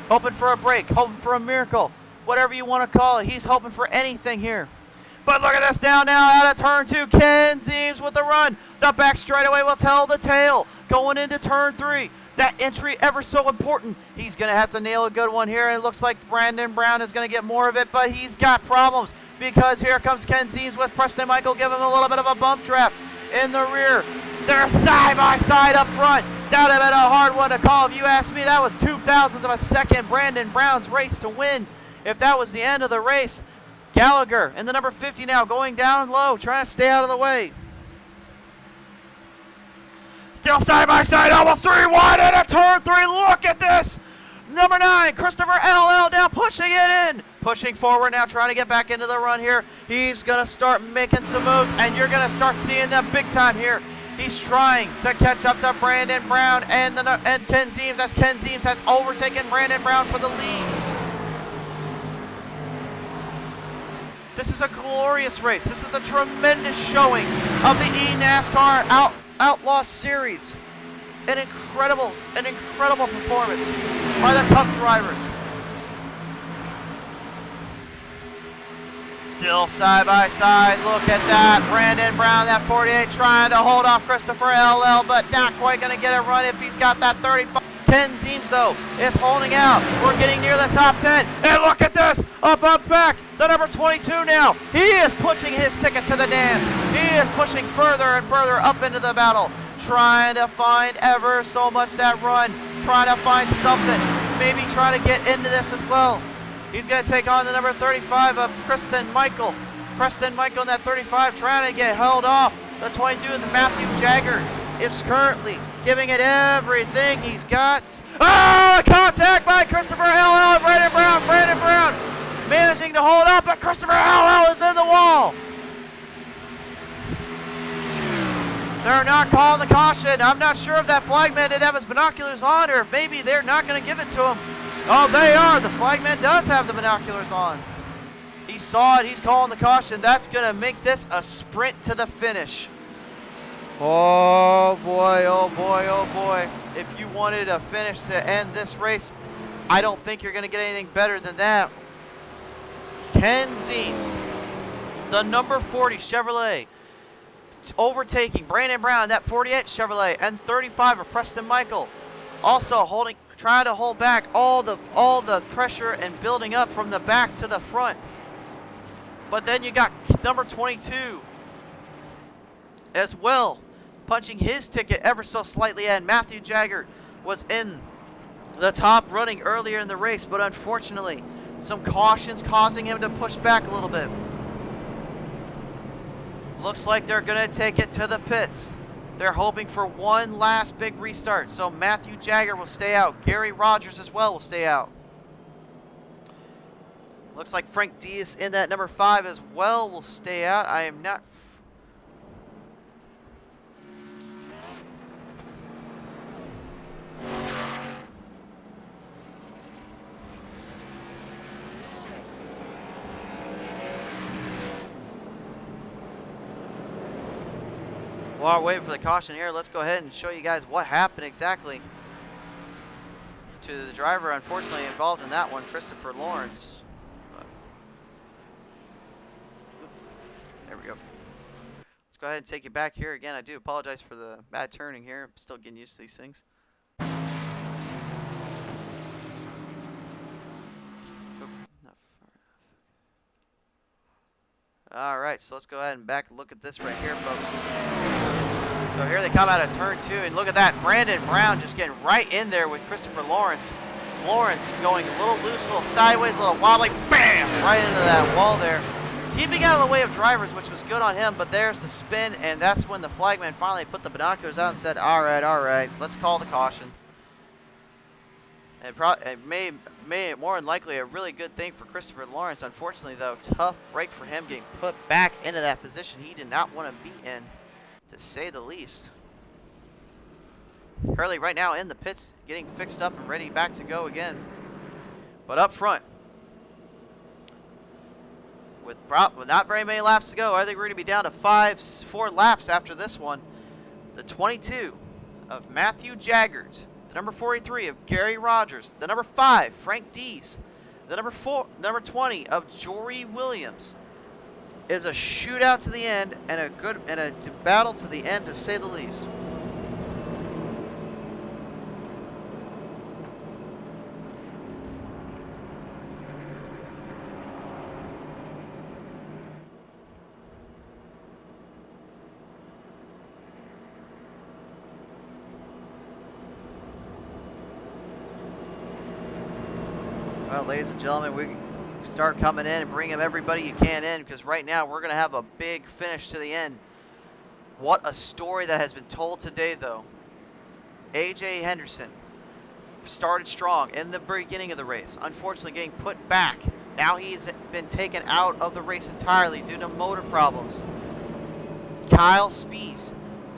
Speaker 1: Hoping for a break, hoping for a miracle. Whatever you want to call it. He's hoping for anything here. But look at this now out of turn 2. Ken Zeems with the run. The back straightaway will tell the tale. Going into turn 3. That entry ever so important. He's going to have to nail a good one here. And it looks like Brandon Brown is going to get more of it. But he's got problems. Because here comes Ken Zeems with Preston Michael giving him a little bit of a bump draft in the rear. They're side by side up front. That would have been a hard one to call. If you ask me, that was 0.02 of a second. Brandon Brown's race to win. If that was the end of the race. Gallagher in the number 50 now, going down low, trying to stay out of the way. Still side by side, almost 3 wide into turn 3. Look at this. Number 9, Christopher LL now pushing it in. Pushing forward now, trying to get back into the run here. He's going to start making some moves, and you're going to start seeing them big time here. He's trying to catch up to Brandon Brown and Ken Zeems, as Ken Zeems has overtaken Brandon Brown for the lead. This is a glorious race. This is a tremendous showing of the eNascar Outlaw Series. An incredible performance by the Cup drivers. Still side by side. Look at that. Brandon Brown, that 48, trying to hold off Christopher LL, but not quite going to get a run if he's got that 35. Ken Zeems, though, is holding out. We're getting near the top 10. And look at this. A bump back. The number 22 now. He is pushing his ticket to the dance. He is pushing further and further up into the battle. Trying to find ever so much that run. Trying to find something. Maybe try to get into this as well. He's going to take on the number 35 of Preston Michael. Preston Michael in that 35 trying to get held off. The 22 of the Matthew Jagger is currently giving it everything he's got. Oh, contact by Christopher LL and Brandon Brown. Brandon Brown managing to hold up, but Christopher LL is in the wall. They're not calling the caution. I'm not sure if that flagman did have his binoculars on, or if maybe they're not going to give it to him. Oh, they are. The flagman does have the binoculars on. He saw it. He's calling the caution. That's going to make this a sprint to the finish. Oh boy, oh boy, oh boy. If you wanted a finish to end this race, I don't think you're going to get anything better than that. Ken Zeems, the number 40 Chevrolet, overtaking Brandon Brown, that 48 Chevrolet, and 35 of Preston Michael. Also trying to hold back all the pressure and building up from the back to the front. But then you got number 22 as well, punching his ticket ever so slightly, and Matthew Jagger was in the top running earlier in the race, but unfortunately some cautions causing him to push back a little bit. Looks like they're going to take it to the pits. They're hoping for one last big restart. So Matthew Jagger will stay out. Gary Rogers as well will stay out. Looks like Frank Diaz in that number 5 as well will stay out. I am not... While we're waiting for the caution here, let's go ahead and show you guys what happened exactly to the driver unfortunately involved in that one, Christopher Lawrence. There we go. Let's go ahead and take you back here again. I do apologize for the bad turning here. I'm still getting used to these things. Alright, so let's go ahead and back look at this right here, folks. So here they come out of turn 2, and look at that. Brandon Brown just getting right in there with Christopher Lawrence. Lawrence going a little loose, a little sideways, a little wobbly, bam! Right into that wall there. Keeping out of the way of drivers, which was good on him, but there's the spin, and that's when the flagman finally put the binoculars out and said, alright, let's call the caution. It may more than likely a really good thing for Christopher Lawrence. Unfortunately, though, tough break for him getting put back into that position he did not want to be in, to say the least. Curly right now in the pits, getting fixed up and ready back to go again. But up front, with not very many laps to go, I think we're going to be down to 4 laps after this one. The 22 of Matthew Jaggert, the number 43 of Gary Rogers, the number 5 Frank Dees, the number 20 of Jory Williams, is a shootout to the end and a battle to the end, to say the least. Well, ladies and gentlemen, we start coming in and bring everybody you can in, because right now we're going to have a big finish to the end. What a story that has been told today, though. AJ Henderson started strong in the beginning of the race, unfortunately getting put back. Now he's been taken out of the race entirely due to motor problems. Kyle Spees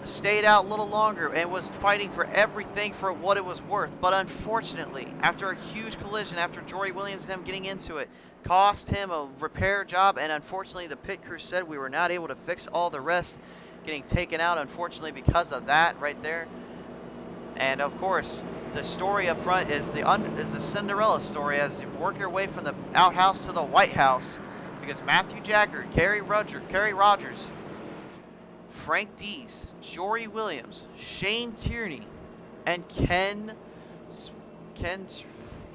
Speaker 1: stayed out a little longer and was fighting for everything for what it was worth, but unfortunately, after a huge collision, after Jory Williams and him getting into it, cost him a repair job, and unfortunately the pit crew said we were not able to fix all the rest, getting taken out unfortunately because of that right there. And of course, the story up front is the Cinderella story as you work your way from the outhouse to the White House, because Matthew Jaggert, Gary Rogers, Frank Dees, Jory Williams, Shane Tierney, and Ken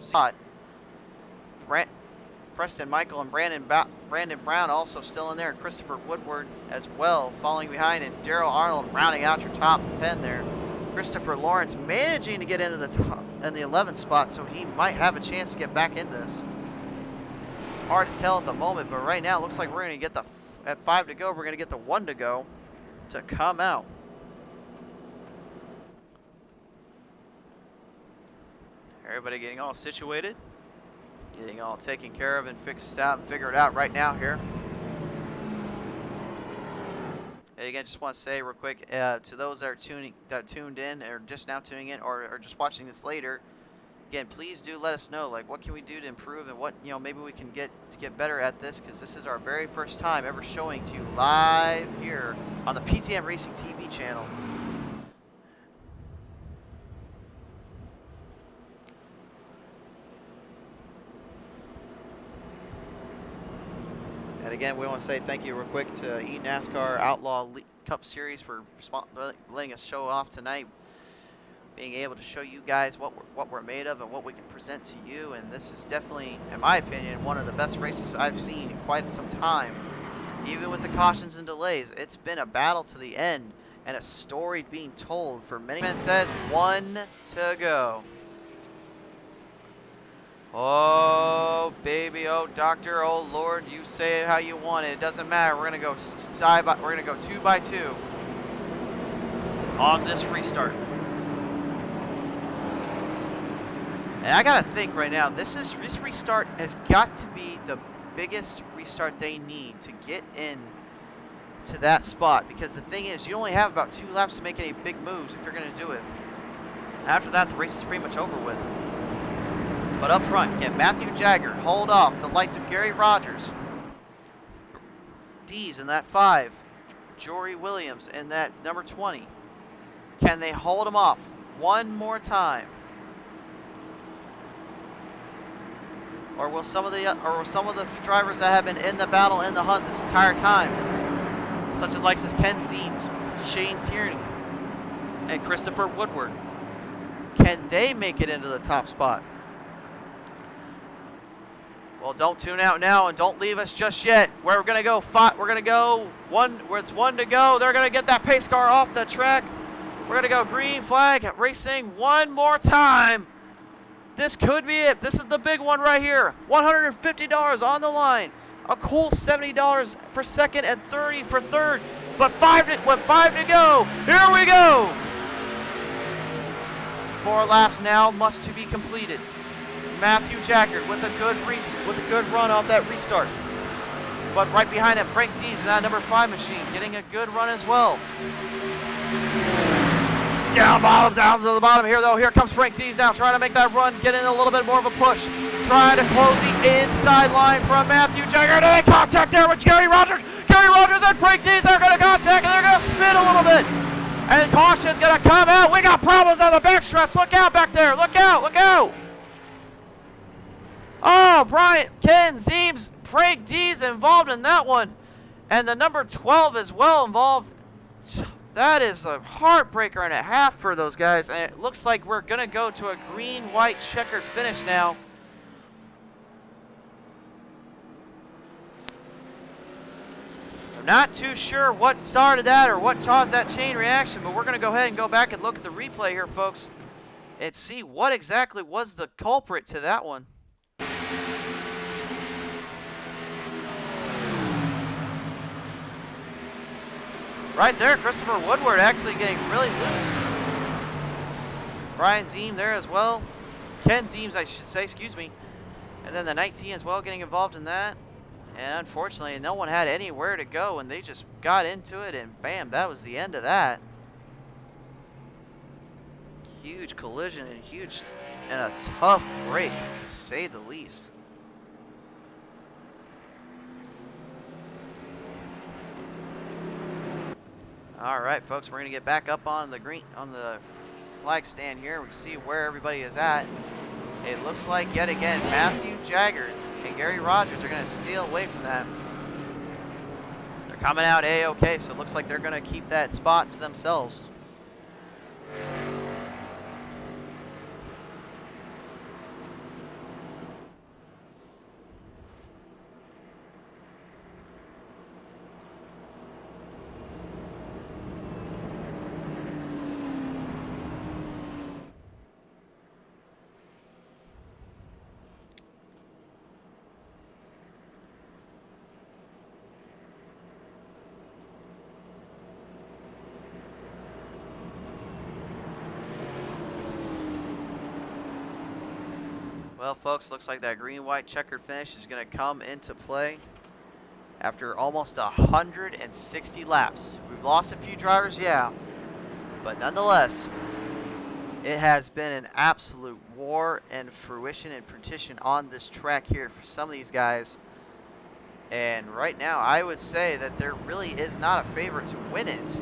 Speaker 1: Scott, Preston Michael, and Brandon Brown also still in there, and Christopher Woodward as well following behind, and Daryl Arnold rounding out your top 10 there. Christopher Lawrence managing to get into the top in the 11th spot, so he might have a chance to get back in this. Hard to tell at the moment, but right now it looks like we're going to get at 5 to go, we're going to get the 1 to go to come out. Everybody getting all situated, getting all taken care of and fixed out and figured out right now here. And again, just want to say real quick to those that are tuned in or just now tuning in or just watching this later, again, please do let us know, like, what can we do to improve and what, maybe we can get better at this, because this is our very first time ever showing to you live here on the PTM Racing TV channel. And again, we want to say thank you real quick to eNascar Outlaw League Cup Series for letting us show off tonight, being able to show you guys what we're made of and what we can present to you. And this is definitely, in my opinion, one of the best races I've seen in quite some time. Even with the cautions and delays, it's been a battle to the end and a story being told for many. Man says 1 to go. Oh baby, oh doctor, oh Lord, you say it how you want it. It doesn't matter. We're gonna go 2 by 2. on this restart. And I gotta think right now, this restart has got to be the biggest restart they need to get in to that spot, because the thing is, you only have about 2 laps to make any big moves if you're gonna do it. After that, the race is pretty much over with. But up front, can Matthew Jagger hold off the lights of Gary Rogers? D's in that 5. Jory Williams in that number 20. Can they hold him off one more time? Or will some of the drivers that have been in the battle, in the hunt this entire time, such as likes as Ken Zeems, Shane Tierney, and Christopher Woodward, can they make it into the top spot? Well, don't tune out now and don't leave us just yet. We're gonna go one. Where it's 1 to go. They're gonna get that pace car off the track. We're gonna go green flag racing one more time. This could be it. This is the big one right here. $150 on the line. A cool $70 for second and $30 for third. But 5 to go. Here we go. 4 laps now must to be completed. Matthew Jagger with a good run off that restart. But right behind him, Frank Dees in that number 5 machine, getting a good run as well. Down to the bottom here though. Here comes Frank Dees now, trying to make that run, get in a little bit more of a push. Trying to close the inside line from Matthew Jagger. And they contact there with Gary Rogers. Gary Rogers and Frank Dees are going to contact, and they're going to spin a little bit. And caution's going to come out. We got problems on the backstretch. Look out back there. Look out. Look out. Oh, Ken Zeems, Frank Dees involved in that one. And the number 12 is well involved. That is a heartbreaker and a half for those guys. And it looks like we're going to go to a green-white checkered finish now. I'm not too sure what started that or what caused that chain reaction, but we're going to go ahead and go back and look at the replay here, folks, and see what exactly was the culprit to that one. Right there, Christopher Woodward actually getting really loose. Brian Zeem there as well. Ken Zeems, I should say, excuse me. And then the 19 as well getting involved in that. And unfortunately, no one had anywhere to go, and they just got into it, and bam, that was the end of that. Huge collision and a tough break, to say the least. All right, folks, we're gonna get back up on the flag stand here. We can see where everybody is at. It looks like yet again Matthew Jagger and Gary Rogers are gonna steal away from that. They're coming out A-OK, so it looks like they're gonna keep that spot to themselves. Well, folks, looks like that green-white checkered finish is going to come into play after almost 160 laps. We've lost a few drivers, yeah, but nonetheless, it has been an absolute war and fruition and partition on this track here for some of these guys. And right now, I would say that there really is not a favorite to win it,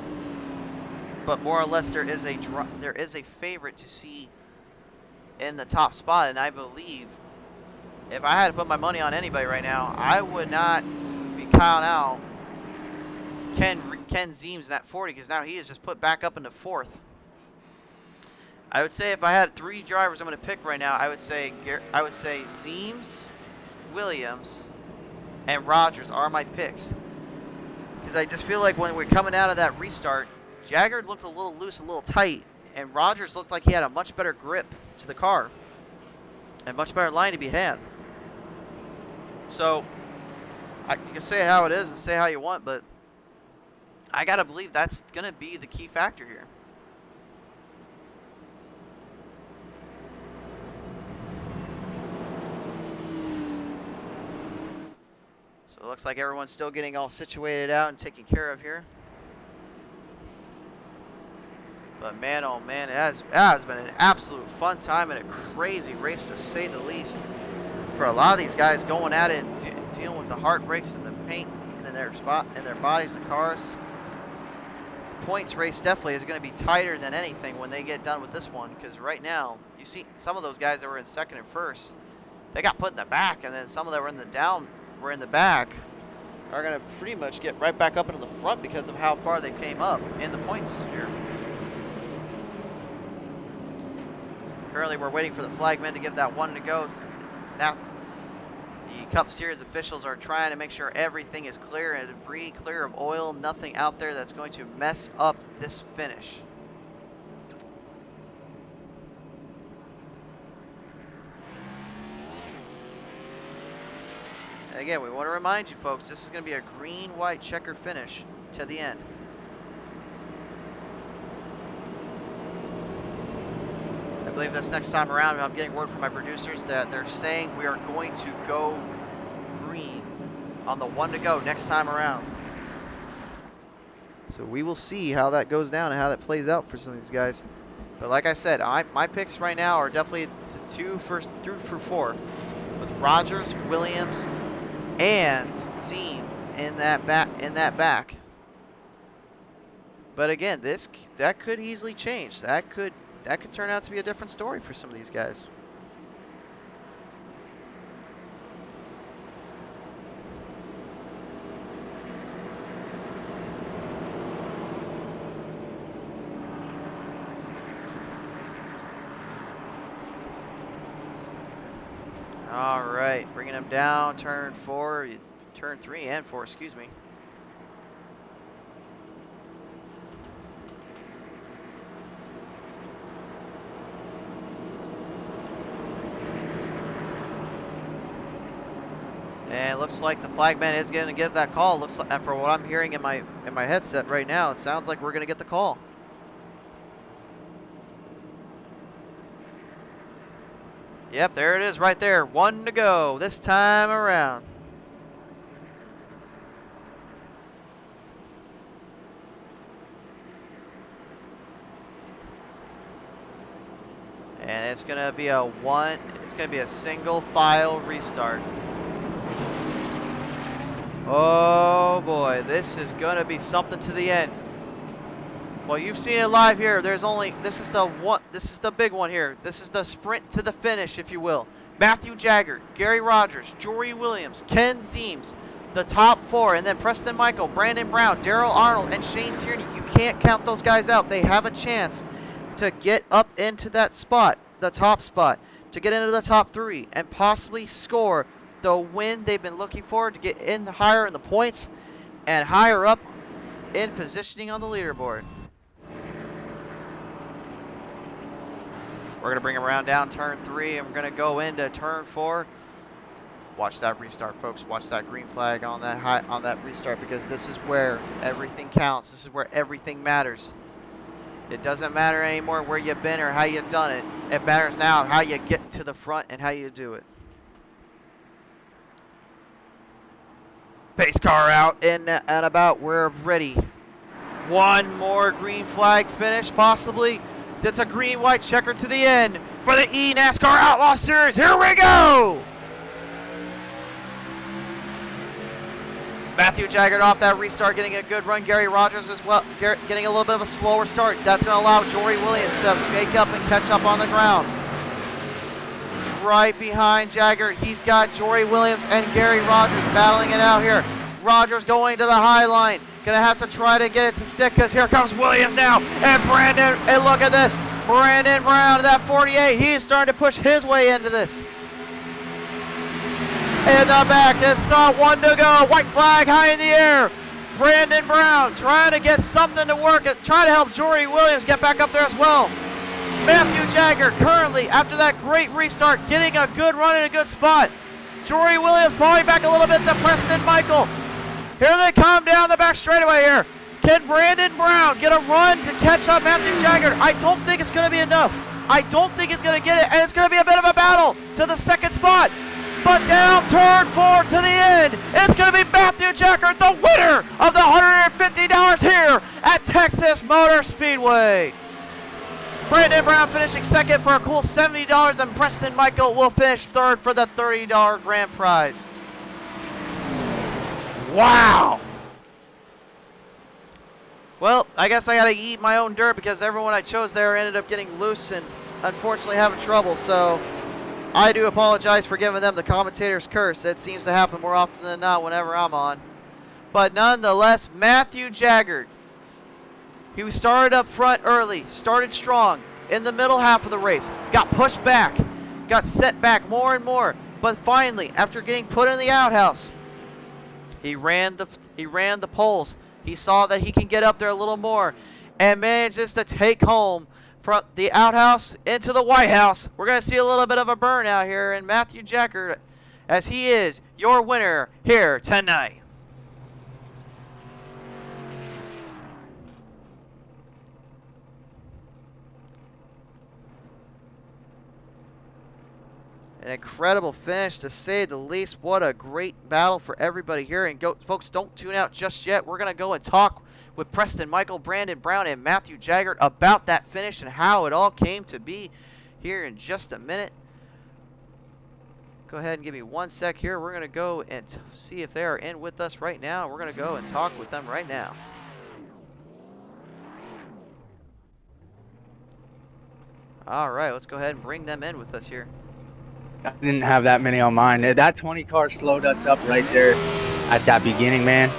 Speaker 1: but more or less there is a favorite to see in the top spot. And I believe if I had to put my money on anybody right now, I would not be counting out Ken Zeems in that 40, because now he is just put back up into 4th. I would say if I had 3 drivers I'm going to pick right now, I would say Zeems, Williams, and Rogers are my picks, because I just feel like when we're coming out of that restart, Jagger looked a little loose, a little tight, and Rogers looked like he had a much better grip to the car and much better line to be had. So you can say how it is and say how you want, but I gotta believe that's gonna be the key factor here. So it looks like everyone's still getting all situated out and taken care of here. But man, oh man, it has been an absolute fun time and a crazy race to say the least. For a lot of these guys going at it and dealing with the heartbreaks and the paint in their bodies and cars. The points race definitely is going to be tighter than anything when they get done with this one, because right now you see some of those guys that were in second and first, they got put in the back, and then some of them were in the back are going to pretty much get right back up into the front because of how far they came up in the points here. Currently, we're waiting for the flagmen to give that one to go. Now, the Cup Series officials are trying to make sure everything is clear and debris, clear of oil, nothing out there that's going to mess up this finish. And again, we want to remind you folks, this is going to be a green-white checker finish to the end. I believe this next time around, I'm getting word from my producers that they're saying we are going to go green on the one to go next time around. So we will see how that goes down and how that plays out for some of these guys. But like I said, my picks right now are definitely through for 4, with Rogers, Williams, and Ziem in that back. But again, that could easily change. That could turn out to be a different story for some of these guys. All right, bringing them down, turn 3 and 4, excuse me. And it looks like the flagman is going to get that call. Looks like, and for what I'm hearing in my headset right now, it sounds like we're going to get the call. Yep, there it is right there. 1 to go this time around. And it's going to be a single file restart. Oh boy, this is going to be something to the end. Well, you've seen it live here. This is the big one here. This is the sprint to the finish, if you will. Matthew Jagger, Gary Rogers, Jory Williams, Ken Ziems, the top 4, and then Preston Michael, Brandon Brown, Daryl Arnold, and Shane Tierney. You can't count those guys out. They have a chance to get up into that spot, the top spot, to get into the top 3, and possibly score the win they've been looking for, to get in higher in the points and higher up in positioning on the leaderboard. We're going to bring them around down turn 3, and we're going to go into turn 4. Watch that restart, folks. Watch that green flag on that restart, because this is where everything counts. This is where everything matters. It doesn't matter anymore where you've been or how you've done it. It matters now how you get to the front and how you do it. Pace car out and about. We're ready. One more green flag finish, possibly. That's a green-white checker to the end for the eNascar Outlaw Series. Here we go! Matthew Jagger off that restart, getting a good run. Gary Rogers as well, getting a little bit of a slower start. That's going to allow Jory Williams to make up and catch up on the ground. Right behind Jagger, he's got Jory Williams and Gary Rogers battling it out here. Rogers going to the high line. Gonna have to try to get it to stick, because here comes Williams now. And Brandon, and look at this. Brandon Brown, that 48, he's starting to push his way into this. In the back, it's 1 to go. White flag high in the air. Brandon Brown trying to get something to work, trying to help Jory Williams get back up there as well. Matthew Jagger currently, after that great restart, getting a good run in a good spot. Jory Williams falling back a little bit to Preston Michael. Here they come down the back straightaway here. Can Brandon Brown get a run to catch up Matthew Jagger? I don't think it's going to be enough. I don't think he's going to get it, and it's going to be a bit of a battle to the second spot. But down turn 4 to the end, it's going to be Jagger, the winner of the $150 here at Texas Motor Speedway. Brandon Brown finishing second for a cool $70, and Preston Michael will finish third for the $30 grand prize. Wow! Well, I guess I gotta eat my own dirt because everyone I chose there ended up getting loose and unfortunately having trouble, so I do apologize for giving them the commentator's curse. It seems to happen more often than not whenever I'm on. But nonetheless, Matthew Jagger, he started up front early, started strong in the middle half of the race, got pushed back, got set back more and more, but finally, after getting put in the outhouse, he ran the poles. He saw that he can get up there a little more and manages to take home from the outhouse into the White House. We're going to see a little bit of a burnout here in Matthew Jagger as he is your winner here tonight. An incredible finish, to say the least. What a great battle for everybody here. And folks, don't tune out just yet. We're going to go and talk with Preston Michael, Brandon Brown, and Matthew Jagger about that finish and how it all came to be here in just a minute. Go ahead and give me 1 sec here. We're going to go and see if they are in with us right now. We're going to go and talk with them right now. All right, let's go ahead and bring them in with us here.
Speaker 2: I didn't have that many on mine. That 20 car slowed us up right there at that beginning, man.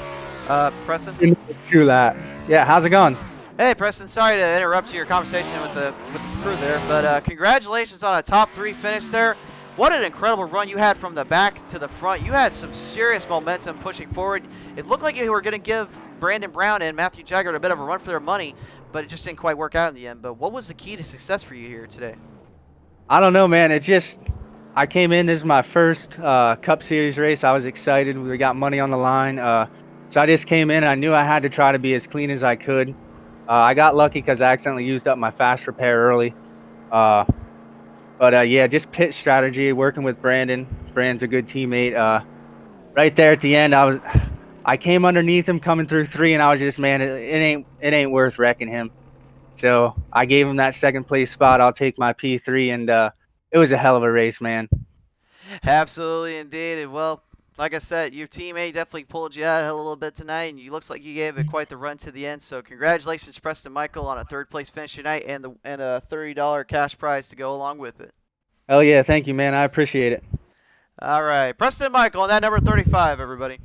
Speaker 1: Preston?
Speaker 2: Do that. Yeah, how's it going?
Speaker 1: Hey, Preston, sorry to interrupt your conversation with the crew there, but congratulations on a top 3 finish there. What an incredible run you had from the back to the front. You had some serious momentum pushing forward. It looked like you were going to give Brandon Brown and Matthew Jagger a bit of a run for their money, but it just didn't quite work out in the end. But what was the key to success for you here today?
Speaker 2: I don't know, man. It's just, I came in, this is my first Cup Series race. I was excited. We got money on the line. So I just came in. I knew I had to try to be as clean as I could. I got lucky because I accidentally used up my fast repair early. But yeah, just pit strategy, working with Brandon. Brandon's a good teammate. Right there at the end, I came underneath him coming through 3, and I was just, man, it ain't worth wrecking him. So I gave him that second place spot. I'll take my P3, and it was a hell of a race, man.
Speaker 1: Absolutely, indeed. And well, like I said, your teammate definitely pulled you out a little bit tonight, and you looks like you gave it quite the run to the end. So congratulations, Preston Michael, on a 3rd place finish tonight and a $30 cash prize to go along with it.
Speaker 2: Hell yeah, thank you, man. I appreciate it.
Speaker 1: All right, Preston Michael on that number 35, everybody.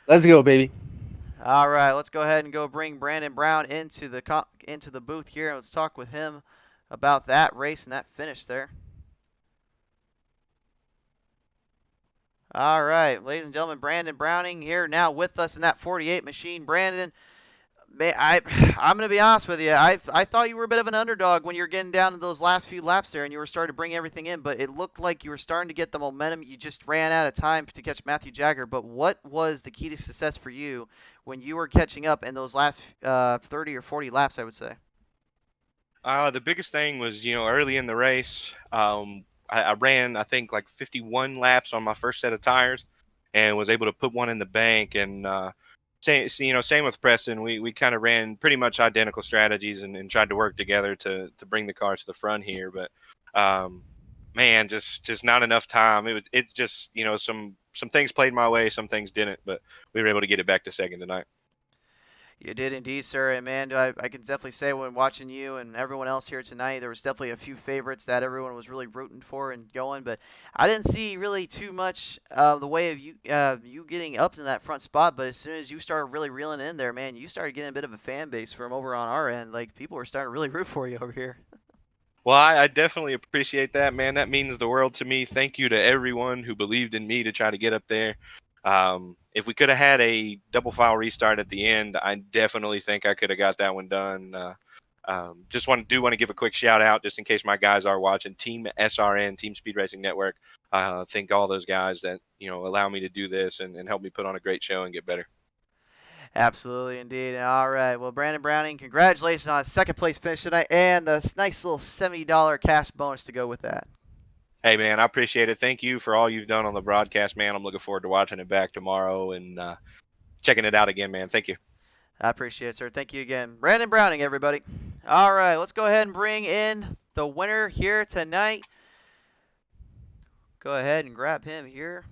Speaker 2: Let's go, baby.
Speaker 1: All right, let's go ahead and go bring Brandon Brown into the booth here, and let's talk with him about that race and that finish there. All right, ladies and gentlemen, Brandon Browning here now with us in that 48 machine. Brandon, I'm going to be honest with you. I thought you were a bit of an underdog when you were getting down to those last few laps there and you were starting to bring everything in, but it looked like you were starting to get the momentum. You just ran out of time to catch Matthew Jagger. But what was the key to success for you when you were catching up in those last 30 or 40 laps, I would say?
Speaker 3: The biggest thing was, early in the race, I ran, I think, like 51 laps on my first set of tires and was able to put one in the bank. And, same with Preston. We kind of ran pretty much identical strategies and tried to work together to bring the cars to the front here. But, man, just not enough time. It just, some things played my way, some things didn't, but we were able to get it back to second tonight.
Speaker 1: You did indeed, sir. And man, I can definitely say when watching you and everyone else here tonight, there was definitely a few favorites that everyone was really rooting for and going. But I didn't see really too much the way of you getting up in that front spot. But as soon as you started really reeling in there, man, you started getting a bit of a fan base from over on our end. Like, people were starting to really root for you over here.
Speaker 3: Well, I definitely appreciate that, man. That means the world to me. Thank you to everyone who believed in me to try to get up there. If we could have had a double file restart at the end, I definitely think I could have got that one done. Just want to give a quick shout out, just in case my guys are watching. Team SRN, Team Speed Racing Network. Thank all those guys that allow me to do this and help me put on a great show and get better.
Speaker 1: Absolutely, indeed. All right. Well, Brandon Browning, congratulations on a 2nd place finish tonight and the nice little $70 cash bonus to go with that.
Speaker 3: Hey, man, I appreciate it. Thank you for all you've done on the broadcast, man. I'm looking forward to watching it back tomorrow and checking it out again, man. Thank you.
Speaker 1: I appreciate it, sir. Thank you again. Brandon Browning, everybody. All right, let's go ahead and bring in the winner here tonight. Go ahead and grab him here.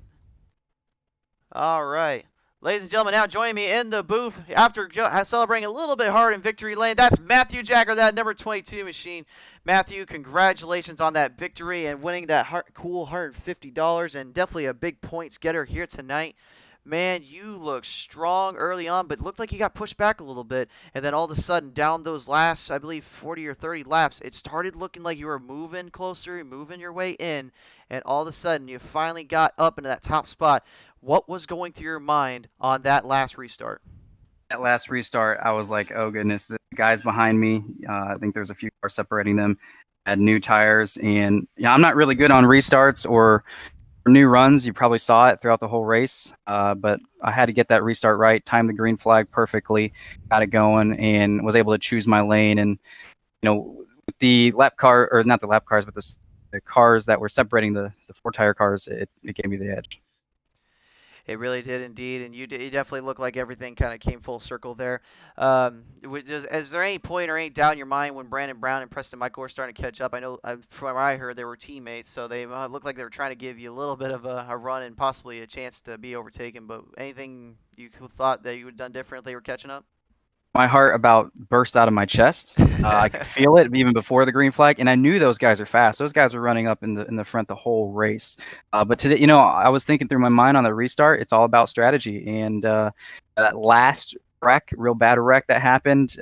Speaker 1: All right. Ladies and gentlemen, now joining me in the booth after celebrating a little bit hard in victory lane, that's Matthew Jagger, that number 22 machine. Matthew, congratulations on that victory and winning that cool $150 and definitely a big points getter here tonight. Man, you look strong early on, but looked like you got pushed back a little bit. And then all of a sudden, down those last, I believe, 40 or 30 laps, it started looking like you were moving closer, moving your way in. And all of a sudden, you finally got up into that top spot. What was going through your mind on that last restart?
Speaker 4: That last restart, I was like, oh goodness, the guys behind me, I think there's a few cars separating them, had new tires. And I'm not really good on restarts or new runs. You probably saw it throughout the whole race, but I had to get that restart right, time the green flag perfectly, got it going, and was able to choose my lane. And with the lap car, or not the lap cars, but the cars that were separating the 4-tire cars, it gave me the edge.
Speaker 1: It really did indeed, and you definitely look like everything kind of came full circle there. Is there any point or any doubt in your mind when Brandon Brown and Preston Michael were starting to catch up? I know from what I heard they were teammates, so they looked like they were trying to give you a little bit of a run and possibly a chance to be overtaken. But anything you thought that you would have done differently or catching up?
Speaker 4: My heart about burst out of my chest. I could feel it even before the green flag, and I knew those guys are fast. Those guys are running up in the front the whole race. But today, I was thinking through my mind on the restart. It's all about strategy, and that last wreck, real bad wreck that happened,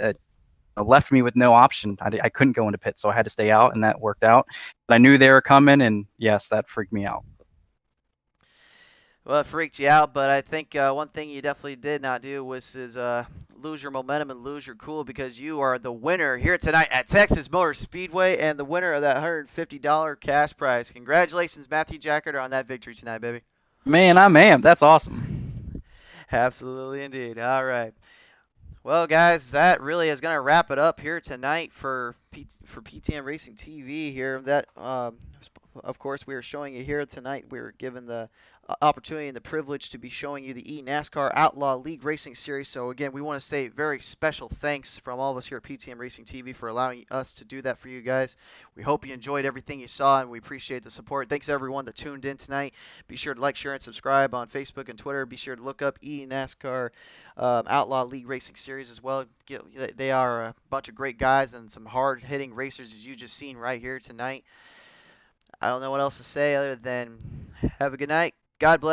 Speaker 4: left me with no option. I couldn't go into pit, so I had to stay out, and that worked out. But I knew they were coming, and yes, that freaked me out.
Speaker 1: Well, it freaked you out, but I think one thing you definitely did not do was lose your momentum and lose your cool, because you are the winner here tonight at Texas Motor Speedway and the winner of that $150 cash prize. Congratulations, Matthew Jagger, on that victory tonight, baby.
Speaker 4: Man, I'm amped. That's awesome.
Speaker 1: Absolutely indeed. All right. Well, guys, that really is going to wrap it up here tonight for PTM Racing TV here. That, of course, we are showing you here tonight. We were given the opportunity and the privilege to be showing you the eNascar Outlaw League Racing Series. So, again, we want to say very special thanks from all of us here at PTM Racing TV for allowing us to do that for you guys. We hope you enjoyed everything you saw, and we appreciate the support. Thanks, everyone that tuned in tonight. Be sure to like, share, and subscribe on Facebook and Twitter. Be sure to look up eNascar Outlaw League Racing Series as well. They are a bunch of great guys and some hard-hitting racers, as you just seen right here tonight. I don't know what else to say other than have a good night. God bless.